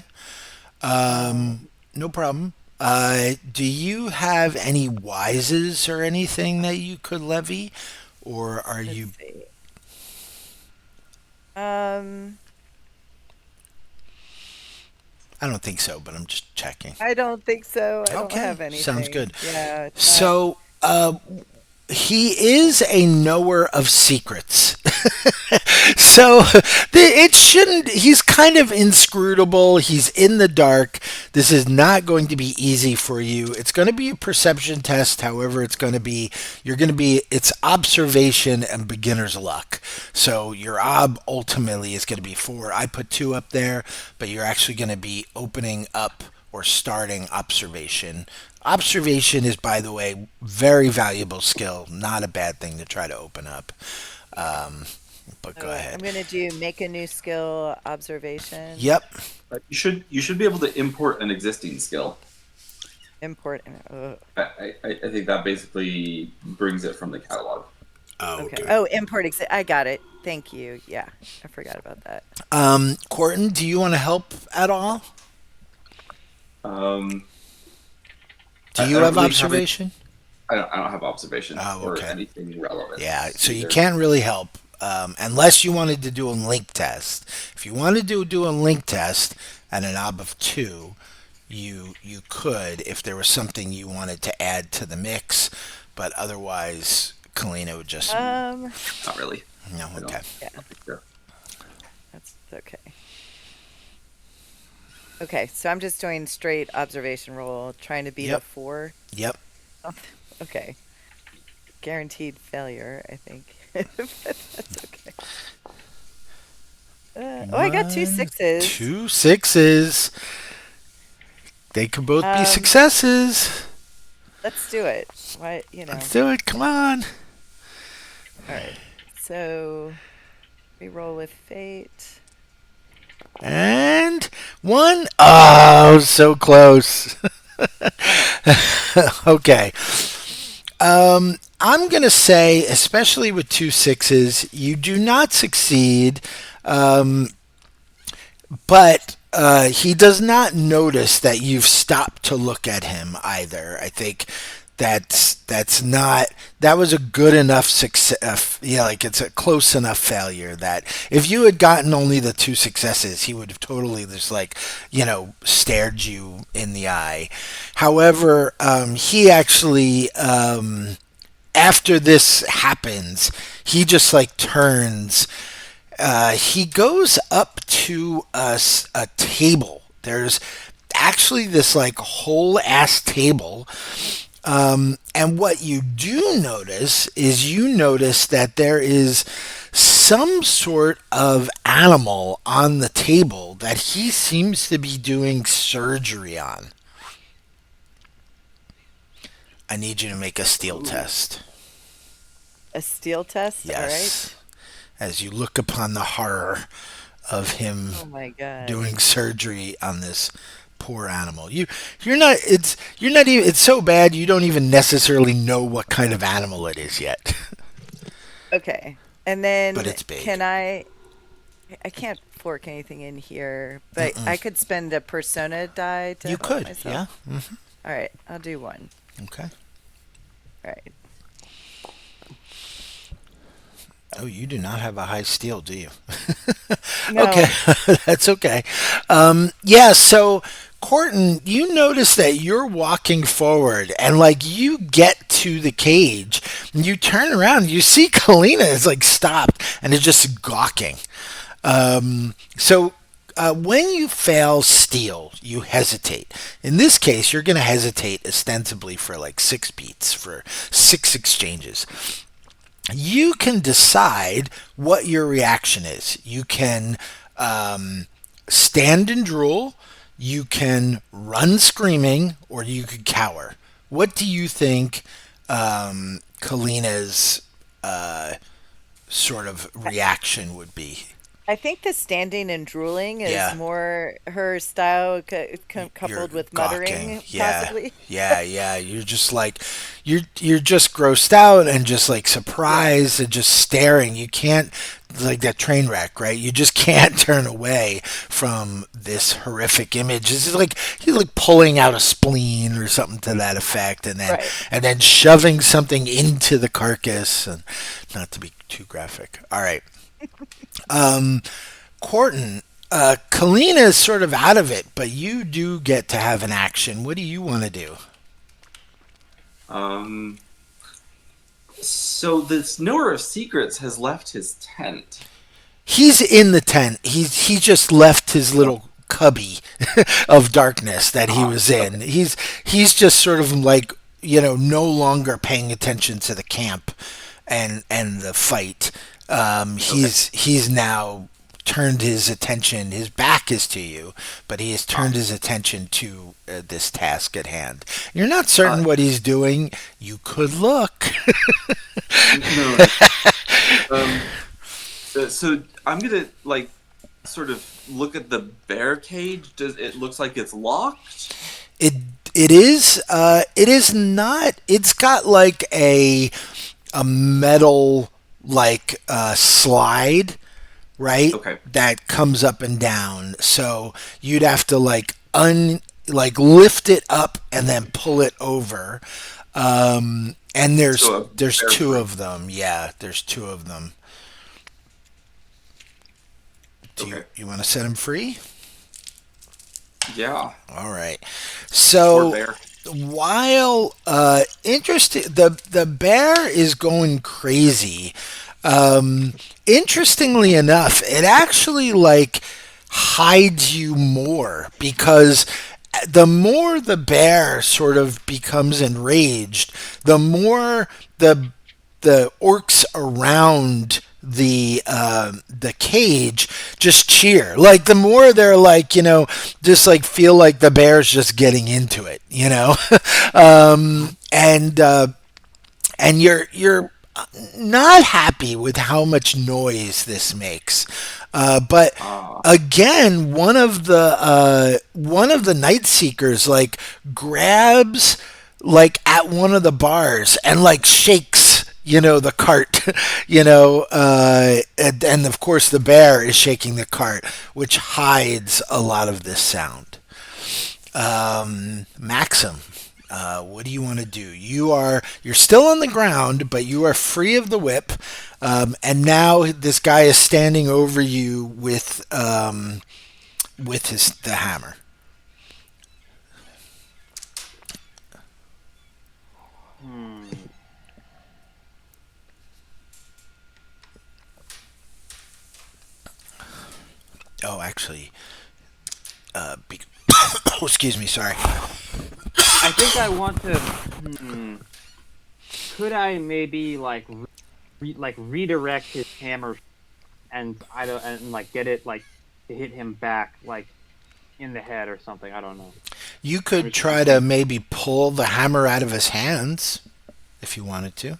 No problem. Do you have any wises or anything that you could levy? Or are Let's you... see. I don't think so, but I'm just checking. I don't think so. I don't Okay, have anything. sounds good. Yeah. So, He is a knower of secrets. So it shouldn't, he's kind of inscrutable. He's in the dark. This is not going to be easy for you. It's going to be a perception test. However, it's observation and beginner's luck. So your ultimately is going to be 4. I put 2 up there, but you're actually going to be opening up or starting observation. Observation is, by the way, very valuable skill. Not a bad thing to try to open up. But go ahead. I'm gonna do make a new skill observation. Yep. You should be able to import an existing skill. Import. I think that basically brings it from the catalog. Oh, Okay. Oh, import. I got it. Thank you. Yeah, I forgot about that. Corton, do you want to help at all? Um, Do you have observation? I don't have observation or okay. anything relevant. Yeah, so you either. can't really help unless you wanted to do a link test. If you wanted to do a link test at an ob of 2, you could if there was something you wanted to add to the mix, but otherwise, Kalina would just Not really. no. Okay. Yeah, I think so. that's okay. Okay, so I'm just doing straight observation roll, trying to beat a Yep. 4. Yep. Okay. Guaranteed failure, I think. But that's okay. I got 2 6s. 2 6s. They could both be successes. Let's do it. Why, Let's do it. Come on. All right. So we roll with fate. And 1. Oh, so close. Okay. I'm going to say, especially with 2 6s, you do not succeed, but he does not notice that you've stopped to look at him either. I think that was a good enough success. It's a close enough failure that if you had gotten only the 2 successes, he would have totally just stared you in the eye. However, he actually, after this happens, he just turns. He goes up to a table. There's actually this whole ass table. And what you do notice is that there is some sort of animal on the table that he seems to be doing surgery on. I need you to make a steel test. A steel test? Yes. All right. As you look upon the horror of him Oh my god. doing surgery on this poor animal. It's so bad you don't even necessarily know what kind of animal it is yet. Okay. And then But it's big. can I can't fork anything in here, but I could spend a persona die to You help could, myself. yeah. Mm-hmm. All right, I'll do 1. Okay. All right. Oh, you do not have a high steel, do you? No. Okay, that's okay. So Corton, you notice that you're walking forward and you get to the cage and you turn around and you see Kalina is stopped and is just gawking. When you fail steel, you hesitate. In this case, you're going to hesitate ostensibly for 6 beats, for 6 exchanges. You can decide what your reaction is. You can stand and drool, you can run screaming, or you could cower. What do you think Kalina's sort of reaction would be? I think the standing and drooling is Yeah. more her style coupled with muttering, possibly. Yeah. You're just you're just grossed out and just surprised and just staring. You can't that train wreck, right? You just can't turn away from this horrific image. It's he's pulling out a spleen or something to that effect, and then Right. Shoving something into the carcass, and not to be too graphic. All right. Corton, Kalina is sort of out of it, but you do get to have an action. What do you want to do? So this knower of secrets has left his tent. He's in the tent. He just left his little cubby of darkness that he was in. Okay. He's just sort of like, no longer paying attention to the camp and the fight. Okay. He's now turned his attention. His back is to you, but he has turned his attention to this task at hand. You're not certain Uh, what he's doing. You could look. no. So I'm gonna like sort of look at the bear cage. Does it looks like it's locked? It it is. It is not. It's got like a metal like slide, right? Okay. That comes up and down. So you'd have to like lift it up and then pull it over. And So a there's bear two print. of them. Yeah, there's two of them. Do Okay. you want to set them free? Yeah. All right. Poor So bear. while interesting, the bear is going crazy. Interestingly enough, it actually like hides you more because the more the bear sort of becomes enraged, the more the orcs around the cage just cheer. Like the more they're like, just like feel like the bear's just getting into it, and you're not happy with how much noise this makes. But Ah. again, one of the night seekers like grabs like at one of the bars and like shakes the cart and of course the bear is shaking the cart, which hides a lot of this sound. Maxim, what do you want to do? You're still on the ground, but you are free of the whip, and now this guy is standing over you with the hammer. Hmm. Oh, actually, be- excuse me, sorry. I think I want to. Could I maybe like redirect his hammer and I don't and like get it like to hit him back like in the head or something? I don't know. You I'm could just try to thinking. maybe pull the hammer out of his hands if you wanted to.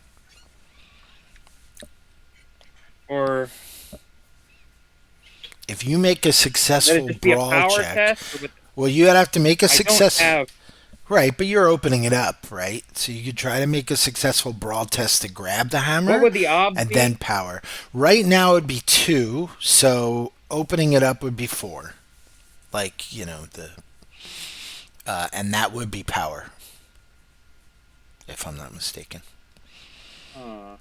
Or If you make a let it successful just be a brawl power check, test. Or with, well, you'd have to make a I don't success. have. Right, but you're opening it up, right? So you could try to make a successful brawl test to grab the What hammer would the obs and then be? power. Right now it would be two, so opening it up would be four. Like, and that would be power, if I'm not mistaken. Uh,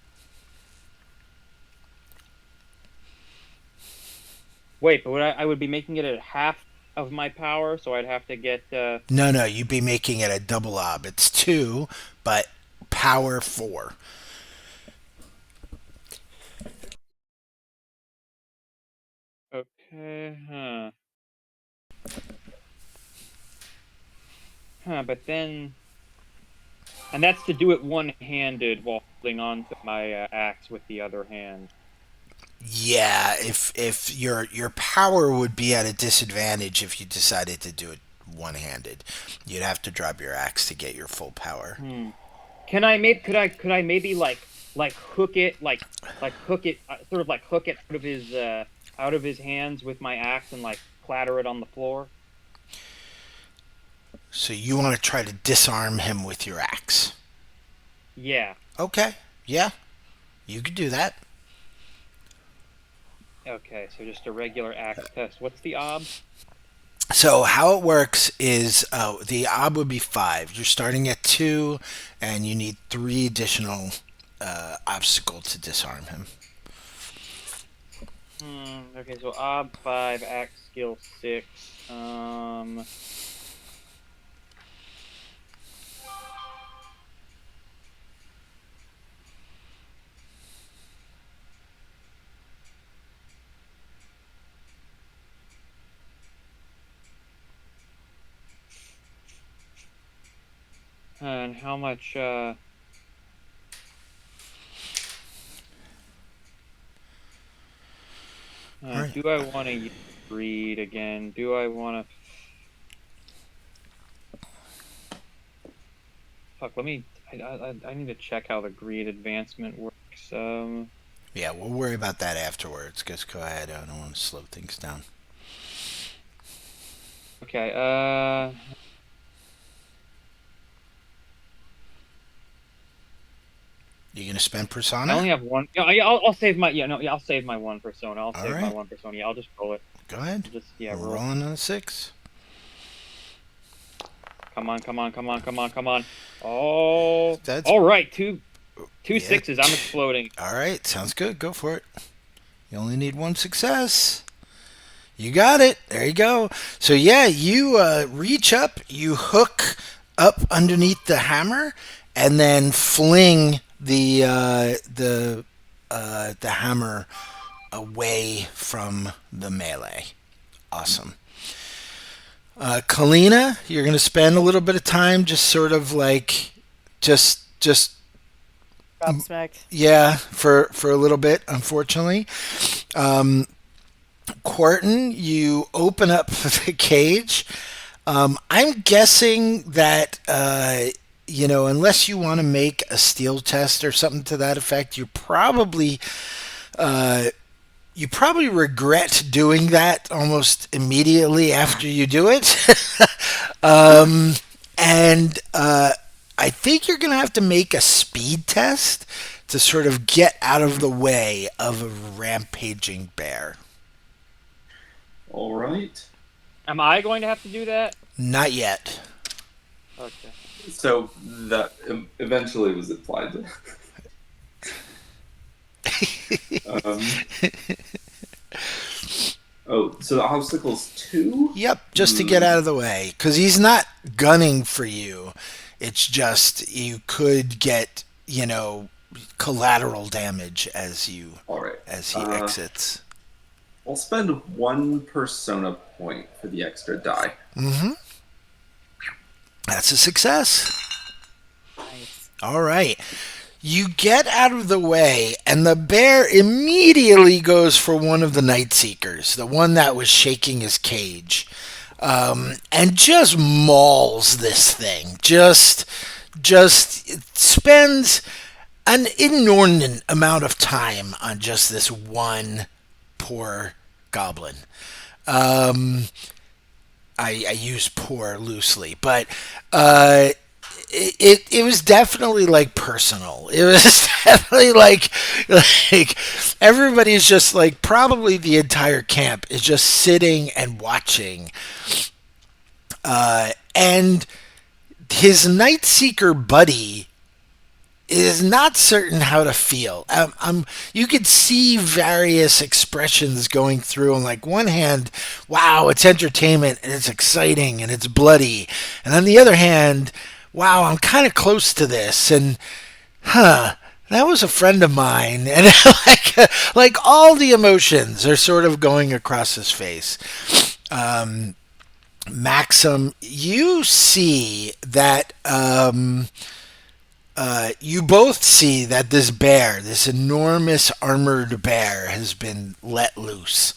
wait, but I would be making it at half of my power, so I'd have to get. No, no, you'd be making it a double ob. It's two, but power four. Okay. But then, and that's to do it one-handed while holding on to my axe with the other hand. Yeah, if your power would be at a disadvantage if you decided to do it one handed. You'd have to drop your axe to get your full power. Hmm. Can I make? Could I maybe like hook it like hook it sort of like hook it out of his hands with my axe and like clatter it on the floor? So you want to try to disarm him with your axe. Yeah. Okay, yeah, you could do that. Okay. So just a regular axe test. What's the ob? So how it works is the ob would be five. You're starting at two, and you need three additional obstacle to disarm him. Okay. So ob 5, axe skill 6. And how much? All right. Do I want to use greed again? Do I want to? Fuck. Let me. I need to check how the greed advancement works. Yeah, we'll worry about that afterwards. Just go ahead. I don't want to slow things down. Okay. You gonna spend I persona? only have one. Yeah, I'll save my. Yeah, no. Yeah, I'll save my one persona. I'll All save my right. one persona. Yeah, I'll just roll it. Go ahead. Just yeah, We're roll. rolling on a 6. Come on, come on, come on, come on, come on. Oh. That's All right. Two yeah. sixes. I'm exploding. All right. Sounds good. Go for it. You only need one success. You got it. There you go. So yeah, you reach up, you hook up underneath the hammer, and then fling the hammer away from the melee. Awesome. Kalina, you're gonna spend a little bit of time just sort of like just Gobsmacked. yeah for a little bit. Unfortunately. Quarton, you open up the cage. I'm guessing that, unless you want to make a steel test or something to that effect, you probably regret doing that almost immediately after you do it. And I think you're going to have to make a speed test to sort of get out of the way of a rampaging bear. All right. Am I going to have to do that? Not yet. Okay. So that eventually was implied. um, so the obstacle's 2? Yep, just to get out of the way. Because he's not gunning for you. It's just you could get, collateral damage as he exits. I'll spend 1 persona point for the extra die. Mm-hmm. That's a success. Nice. All right. You get out of the way, and the bear immediately goes for one of the Night Seekers, the one that was shaking his cage, and just mauls this thing. Just spends an inordinate amount of time on just this one poor goblin. I use poor loosely, but it was definitely like personal. It was definitely like everybody's just like, probably the entire camp is just sitting and watching. And his Night Seeker buddy is not certain how to feel. You could see various expressions going through. On like one hand, wow, it's entertainment and it's exciting and it's bloody, and on the other hand, wow, I'm kind of close to this, and that was a friend of mine, and like all the emotions are sort of going across his face. Maxim, you see that. You both see that this bear, this enormous armored bear, has been let loose.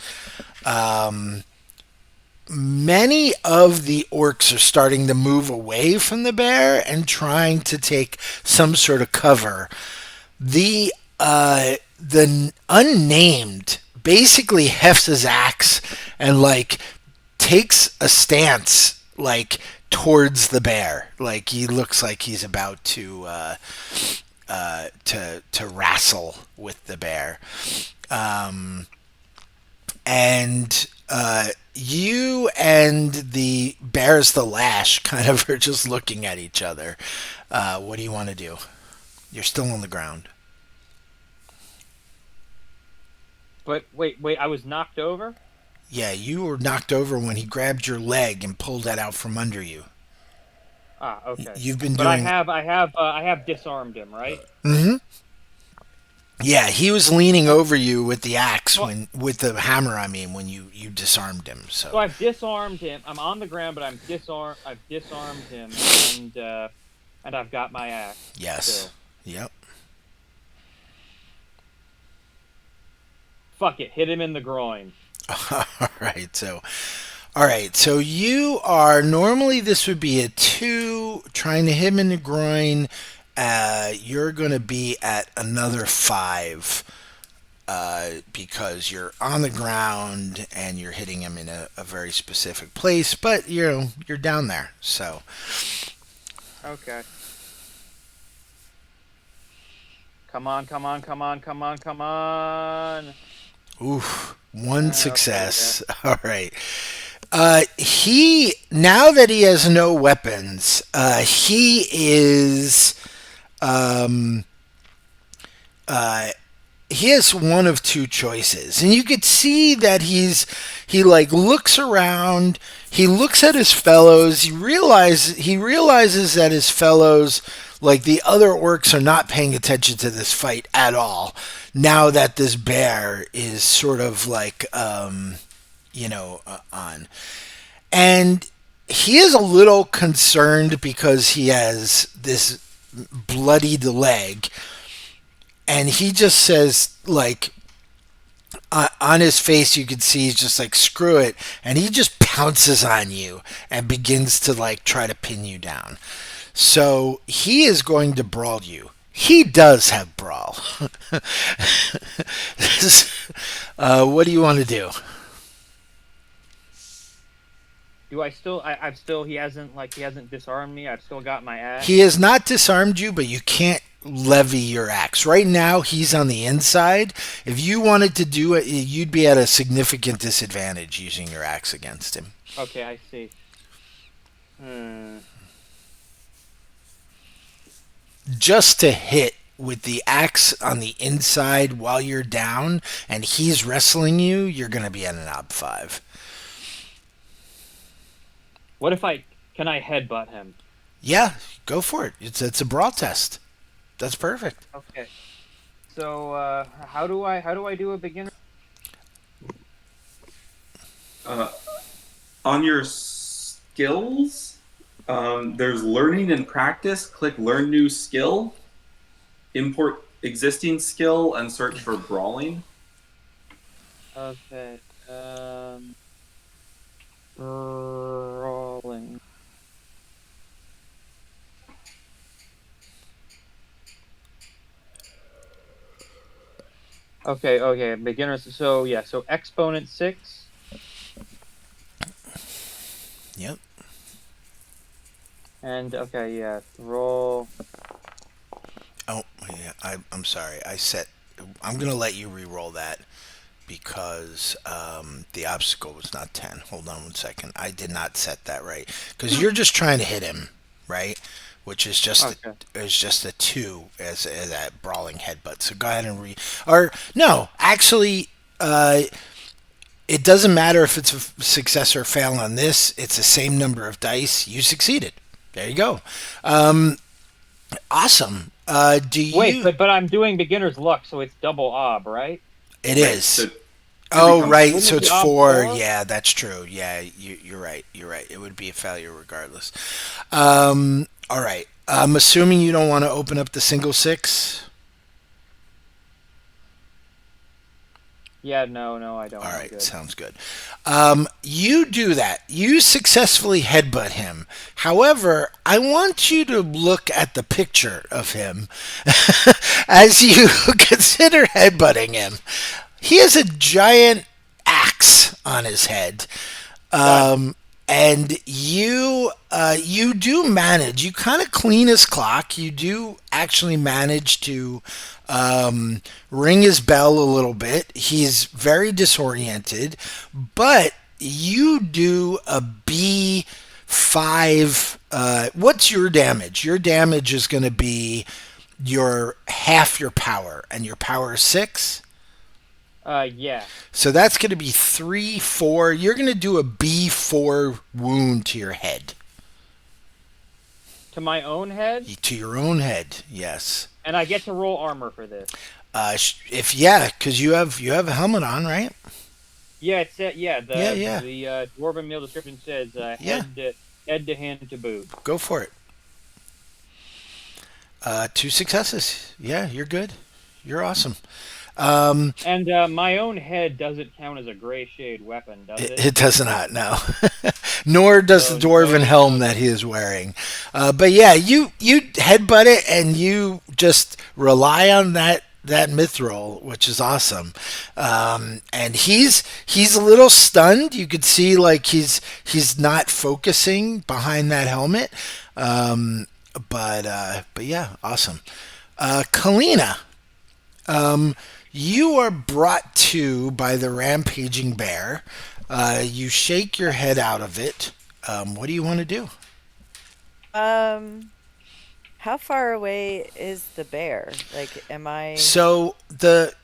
Many of the orcs are starting to move away from the bear and trying to take some sort of cover. The unnamed basically hefts his axe and like takes a stance like towards the bear. Like he looks like he's about to wrestle with the bear. And you and the bear's the lash kind of are just looking at each other. What do you want to do? You're still on the ground. But wait, I was knocked over? Yeah, you were knocked over when he grabbed your leg and pulled that out from under you. Ah, okay. You've been but doing. I have disarmed him, right? Mm-hmm. Yeah, he was leaning over you with the axe with the hammer. I mean, when you disarmed him. So I've disarmed him. I'm on the ground, but I've disarmed him, and And I've got my axe. Yes. Still. Yep. Fuck it. Hit him in the groin. All right. All right. So you are normally this would be a 2 trying to hit him in the groin. You're going to be at another 5 because you're on the ground and you're hitting him in a very specific place, but you're down there. So Okay. Come on, come on, come on, come on, come on. oof, one success. Okay, All right. He now that he has no weapons, he is um he has one of two choices, and you could see that he like looks around, he looks at his fellows, he realizes that his fellows, like the other orcs, are not paying attention to this fight at all now that this bear is sort of like on, and he is a little concerned because he has this bloodied leg, and he just says, like, on his face you can see he's just like, screw it, and he just pounces on you and begins to like try to pin you down. So he is going to brawl you. He does have brawl. What do you want to do? Do I still? I've still. He hasn't disarmed me. I've still got my axe. He has not disarmed you, but you can't levy your axe. Right now, he's on the inside. If you wanted to do it, you'd be at a significant disadvantage using your axe against him. Okay, I see. Just to hit with the axe on the inside while you're down and he's wrestling you, you're going to be at an ob 5. What if can I headbutt him? Yeah, go for it. It's a brawl test. That's perfect. Okay. So how do I do a beginner? On your skills, there's learning and practice. Click learn new skill, import existing skill, and search for brawling. Okay. Brawling. Okay, beginners. So yeah, so exponent 6. Yep. And okay, yeah, roll. Oh, yeah. I'm sorry. I'm going to let you re-roll that because the obstacle was not 10. Hold on one second. I did not set that right because you're just trying to hit him, right? Which is just a 2 as that brawling headbutt. So go ahead and no, actually, it doesn't matter if it's a success or a fail on this. It's the same number of dice. You succeeded. There you go. Awesome. Wait, but I'm doing beginner's luck, so it's double ob, right? It is. So right. So it's 4. 4? Yeah, that's true. Yeah, you're right. You're right. It would be a failure regardless. All right. I'm assuming you don't want to open up the single 6. Yeah, no, I don't. All right, Good. sounds good. You do that. You successfully headbutt him. However, I want you to look at the picture of him as you consider headbutting him. He has a giant axe on his head. And you do manage. You kind of clean his clock. You do actually manage to ring his bell a little bit. He's very disoriented, but you do a B5. What's your damage? Your damage is going to be your half your power, and your power is 6. Yeah. So that's going to be 3, 4. You're going to do a B4 wound to your head. To my own head? To your own head, yes. And I get to roll armor for this. Because you have a helmet on, right? Yeah, it said the Yeah. dwarven meal description says head to hand to boot. Go for it. 2 successes. Yeah, you're good. You're awesome. And my own head doesn't count as a gray shade weapon, does it? It does not, no. Nor does the So dwarven helm no. that he is wearing. But yeah, you headbutt it and you just rely on that mithril, which is awesome. And he's a little stunned. You could see like he's not focusing behind that helmet. But yeah, awesome. Kalina, you are brought to by the rampaging bear. You shake your head out of it. What do you want to do? Um, how far away is the bear? Like, am I So the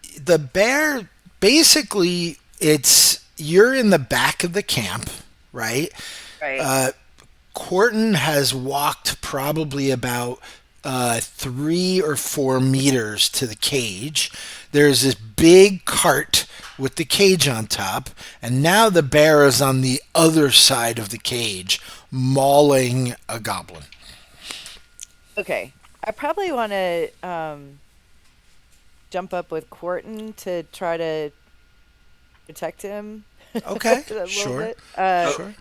bear basically it's you're in the back of the camp, right? right? Uh, Corton has walked probably about 3 or 4 meters to the cage. There's this big cart with the cage on top, and now the bear is on the other side of the cage, mauling a goblin. Okay. I probably want to jump up with Quarton to try to protect him Okay, a little sure, bit. sure.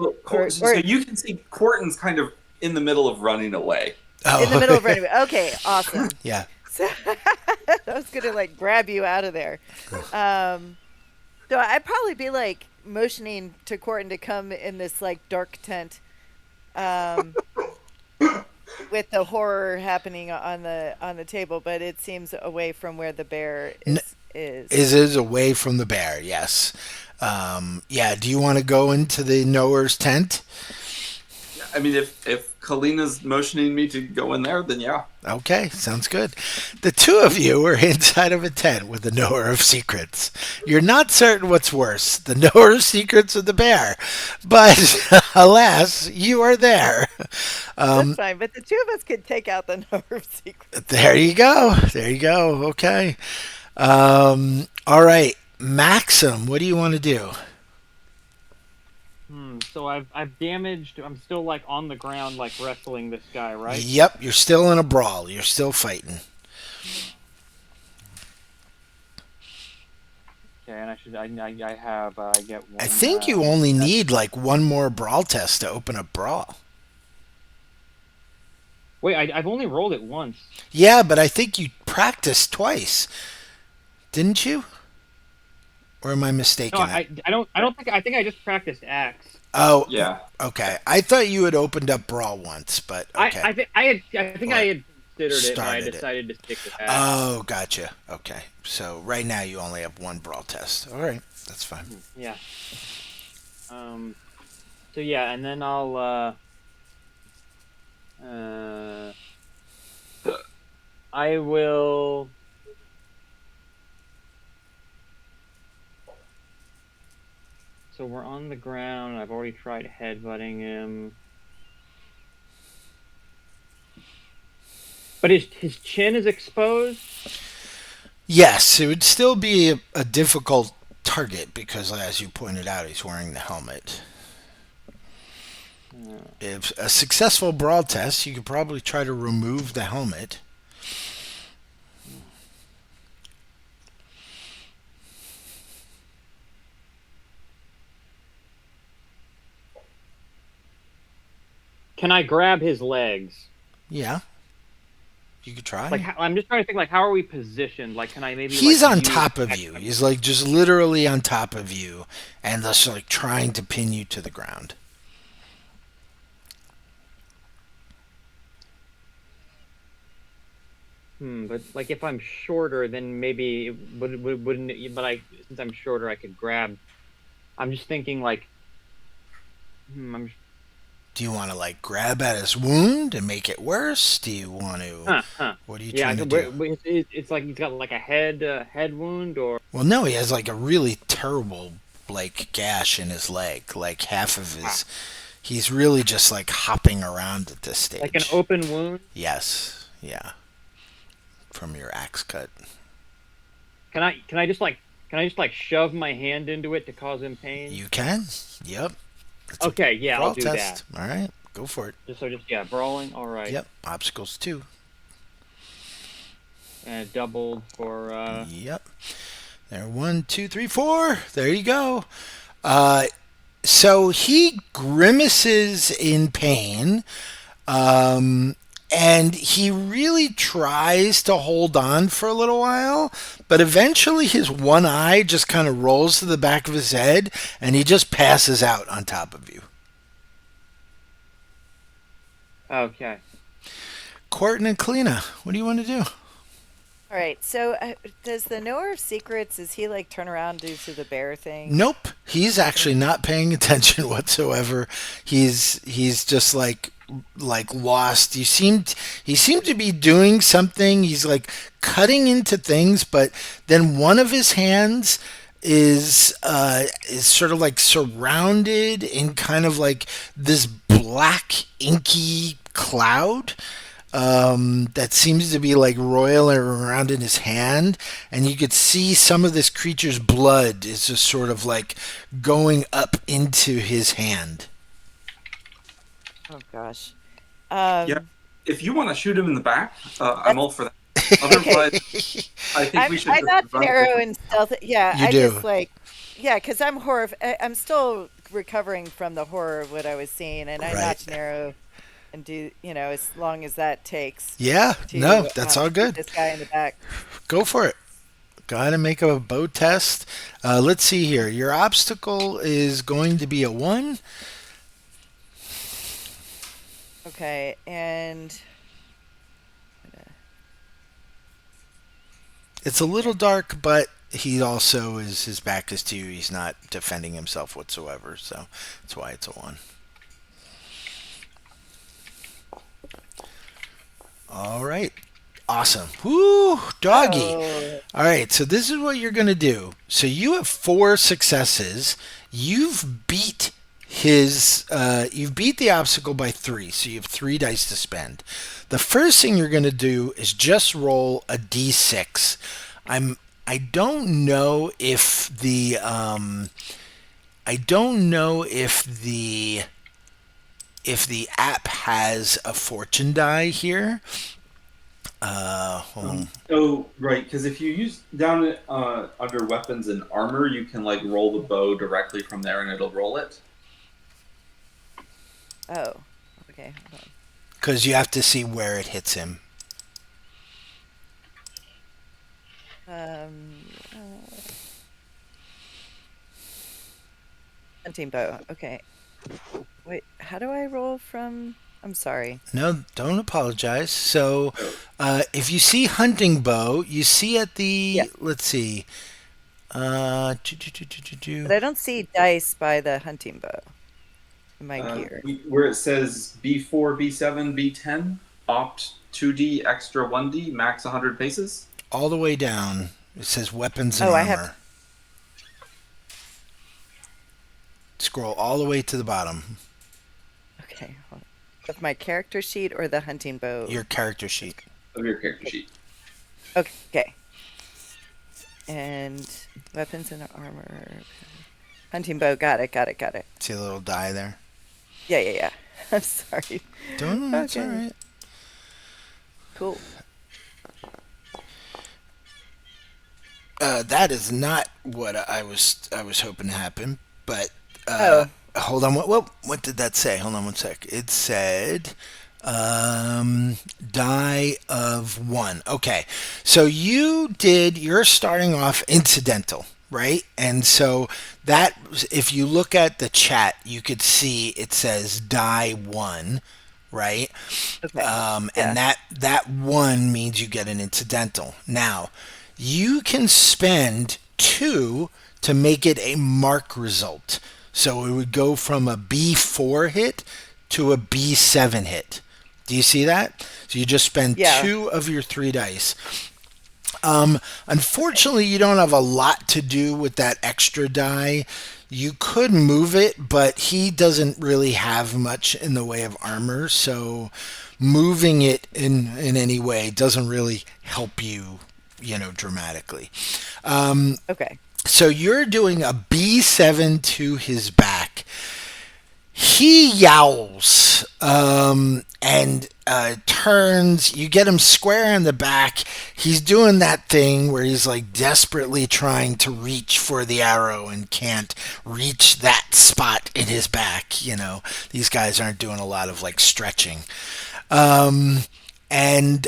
So you can see Corton's kind of in the middle of running away. In the Oh, middle of running. Okay, awesome. yeah. So I was gonna like grab you out of there. So I'd probably be like motioning to Quarton to come in this like dark tent, um, with the horror happening on the table, but it seems away from where the bear is. Is away from the bear? Yes. Yeah. Do you want to go into the knower's tent? I mean, if Kalina's motioning me to go in there, then yeah. Okay, sounds good. The two of you are inside of a tent with the knower of secrets. You're not certain what's worse, the knower of secrets or the bear, but alas, you are there. That's fine, but the two of us could take out the nerve secret. There you go. There you go. Okay. All right, Maxim, what do you want to do? So I've damaged. I'm still like on the ground, like wrestling this guy, right? Yep, you're still in a brawl. You're still fighting. Okay, and I have I get one. I think you only need like one more brawl test to open a brawl. Wait, I've only rolled it once. Yeah, but I think you practiced twice, didn't you? Or am I mistaken? No, I don't think. I think I just practiced axe. Oh, Yeah. okay. I thought you had opened up brawl once, but okay. I think I had considered it, but I Started it. decided to stick with axe. Oh, gotcha. Okay. So right now you only have one brawl test. All right, that's fine. Yeah. So yeah, and then I'll I will. So we're on the ground. I've already tried headbutting him. But his chin is exposed? Yes, it would still be a difficult target because, as you pointed out, he's wearing the helmet. If a successful brawl test, you could probably try to remove the helmet. Can I grab his legs? Yeah, you could try. Like, I'm just trying to think, like, how are we positioned? Like, can I maybe, He's like, on use top of you. He's like just literally on top of you, and just like trying to pin you to the ground. But, like, if I'm shorter, then maybe wouldn't it, but since I'm shorter, I could grab. I'm just thinking, like, I'm just, Do you want to like grab at his wound and make it worse? Do you want to? What are you yeah, trying to do? it's like he's got, like, a head wound, or... Well, no, he has like a really terrible like gash in his leg. Like half of his, he's really just like hopping around at this stage. Like an open wound? Yes, yeah, from your axe cut. Can I just like shove my hand into it to cause him pain? You can. Yep. It's a Okay, yeah, brawl I'll do test. that. All right, go for it. Just yeah, brawling. All right. Yep, obstacles too. And doubled for. Yep. There, 1, 2, 3, 4. There you go. So he grimaces in pain, and he really tries to hold on for a little while, but eventually his one eye just kind of rolls to the back of his head, and he just passes out on top of you. Okay. Courtney and Kalina, what do you want to do? All right. So does the knower of secrets, does he like turn around and do the bear thing? Nope, he's actually not paying attention whatsoever. He's just like lost. He seemed to be doing something. He's like cutting into things, but then one of his hands is sort of like surrounded in kind of like this black inky cloud that seems to be like roiling around in his hand, and you could see some of this creature's blood is just sort of like going up into his hand. Oh gosh. Yeah. If you want to shoot him in the back, I'm all for that. Otherwise, I think we should. I'm not narrow and stealth. Yeah, You I do. just like, yeah, because I'm I'm still recovering from the horror of what I was seeing, and I'm Right. not narrow and do, as long as that takes Yeah, to no, that's all shoot good. this guy in the back. Go for it. Go ahead and make a bow test. Let's see here. Your obstacle is going to be a 1. Okay, and It's a little dark, but he also is, his back is to you. He's not defending himself whatsoever, so that's why it's a 1. All right. Awesome. Woo, doggy. oh, All right, so this is what you're going to do. So you have 4 successes. You've beat you've beat the obstacle by 3, so you have 3 dice to spend. The first thing you're going to do is just roll a d6. I don't know if the app has a fortune die here. Hold on. Oh, right, because if you use down under weapons and armor, you can like roll the bow directly from there, and it'll roll it. oh, okay, hold on. Because you have to see where it hits him. Um, hunting bow. Okay. Wait, how do I roll from? I'm sorry. No, don't apologize. So, if you see hunting bow, you see at the, Yeah. let's see, But I don't see dice by the hunting bow in my gear. Where it says B4, B7, B10, opt 2D extra 1D, max 100 paces. all the way down, it says weapons and Oh, I armor. have- Scroll all the way to the bottom, Okay. Hold on. Of my character sheet or the hunting bow? your character sheet. Of your character sheet. Okay. And weapons and armor. Hunting bow. Got it. See a little die there? Yeah. I'm sorry. Don't, that's Okay. all right. Cool. That is not what I was hoping to happen, but Oh. hold on. What did that say? Hold on one sec. It said die of 1. Okay, so you're starting off incidental, right? And so that, if you look at the chat, you could see it says die 1, right? Okay. And Yeah. that 1 means you get an incidental. Now, you can spend 2 to make it a mark result. So it would go from a B4 hit to a B7 hit. Do you see that? So you just spend Yeah. 2 of your 3 dice. Unfortunately, you don't have a lot to do with that extra die. You could move it, but he doesn't really have much in the way of armor, so moving it in any way doesn't really help you, dramatically. Okay. So you're doing a B7 to his back. he yowls and turns. You get him square in the back. He's doing that thing where he's like desperately trying to reach for the arrow and can't reach that spot in his back. These guys aren't doing a lot of like stretching. Um, and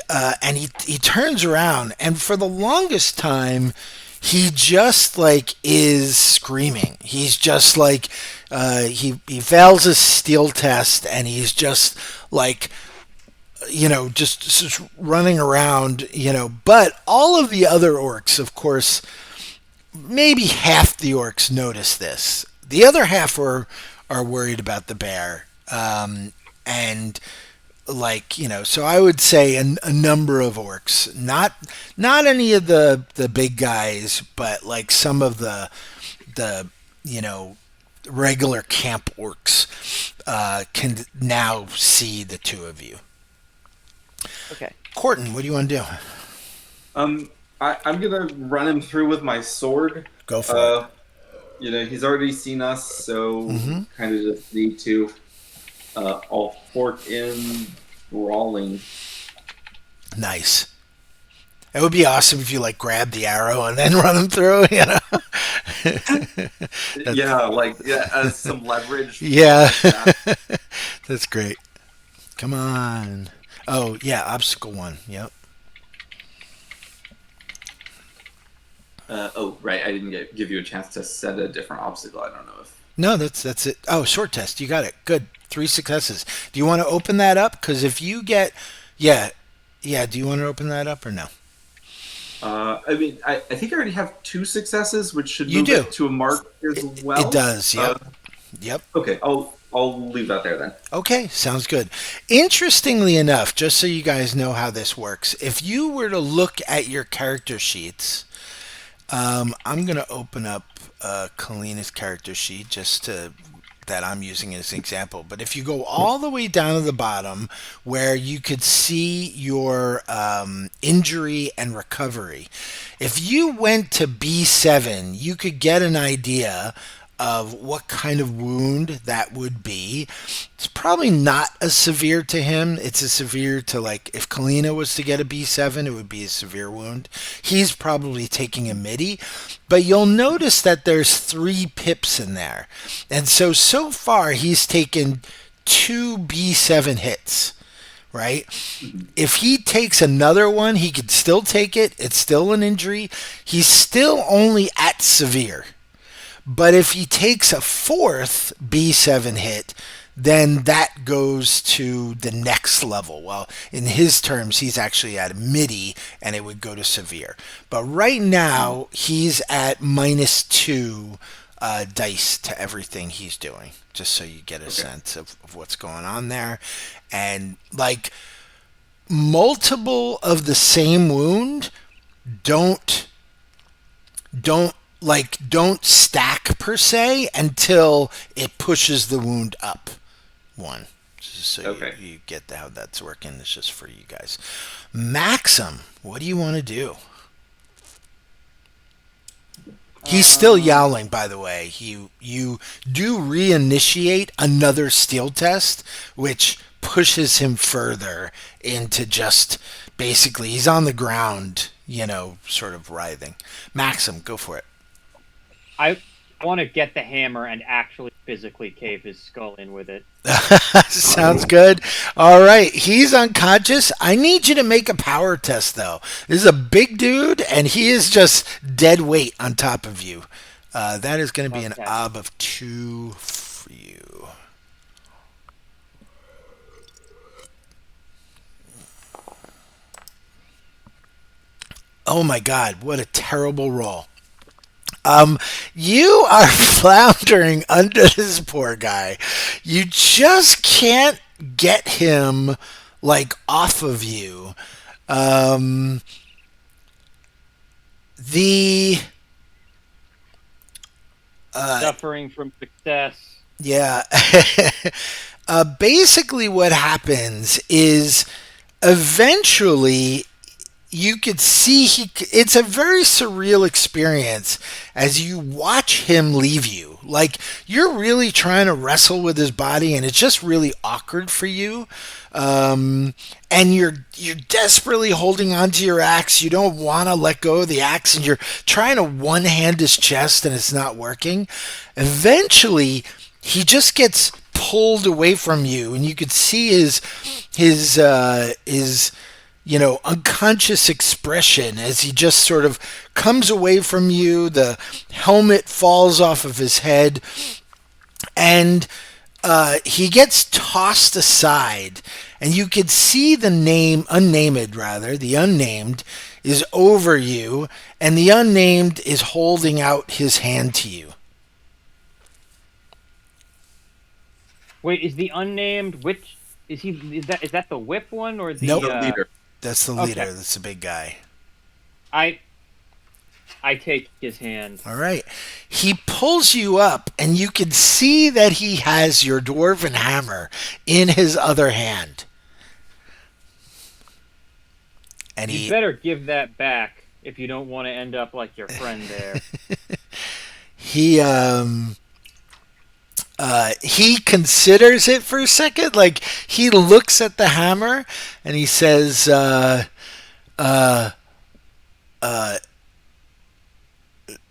he turns around, and for the longest time he just like is screaming. He's just like he fails his steel test, and he's just like just running around. But all of the other orcs, of course, maybe half the orcs notice this. The other half are worried about the bear. And so I would say a number of orcs, not any of the big guys, but like some of the regular camp orcs can now see the two of you. Okay. Corton, what do you want to do? I'm gonna run him through with my sword. Go for it. He's already seen us, so kind of just need to. I'll fork in brawling. Nice. It would be awesome if you like grab the arrow and then run him through. As some leverage. Yeah, that's great. Come on. Oh yeah, obstacle 1. Yep. Right. I didn't give you a chance to set a different obstacle. I don't know if. No, that's it. Oh, short test. You got it. Good. 3 successes. Do you want to open that up? Because if you get, yeah. Do you want to open that up or no? I think I already have 2 successes, which should You move do. it to a mark as well. It does. Yep. Yep. Okay. I'll leave that there then. Okay, sounds good. Interestingly enough, just so you guys know how this works, if you were to look at your character sheets, I'm going to open up Kalina's character sheet that I'm using as an example. But if you go all the way down to the bottom where you could see your injury and recovery, if you went to B7, you could get an idea of what kind of wound that would be. It's probably not as severe to him. It's as severe to, like, if Kalina was to get a B7, it would be a severe wound. He's probably taking a midi, but you'll notice that there's 3 pips in there. And so far he's taken 2 B7 hits, right? If he takes another one, he could still take it. It's still an injury. He's still only at severe. But if he takes a 4th B7 hit, then that goes to the next level. Well, in his terms, he's actually at a midi, and it would go to severe. But right now, he's at -2 dice to everything he's doing, just so you get a sense of what's going on there. And, like, multiple of the same wound don't stack per se until it pushes the wound up 1. Just so you get how that's working. It's just for you guys. Maxim, what do you want to do? He's still yowling, by the way. You do reinitiate another steel test, which pushes him further into just basically he's on the ground, sort of writhing. Maxim, go for it. I want to get the hammer and actually physically cave his skull in with it. Sounds good. All right, he's unconscious. I need you to make a power test, though. This is a big dude, and he is just dead weight on top of you. That is going to be an ob of 2 for you. Oh my God, what a terrible roll. You are floundering under this poor guy. You just can't get him, like, off of you. Suffering from success. Yeah. Basically what happens is eventually you could see it's a very surreal experience as you watch him leave you. Like you're really trying to wrestle with his body and it's just really awkward for you. And you're desperately holding onto your axe. You don't want to let go of the axe and you're trying to one hand his chest and it's not working. Eventually he just gets pulled away from you and you could see his unconscious expression as he just sort of comes away from you. The helmet falls off of his head, and he gets tossed aside. And you could see the the unnamed is over you, and the unnamed is holding out his hand to you. Wait, is the unnamed which is he? Is that the whip one or the Nope. The leader. That's the leader. Okay. That's the big guy. I take his hand. All right. He pulls you up, and you can see that he has your dwarven hammer in his other hand. And You better give that back if you don't want to end up like your friend there. he considers it for a second. Like he looks at the hammer, and he says,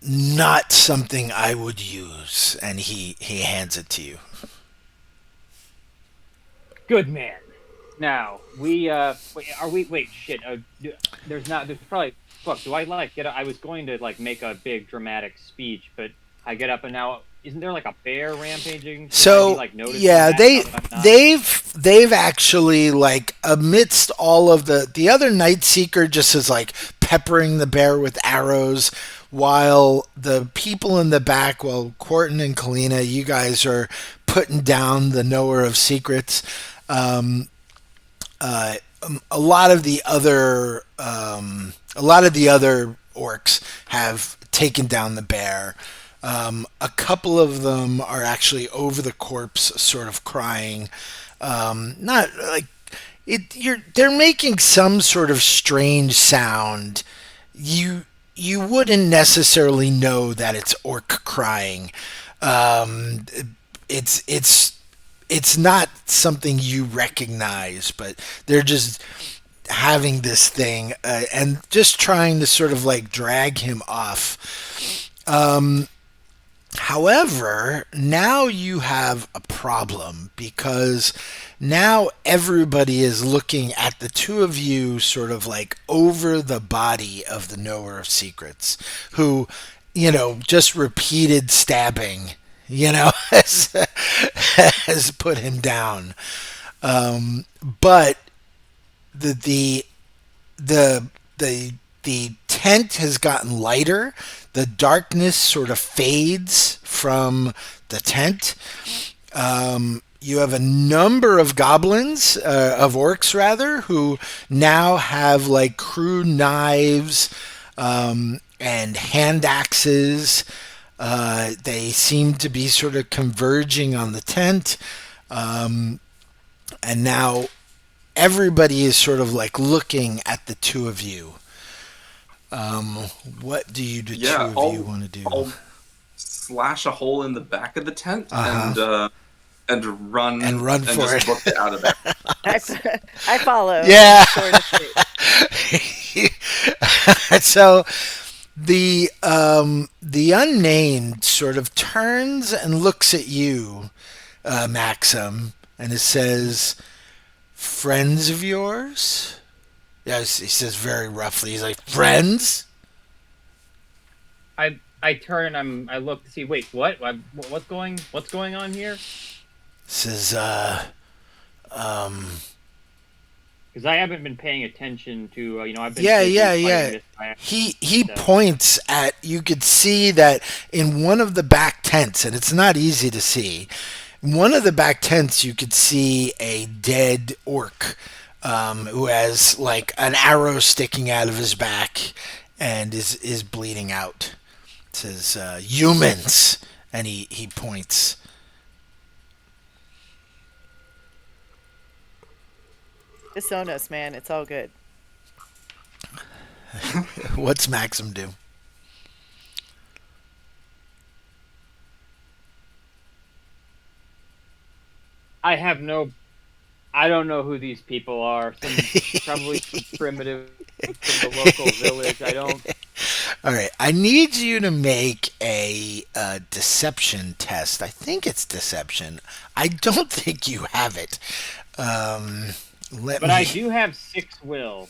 "Not something I would use." And he hands it to you. Good man. Now wait shit. There's probably fuck. Do I I was going to make a big dramatic speech, but I get up and now isn't there like a bear rampaging? So yeah, they've actually amidst all of the other Night Seeker just is peppering the bear with arrows, while the people in the back, Quarton and Kalina, you guys are putting down the knower of secrets. A lot of the other orcs have taken down the bear. A couple of them are actually over the corpse, sort of crying. Not like it. They're making some sort of strange sound. You wouldn't necessarily know that it's orc crying. It's not something you recognize, but they're just having this thing and just trying to sort of drag him off. However, now you have a problem because now everybody is looking at the two of you sort of over the body of the knower of secrets, who, just repeated stabbing, has put him down. But the tent has gotten lighter. The darkness sort of fades from the tent. You have a number of goblins, of orcs rather, who now have crude knives and hand axes. They seem to be sort of converging on the tent. And now everybody is sort of looking at the two of you. What do you two of you want to do? I'll slash a hole in the back of the tent and run for just it. book it out of there. I follow. Yeah. Sort of. So the unnamed sort of turns and looks at you, Maxim, and it says, "Friends of yours?" Yes, he says very roughly. He's like, "Friends?" I turn and I look to see. Wait, what? What's going on here? Says, because I haven't been paying attention to. I've been yeah. He points at. You could see that in one of the back tents, and it's not easy to see. In one of the back tents, you could see a dead orc. Who has an arrow sticking out of his back and is bleeding out. It says, "Humans," and he points. Disown us, man. It's all good. What's Maxim do? I have no. I don't know who these people are. Probably some primitive from the local village. I don't. All right, I need you to make a deception test. I think it's deception. I don't think you have it. Um, let But me. I do have 6 will.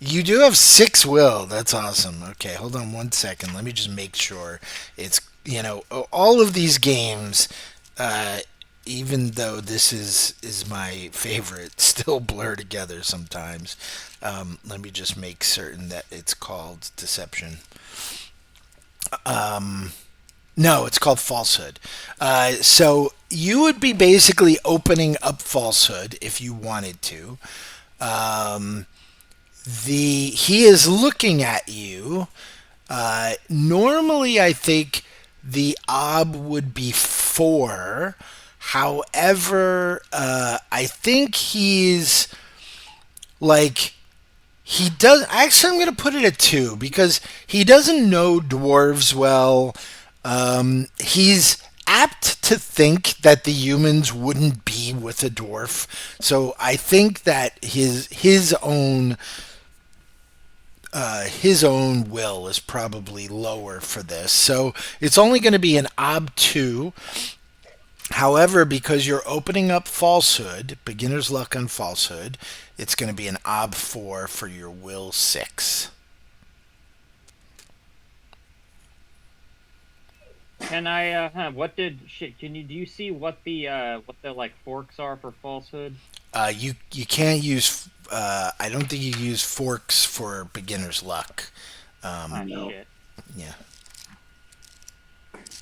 You do have 6 will. That's awesome. Okay, hold on 1 second. Let me just make sure it's all of these games. Uh, Even though this is my favorite, still blur together sometimes. Let me just make certain that it's called deception. No, it's called falsehood. So you would be basically opening up falsehood if you wanted to. Um, the He is looking at you. Normally, I think the ob would be 4. However, I think he's like he does. Actually, I'm going to put it at 2 because he doesn't know dwarves well. He's apt to think that the humans wouldn't be with a dwarf, so I think that his own will is probably lower for this. So it's only going to be an ob 2. However, because you're opening up falsehood, beginner's luck on falsehood, it's going to be an ob 4 for your will 6. Can I? What did shit? Can you? Do you see what the like forks are for falsehood? You can't use. I don't think you use forks for beginner's luck. Ah, No. shit. Yeah,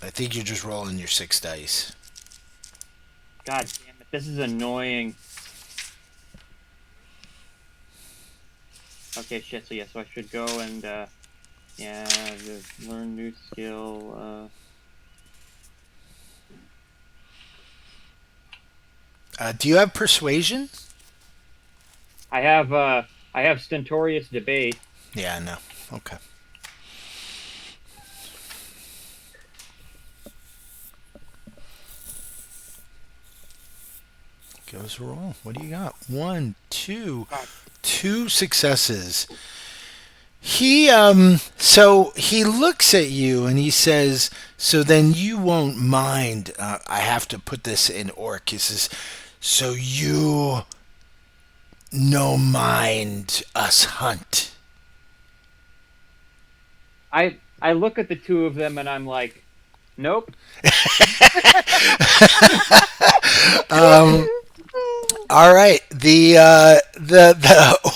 I think you're just rolling your 6 dice. God damn it! This is annoying. Okay, shit. So yeah, so I should go and yeah, just learn new skill. Do you have persuasion? I have stentorious debate. Yeah, no. Okay. Goes roll. What do you got? 1, 2, God. 2 successes. So he looks at you and he says, "So then you won't mind." I have to put this in orc. He says, "So you no mind us hunt." I look at the two of them and I'm like, nope. All right, the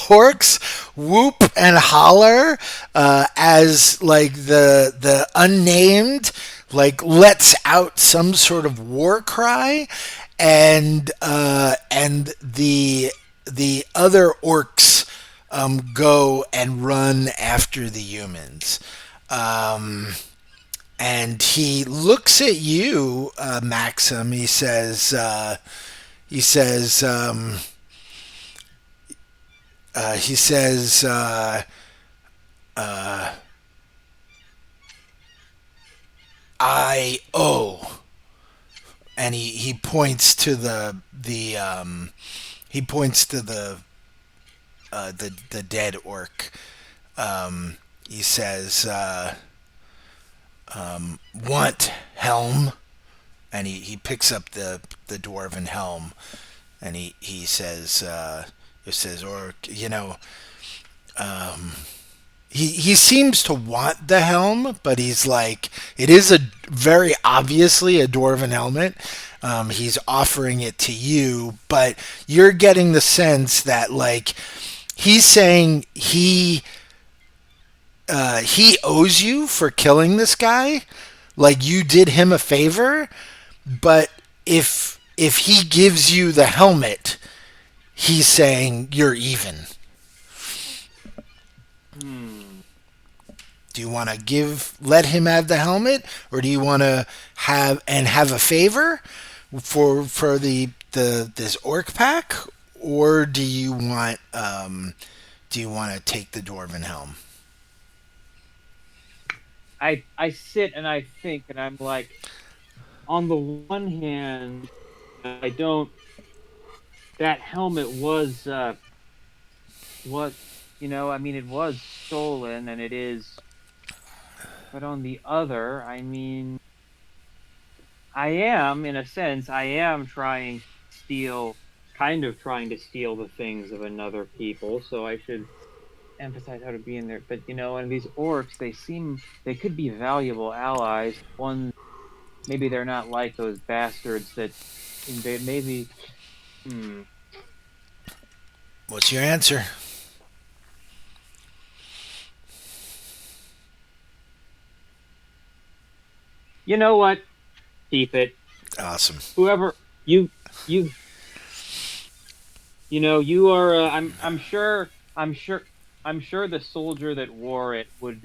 orcs whoop and holler as like the unnamed like lets out some sort of war cry, and the other orcs go and run after the humans. And he looks at you, Maxim. He says, "I owe," and he points to the dead orc. He says, "Want helm?" And he picks up the dwarven helm, and he says, or he seems to want the helm, but he's like, it is a very obviously a dwarven helmet. He's offering it to you, but you're getting the sense that like he's saying he owes you for killing this guy, like you did him a favor. But if he gives you the helmet, he's saying you're even. Do you want to let him have the helmet, or do you want to have a favor for this orc pack, or do you want to take the dwarven helm? I sit and I think, and I'm like, on the one hand, I don't. That helmet was, I mean, it was stolen, and it is. But on the other, I mean, I am, in a sense, I am trying to steal, kind of trying to steal the things of another people. So I should emphasize how to be in there. But and these orcs, they could be valuable allies. One, maybe they're not like those bastards that invade. Maybe, hmm. What's your answer? You know what? Keep it. Awesome. Whoever you you you are. I'm sure the soldier that wore it would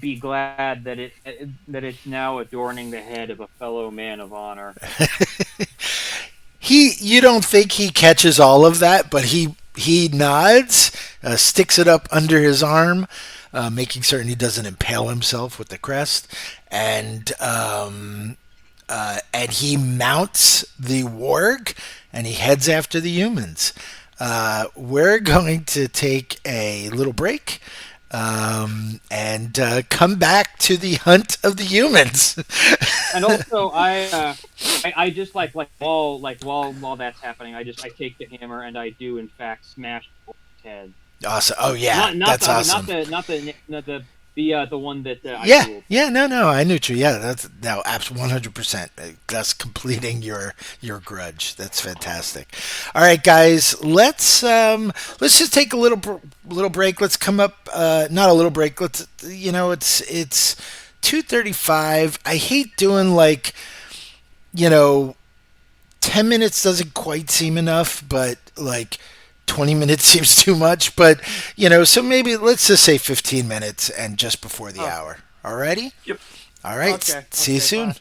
be glad that it's now adorning the head of a fellow man of honor. You don't think he catches all of that, but he nods, sticks it up under his arm, making certain he doesn't impale himself with the crest, and he mounts the warg and he heads after the humans. We're going to take a little break and come back to the hunt of the humans. And also, I just while that's happening, I take the hammer and I do in fact smash the head. Awesome. Oh yeah, Not that's the I mean awesome. the one that I Yeah, dueled. yeah, no, I knew you. Yeah, that's now 100%. That's completing your grudge. That's fantastic. All right, guys, let's just take a little break. Let's come up, not a little break. Let's it's 2:35. I hate doing like you know 10 minutes doesn't quite seem enough, but like 20 minutes seems too much. But, so maybe let's just say 15 minutes and just before the Oh, hour. Alrighty? Yep. All right. okay, See you soon. bye.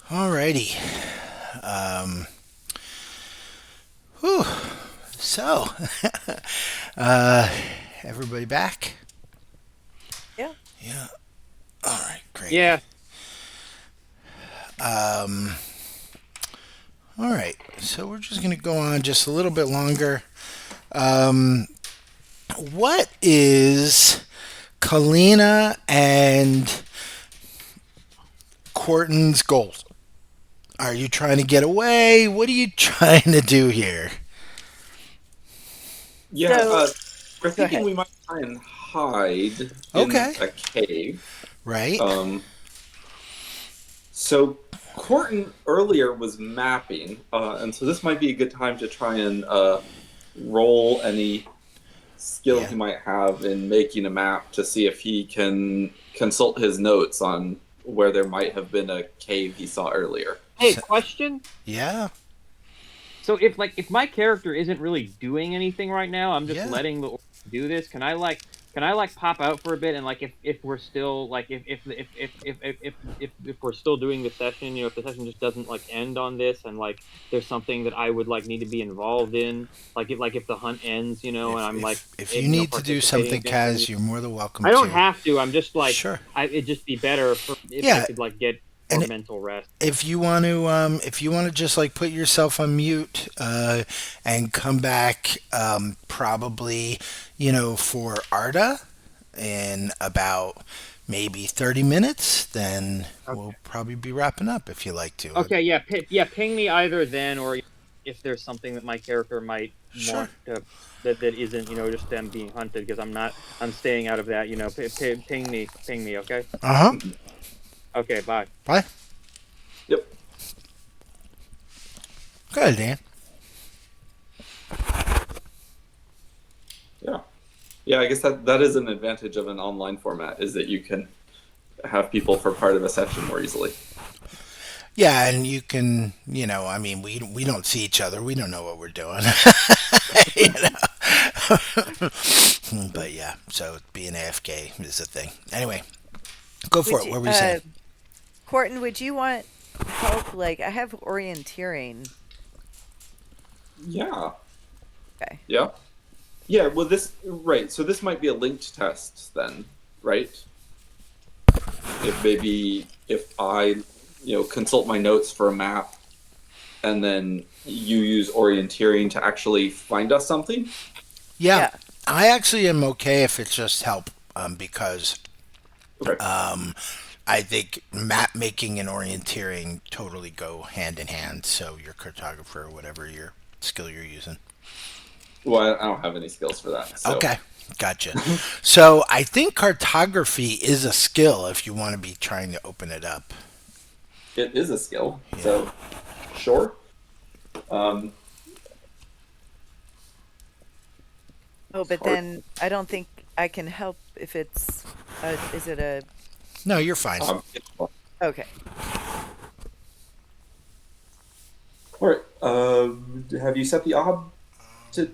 Alrighty. Um, whew. So, uh, everybody back? Yeah. Yeah. All right. Great. Yeah. Um, all right. So we're just gonna go on just a little bit longer. Um, what is Kalina and Corton's goal? Are you trying to get away? What are you trying to do here? Yeah, So, we're go thinking ahead. we might try and hide in Okay. a cave. Right. Um, so Corton earlier was mapping, and so this might be a good time to try and roll any skill Yeah. he might have in making a map to see if he can consult his notes on where there might have been a cave he saw earlier. Hey, So- question. yeah. So if my character isn't really doing anything right now, I'm just Yeah. letting the orc do this. Can I pop out for a bit and if we're still if we're still doing the session, if the session just doesn't end on this and there's something that I would need to be involved in, if the hunt ends, and I'm If you need to do participating something, again. Kaz, you're more than welcome I don't to. have to. I'm just Sure. it'd just be better if I Yeah. could get And more it- mental rest. If you want to, just put yourself on mute and come back, probably, for Arda in about maybe 30 minutes, then we'll probably be wrapping up if you like to. Okay, yeah, ping me either then or if there's something that my character might Sure. want to that isn't just them being hunted because I'm staying out of that. Ping me, okay? Uh huh. Okay, bye. Bye. Yep. Go ahead, Dan. Yeah. Yeah, I guess that is an advantage of an online format, is that you can have people for part of a session more easily. Yeah, and you can, we don't see each other. We don't know what we're doing. But yeah, so being AFK is a thing. Anyway, go for Would it. you, What were you saying? Corton, would you want help? I have orienteering. Yeah. Okay. Yeah. Yeah, well right, so this might be a linked test then, right? If I, consult my notes for a map and then you use orienteering to actually find us something? Yeah, Yeah. I actually am okay if it's just help, because Okay. I think map making and orienteering totally go hand in hand. So your cartographer or whatever your skill you're using. Well, I don't have any skills for that. So. Okay, gotcha. So I think cartography is a skill if you want to be trying to open it up. It is a skill, so sure. Oh, but then I don't think I can help if it's. Is it a? No, you're fine. Okay. All right. Have you set the ob to?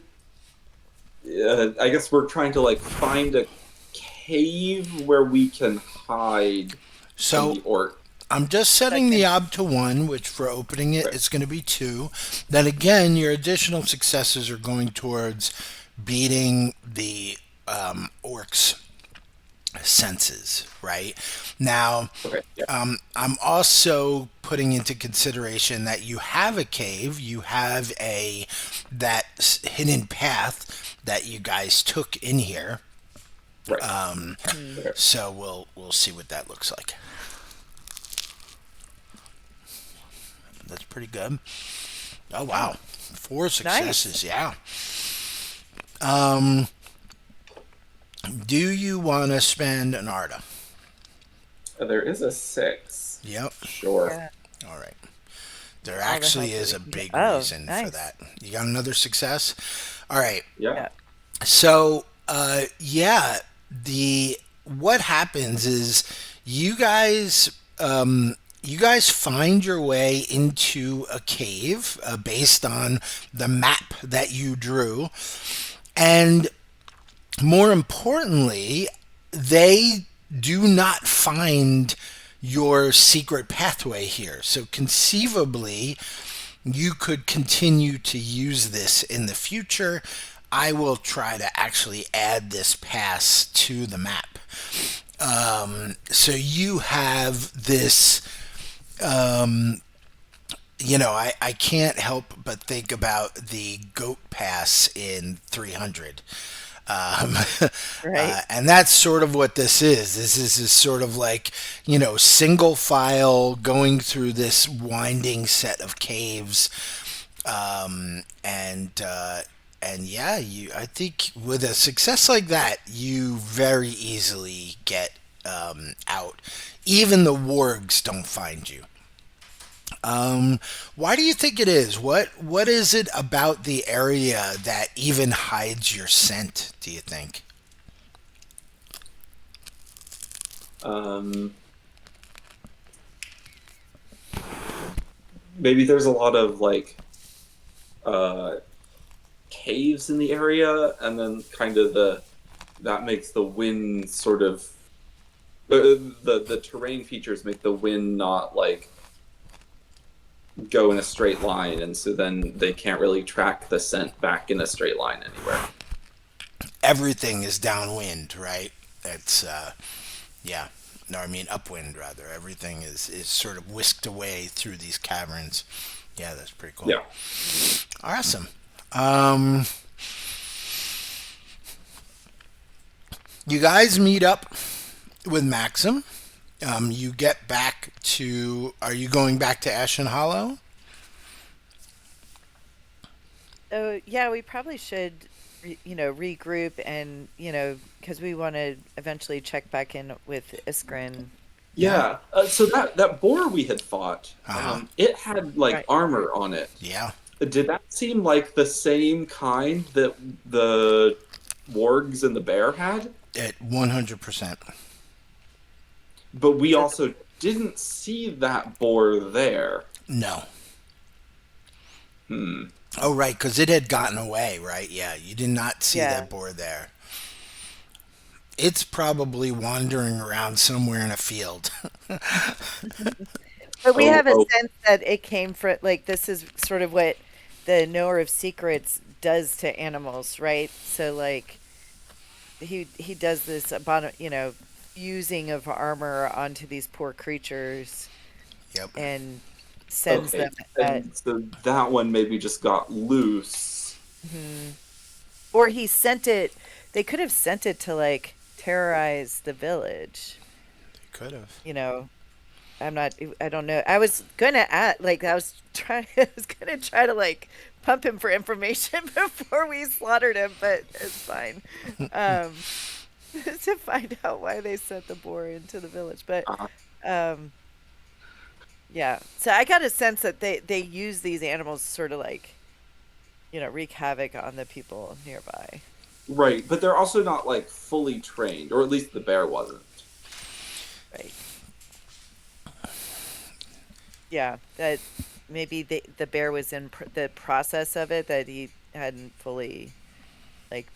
I guess we're trying to find a cave where we can hide from So the orc. I'm just setting the ob to 1, which for opening it, Right. it's going to be 2. Then again, your additional successes are going towards beating the orcs' senses, right? Now, Okay. Yeah. I'm also putting into consideration that you have a cave, you have that hidden path that you guys took in here. Right. Okay. So we'll see what that looks like. That's pretty good. Oh wow, 4 successes. Yeah. Do you want to spend an Arda? There is a 6. Yep. Sure. Yeah. All right. There the actually help is that a we can big get. Oh, reason for nice. that. You got another success? All right. Yeah. Yeah. So, yeah, what happens is you guys find your way into a cave based on the map that you drew, and more importantly, they do not find your secret pathway here. So conceivably, you could continue to use this in the future. I will try to actually add this pass to the map. So you have this. I can't help but think about the goat pass in 300. Um, Right. and that's sort of what this is. This is sort of like, single file going through this winding set of caves. And yeah, I think with a success like that, you very easily get out. Even the wargs don't find you. Why do you think it is? What is it about the area that even hides your scent, do you think? Maybe there's a lot of caves in the area, and then kind of that makes the wind sort of the terrain features make the wind not go in a straight line, and so then they can't really track the scent back in a straight line anywhere. Everything is downwind, right? That's yeah. No, I mean upwind rather. Everything is sort of whisked away through these caverns. Yeah, that's pretty cool. Yeah. Awesome. You guys meet up with Maxim. You get back to. Are you going back to Ashen Hollow? So yeah, we probably should, regroup and because we want to eventually check back in with Iskrin. Yeah. So that boar we had fought, it had Right. armor on it. Yeah. Did that seem like the same kind that the wargs and the bear had? At 100%. But we also didn't see that boar there. No. Hmm. Oh, right, because it had gotten away, right? Yeah, you did not see Yeah. that boar there. It's probably wandering around somewhere in a field. But we have a Oh. sense that it came from this is sort of what the knower of secrets does to animals, right? So he does this using of armor onto these poor creatures Yep. and sends Okay. them at, And so that one maybe just got loose. or he sent it. They could have sent it to terrorize the village. Could have. I don't know. I was gonna I was gonna try to pump him for information before we slaughtered him, but it's fine. Um, to find out why they sent the boar into the village, but Uh, um, yeah. So I got a sense that they use these animals to sort of wreak havoc on the people nearby. right, but they're also not fully trained, or at least the bear wasn't. Right. Yeah, that maybe the bear was in the process of it, that he hadn't fully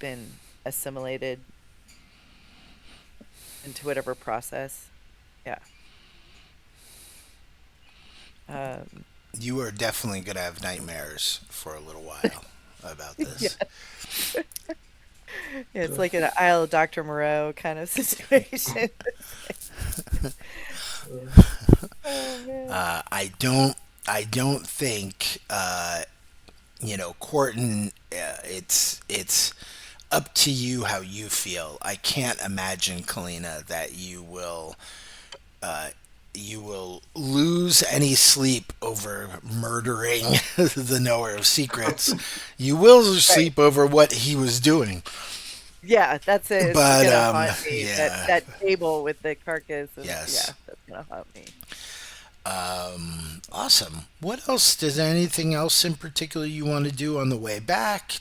been assimilated into whatever process. Yeah. You are definitely going to have nightmares for a little while about this. Yeah, it's like an Isle of Dr. Moreau kind of situation. Oh man. I don't think, Corton. It's up to you how you feel. I can't imagine, Kalina, that you will lose any sleep over murdering the knower of secrets. You will Right. sleep over what he was doing. Yeah, that's it. It's But gonna haunt me. yeah, That table with the carcass and yes. yeah, that's gonna haunt me. Awesome. What else? Does there anything else in particular you want to do on the way back?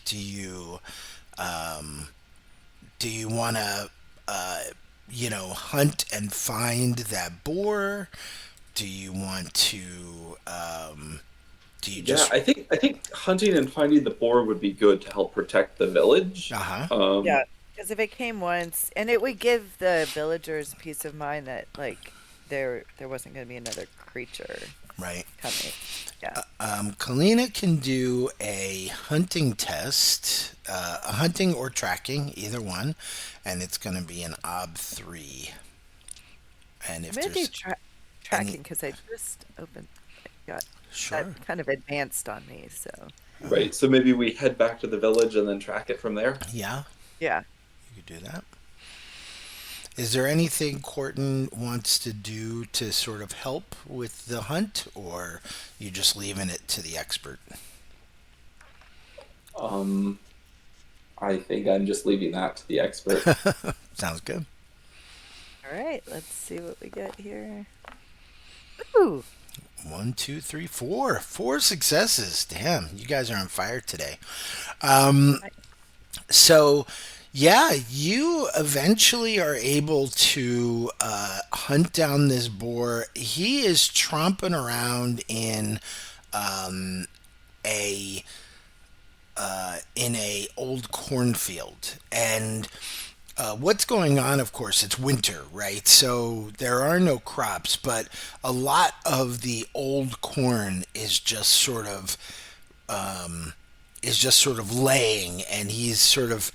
Um, do you want to, hunt and find that boar? Do you want to, do you Yeah, just, I think hunting and finding the boar would be good to help protect the village. uh-huh. Yeah, because if it came once, and it would give the villagers peace of mind that there wasn't going to be another creature Right. coming. Yeah. Kalina can do a hunting test, a hunting or tracking, either one, and it's going to be an ob 3. And I'm if going to do there's tracking any, because I just opened. Got sure, that kind of advanced on me. So Right. So maybe we head back to the village and then track it from there. yeah, yeah. you could do that. Is there anything Corton wants to do to sort of help with the hunt, or you just leaving it to the expert? Um, I think I'm just leaving that to the expert. Sounds good. All right. Let's see what we get here. Ooh. 1, 2, 3, 4. 4 successes. Damn, you guys are on fire today. Um, so, yeah, you eventually are able to hunt down this boar. He is tromping around a in a old cornfield, and what's going on, of course, it's winter, right? So there are no crops, but a lot of the old corn is just sort of laying, and he's sort of,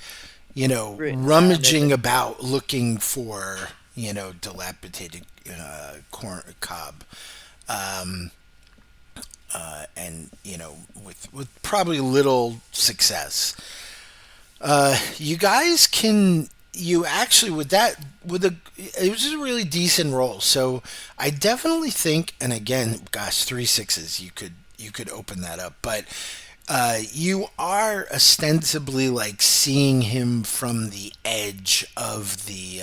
Rooting around it. rummaging about looking for, dilapidated corn cob. And with probably little success. You guys can you actually with that with a it was just a really decent roll. So I definitely think, and again, gosh, 3 6s, you could open that up, but you are ostensibly like seeing him from the edge of the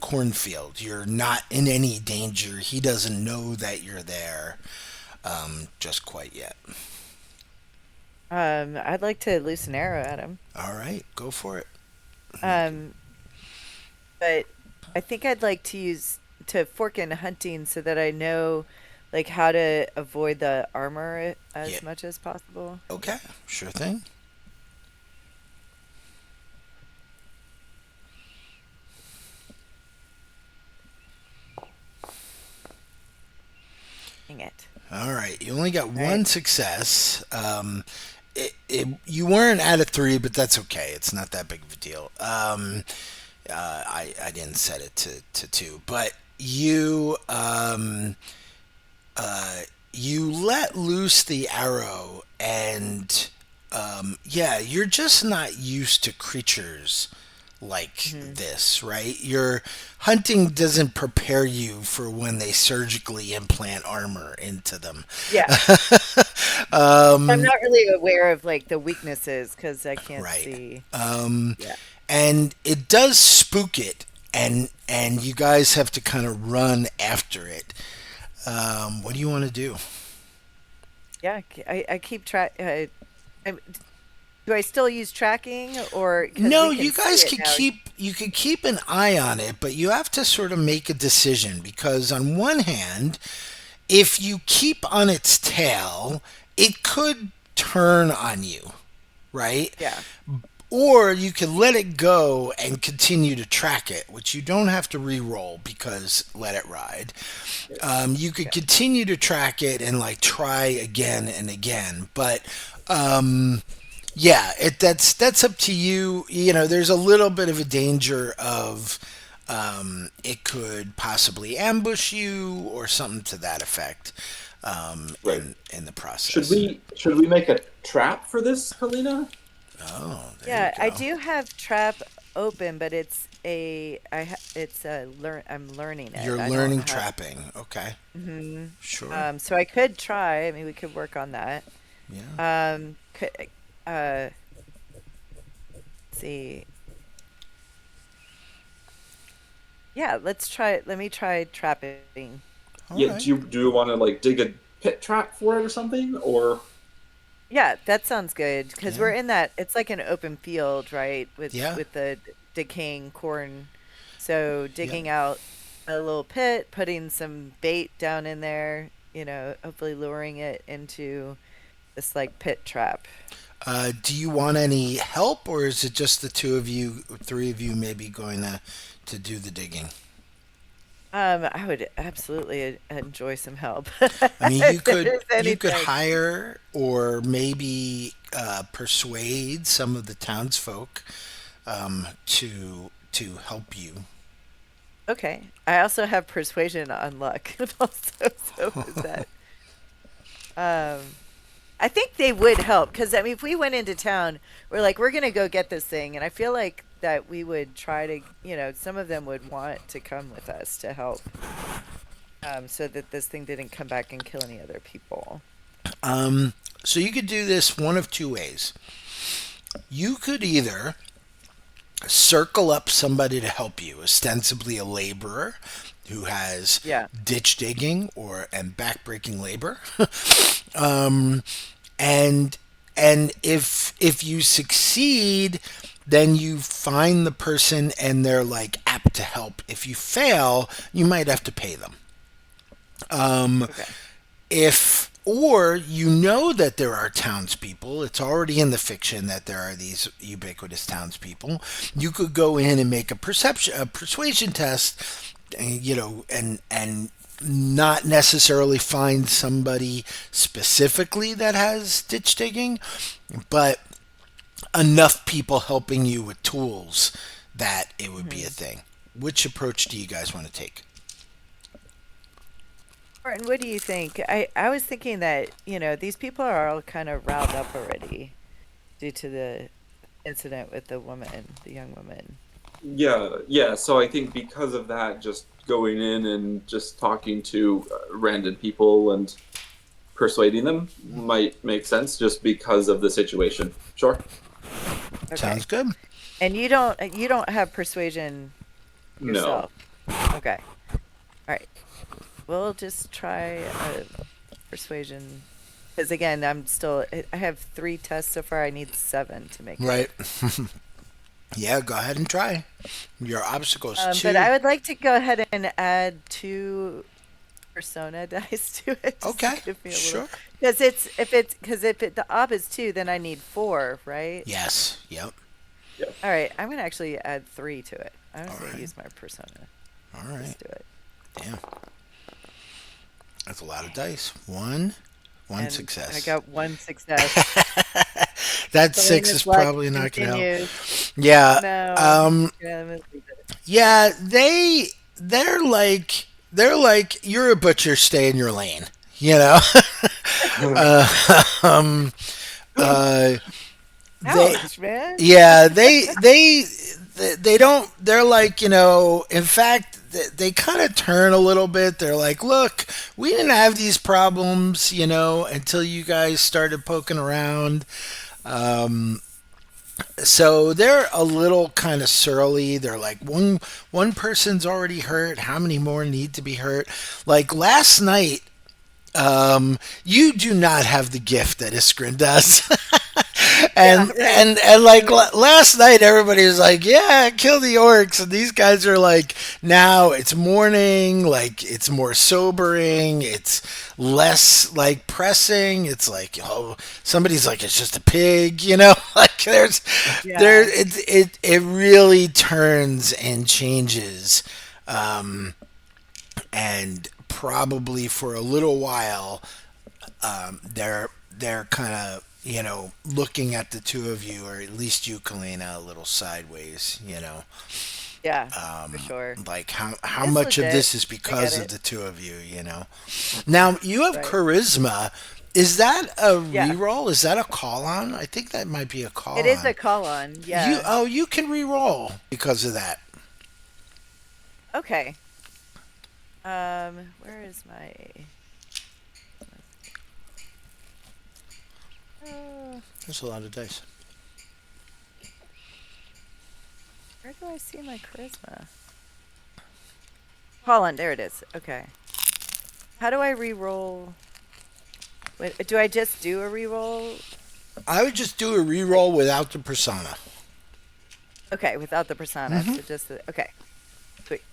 cornfield. You're not in any danger. He doesn't know that you're there, just quite yet. I'd like to loose an arrow at him. All right, go for it. Um, but I think I'd like to fork in hunting so that I know like how to avoid the armor Yeah. as much as possible. Okay, sure thing. Dang it. All right, you only got All one right. success. You weren't at a 3, but that's okay. It's not that big of a deal. I didn't set it to 2, but you let loose the arrow, and yeah, you're just not used to creatures like Hmm. this, right? Your hunting doesn't prepare you for when they surgically implant armor into them. Yeah. I'm Um, not really aware of like the weaknesses because I can't right. see. Um, Yeah. and it does spook it, and you guys have to kind of run after it. What do you want to do? Yeah. I keep track. Do I still use tracking or because No, we can you see guys it could now? keep an eye on it, but you have to sort of make a decision, because on one hand, if you keep on its tail, it could turn on you, right? Yeah. Or you can let it go and continue to track it, which you don't have to re-roll because let it ride. You could Yeah. continue to track it and like try again and again, but um, yeah, that's up to you. There's a little bit of a danger of it could possibly ambush you or something to that effect, Right. in the Should process. we make a trap for this, Helena? Oh, there you Yeah, I go. do have trap open, but it's a I'm learning it. You're I don't learning have. trapping. Okay, Hmm. sure. So I could try. I mean, we could work on that. Yeah. Could, let's see. Yeah, let's try. Let me try trapping. All Yeah. right. Do you want to like dig a pit trap for it or something? Or Yeah, that sounds good because Yeah. we're in that. It's like an open field, right? Yeah. With the decaying corn. So Yep. digging out a little pit, putting some bait down in there. Hopefully luring it into this like pit trap. Do you want any help, or is it just the two of you, three of you, maybe going to to do the digging? I would absolutely enjoy some help. I mean, If there's you could anything. hire or maybe persuade some of the townsfolk to help you. Okay. I also have persuasion on luck. Also, so is that. Um, I think they would help because I mean, if we went into town, we're like, we're gonna go get this thing, and I feel like that we would try to, some of them would want to come with us to help, so that this thing didn't come back and kill any other people. So you could do this one of two ways. You could either circle up somebody to help you, ostensibly a laborer who has Yeah. ditch digging or and backbreaking labor. um, and if you succeed, then you find the person and they're like apt to help. If you fail, you might have to pay them. Okay. If or you know that there are townspeople, it's already in the fiction that there are these ubiquitous townspeople. You could go in and make a persuasion test, and not necessarily find somebody specifically that has ditch digging, but enough people helping you with tools that it would be a Hmm. thing. Which approach do you guys want to take? Martin, what do you think? I was thinking that, these people are all kind of riled up already due to the incident with the young woman. Yeah. So I think because of that, just going in and just talking to random people and persuading them might make sense just because of the situation. Sure. Okay. Sounds good. And you don't have persuasion No. yourself. Okay. All right. We'll just try persuasion. Because again, I have 3 tests so far. I need 7 to make it. Right. Yeah, go ahead and try. Your obstacle is But 2. I would like to go ahead and add 2 persona dice to it, just to Okay, give me a little. sure. Because if the op is 2, then I need 4, right? Yes, yep. Yeah. All right, I'm gonna actually add 3 to it. I'm just All gonna right. use my persona. All Let's right. do it. Damn. That's a lot of dice. One And I success. got 1 success. That So 6 is luck probably not going to help. continues. Yeah. No. Um Yeah, I'm gonna leave it. yeah, they're like you're a butcher, stay in your lane, you know? um uh they Ouch, man. Yeah, they don't. They're like, In fact, they kind of turn a little bit. They're like, look, we didn't have these problems, until you guys started poking around. Um, so they're a little kind of surly. They're like, one person's already hurt. How many more need to be hurt? Like last night, you do not have the gift that Iskrin does. Yeah, and right. and like last night everybody was like, yeah, kill the orcs, and these guys are like, now it's morning, like it's more sobering, it's less like pressing, it's like, oh, somebody's like, it's just a pig, like there Yeah. it really turns and changes, and probably for a little while, they're kind of, looking at the two of you, or at least you, Kalina, a little sideways. Yeah, for sure. Like how It's much of legit. this is I get because of it. the two of you. Now you have Right. charisma. Is that a Yeah. reroll? Is that a call on? I think that might be a It call is a on. call on. You Yeah. oh you can reroll because of that. Okay. Where is my? Uh, There's a lot of dice. where do I see my charisma? Call on. There it is. Okay. How do I re-roll? Wait, do I just do a re-roll? I would just do a reroll without the persona. Okay, without the persona. So just okay. Sweet.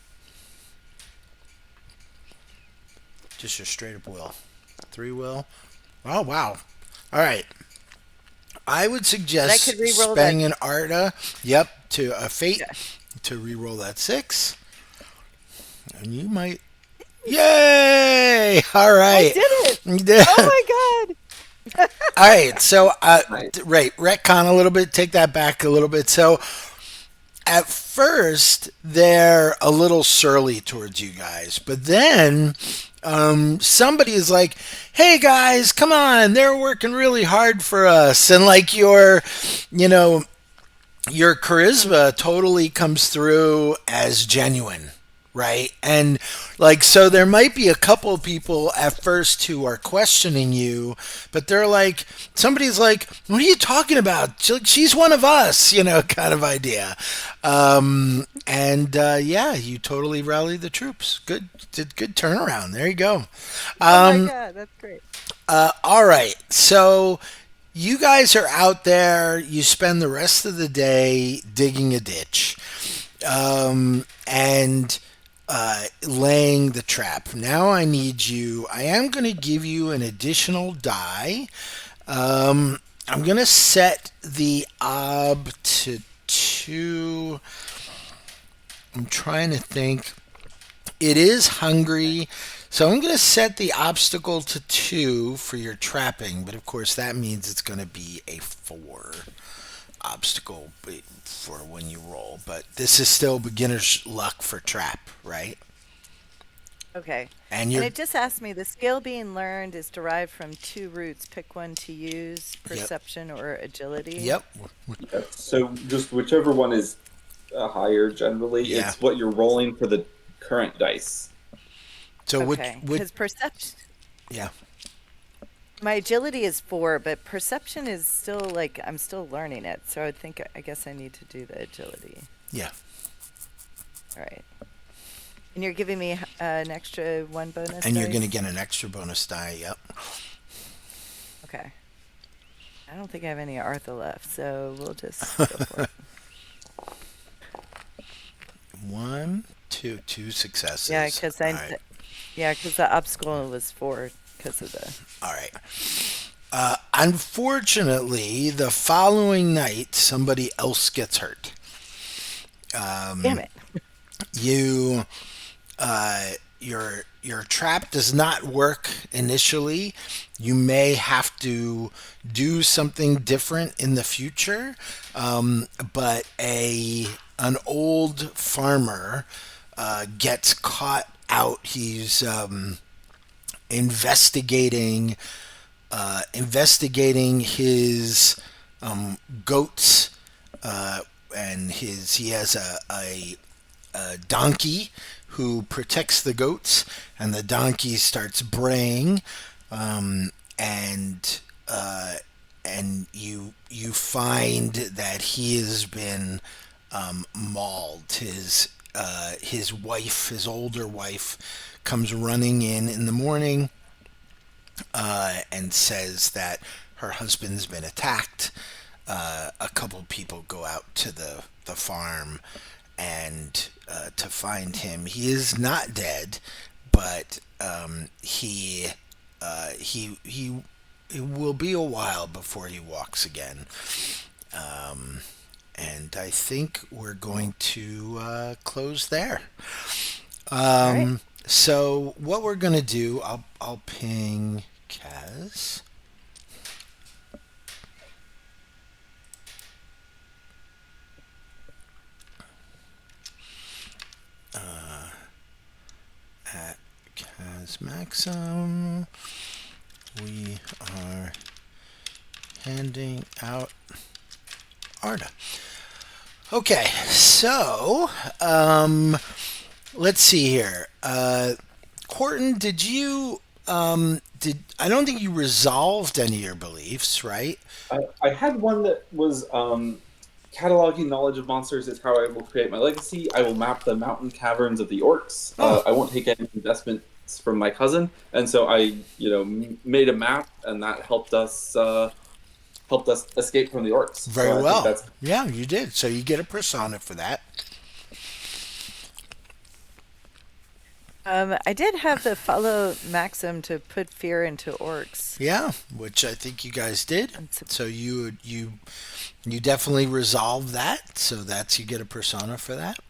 Just your straight up will. 3 will. Oh wow. All right. I would But I suggest could re-roll that. spending an Arta, yep, to a fate. Yeah. to re-roll that 6. And you might. Yay! All I right. did it! Yeah. Oh my god! All right. So, Nice. right, retcon a little bit. Take that back a little bit. So, at first, they're a little surly towards you guys, but then somebody is like, "Hey guys, come on! They're working really hard for us," and like you know, your charisma totally comes through as genuine, right? And like, so there might be a couple of people at first who are questioning you, but they're like, somebody's like, "What are you talking about? She's one of us," kind of idea. And yeah, you totally rallied the troops. Good turnaround. There you go. Oh my god, that's great. All right, so you guys are out there. You spend the rest of the day digging a ditch, and laying the trap. Now I need you. I am going to give you an additional die. I'm going to set the ob to 2. I'm trying to think. It is hungry. So I'm going to set the obstacle to 2 for your trapping, but of course that means it's going to be a 4 obstacle for when you roll. But this is still beginner's luck for trap, right? Okay. And And you're it just asked me the skill being learned is derived from 2 roots. Pick one to use, yep, perception or agility. yep, Yeah, so just whichever one is higher generally, yeah. it's what you're rolling for the current dice. So Okay. which Because perception, yeah. my agility is 4, but perception is still like I'm still learning it. So I guess I need to do the agility. Yeah. All right. And you're giving me an extra 1 bonus. And you're going to dice? get an extra bonus die. Yep. Okay. I don't think I have any Artha left, so we'll just go for it. 1, 2, 2 successes. Yeah, because All right. the obstacle was 4 because of the. All right. Unfortunately, the following night, somebody else gets hurt. Damn it. You, your trap does not work initially. You may have to do something different in the future. But an old farmer gets caught out. He's investigating his goats, and he has a donkey who protects the goats, and the donkey starts braying, and you find that he has been mauled. His wife, his older wife, comes running in the morning, and says that her husband's been attacked. A couple people go out to the farm and to find him. He is not dead, but it will be a while before he walks again. And I think we're going to close there. All right. So what we're gonna do, I'll ping Kaz. At Kaz Maxim, we are handing out Arda. Okay, so let's see here. Corton, did you I don't think you resolved any of your beliefs, right? I had one that was cataloging knowledge of monsters is how I will create my legacy. I will map the mountain caverns of the orcs. Oh. I won't take any investments from my cousin, and so I, made a map, and that helped us escape from the orcs. Very So I think well. that's Yeah, you did. So you get a persona for that. I did have the follow maxim to put fear into orcs. Yeah, which I think you guys did. And so- So you definitely resolved that. So you get a persona for that.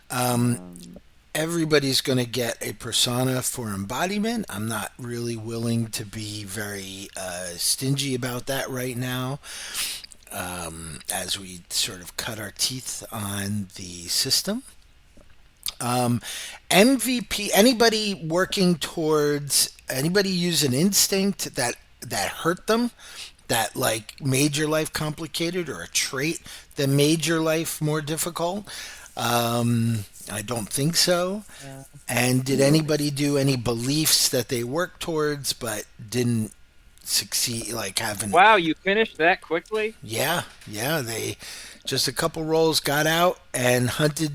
Um, Everybody's going to get a persona for embodiment. I'm not really willing to be very stingy about that right now, as we sort of cut our teeth on the system. Um, MVP. Anybody use an instinct that hurt them, that like made your life complicated, or a trait that made your life more difficult? I don't think so. yeah. And did anybody do any beliefs that they worked towards but didn't succeed? Like haven't. Wow, you finished that quickly? Yeah, yeah. They just a couple rolls got out and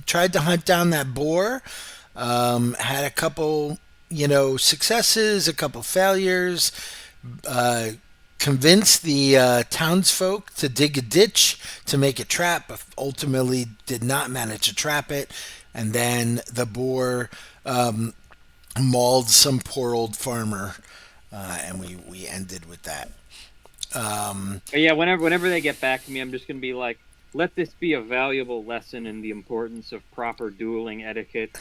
tried to hunt down that boar. Had a couple, successes, a couple failures. Uh, Convinced the townsfolk to dig a ditch to make a trap, but ultimately did not manage to trap it. And then the boar mauled some poor old farmer, and we ended with that. But yeah, whenever they get back to me, I'm just gonna be like, let this be a valuable lesson in the importance of proper dueling etiquette.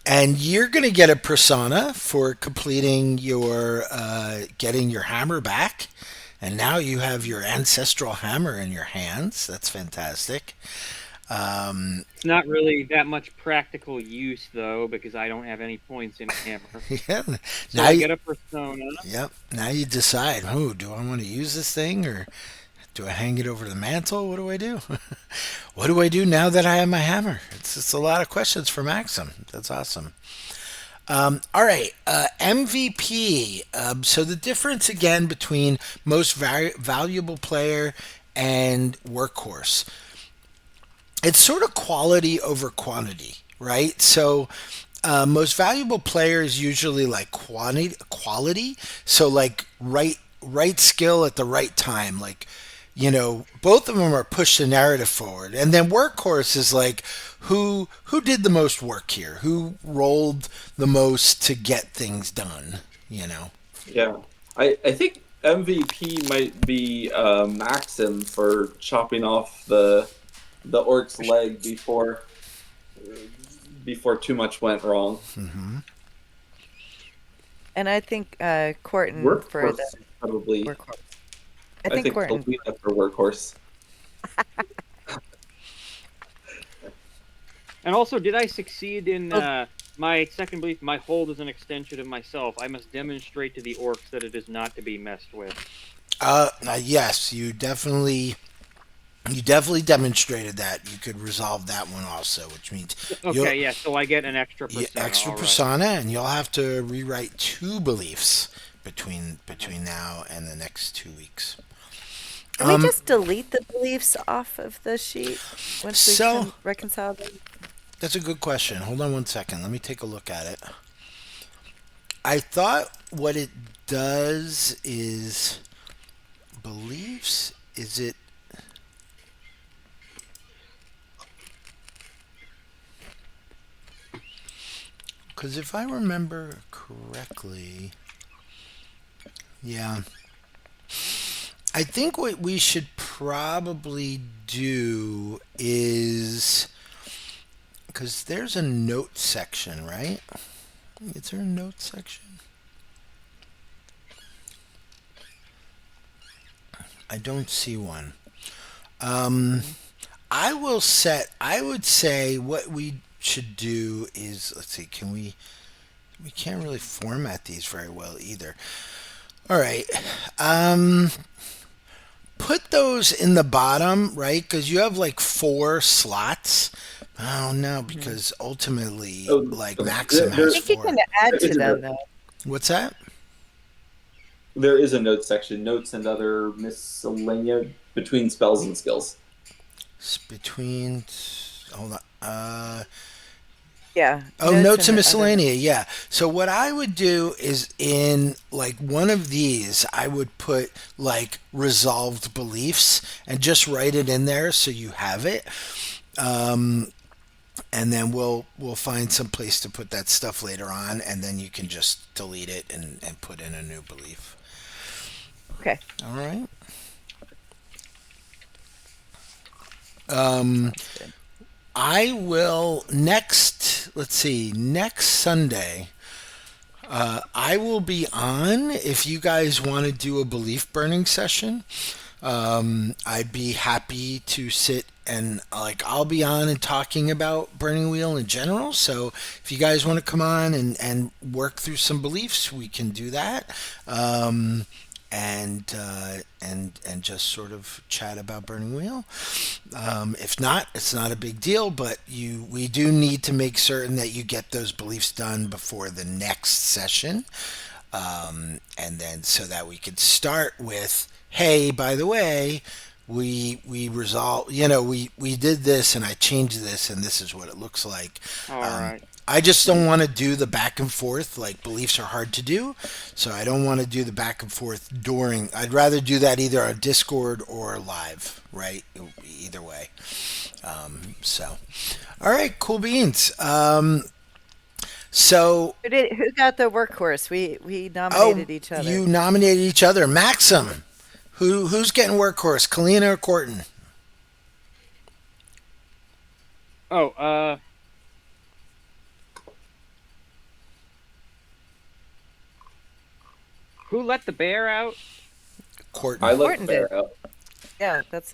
And you're going to get a persona for completing your getting your hammer back. And now you have your ancestral hammer in your hands. That's fantastic. Um, It's not really that much practical use though, because I don't have any points in hammer. yeah. So Now I you, get a persona. yep. Now you decide. Oh, do I want to use this thing, or do I hang it over the mantle? What do I do? What do I do now that I have my hammer? It's a lot of questions for Maxim. That's awesome. All right, MVP. So the difference again between most valuable player and workhorse, it's sort of quality over quantity, right? So most valuable player is usually like quality. So like right skill at the right time. Like both of them are push the narrative forward, and then workhorse is like who did the most work here, who rolled the most to get things done. You know. Yeah, I think MVP might be Maxim for chopping off the orc's leg before too much went wrong. Hmm. and I think Corton for Workhorse the is probably. workhorse. I I think think Corton. Kalina for workhorse. And also, did I succeed in Oh, my second belief? My hold is an extension of myself. I must demonstrate to the orcs that it is not to be messed with. Yes, you definitely demonstrated that you could resolve that one also, which means you'll Okay, yeah, so I get an extra persona. extra All right. persona, and you'll have to rewrite two beliefs between now and the next 2 weeks. can we Um, just delete the beliefs off of the sheet once we so reconcile them? that's a good question. Hold on one second. Let me take a look at it. I thought what it does is beliefs. Is it? Because if I remember correctly, yeah, I think what we should probably do is because there's a note section, right? Is there a note section? I don't see one. Um, I would say what we should do is, let's see, we can't really format these very well either. All right. Um, put those in the bottom, right? Because you have like 4 slots. Oh no, because ultimately, Oh, like okay. Maxim I has think you four. can add There to is a them note. though. What's that? There is a notes section, notes and other miscellanea between spells and skills. It's between. Hold on. Yeah, Oh, notes notes and and other. miscellanea. Yeah. So what I would do is in like one of these, I would put like resolved beliefs and just write it in there so you have it. Um, and then we'll find some place to put that stuff later on, and then you can just delete it and put in a new belief. Okay. All right. Sounds good. I will let's see, next Sunday. I will be on if you guys want to do a belief burning session. I'd be happy to sit and like I'll be on and talking about Burning Wheel in general. So if you guys want to come on and work through some beliefs, we can do that. And just sort of chat about Burning Wheel. If not, it's not a big deal. But we do need to make certain that you get those beliefs done before the next session, and then so that we could start with, hey, by the way, we resolve. We did this, and I changed this, and this is what it looks like. All right. I just don't want to do the back and forth. Like beliefs are hard to do, so I don't want to do the back and forth during. I'd rather do that either on Discord or live, right? Either way. So, all right, cool beans. So, Who got the workhorse? We nominated each other. you nominated each other, Maxim. Who's getting workhorse, Kalina or Corton? Oh, who let the bear out? Corton. I let Important the bear did. out. Yeah, that's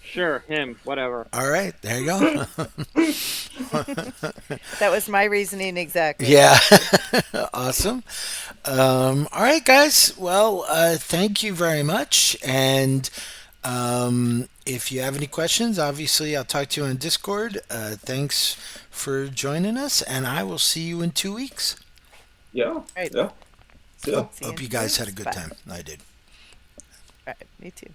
Sure, him. Whatever. All right, there you go. that was my reasoning exactly. Yeah, awesome. All right, guys. Well, thank you very much. And if you have any questions, obviously I'll talk to you on Discord. Thanks for joining us, and I will see you in 2 weeks. Yeah. Right. Yeah. See ya. See Hope you you guys soon. had a good Bye. time. I did. All right, me too.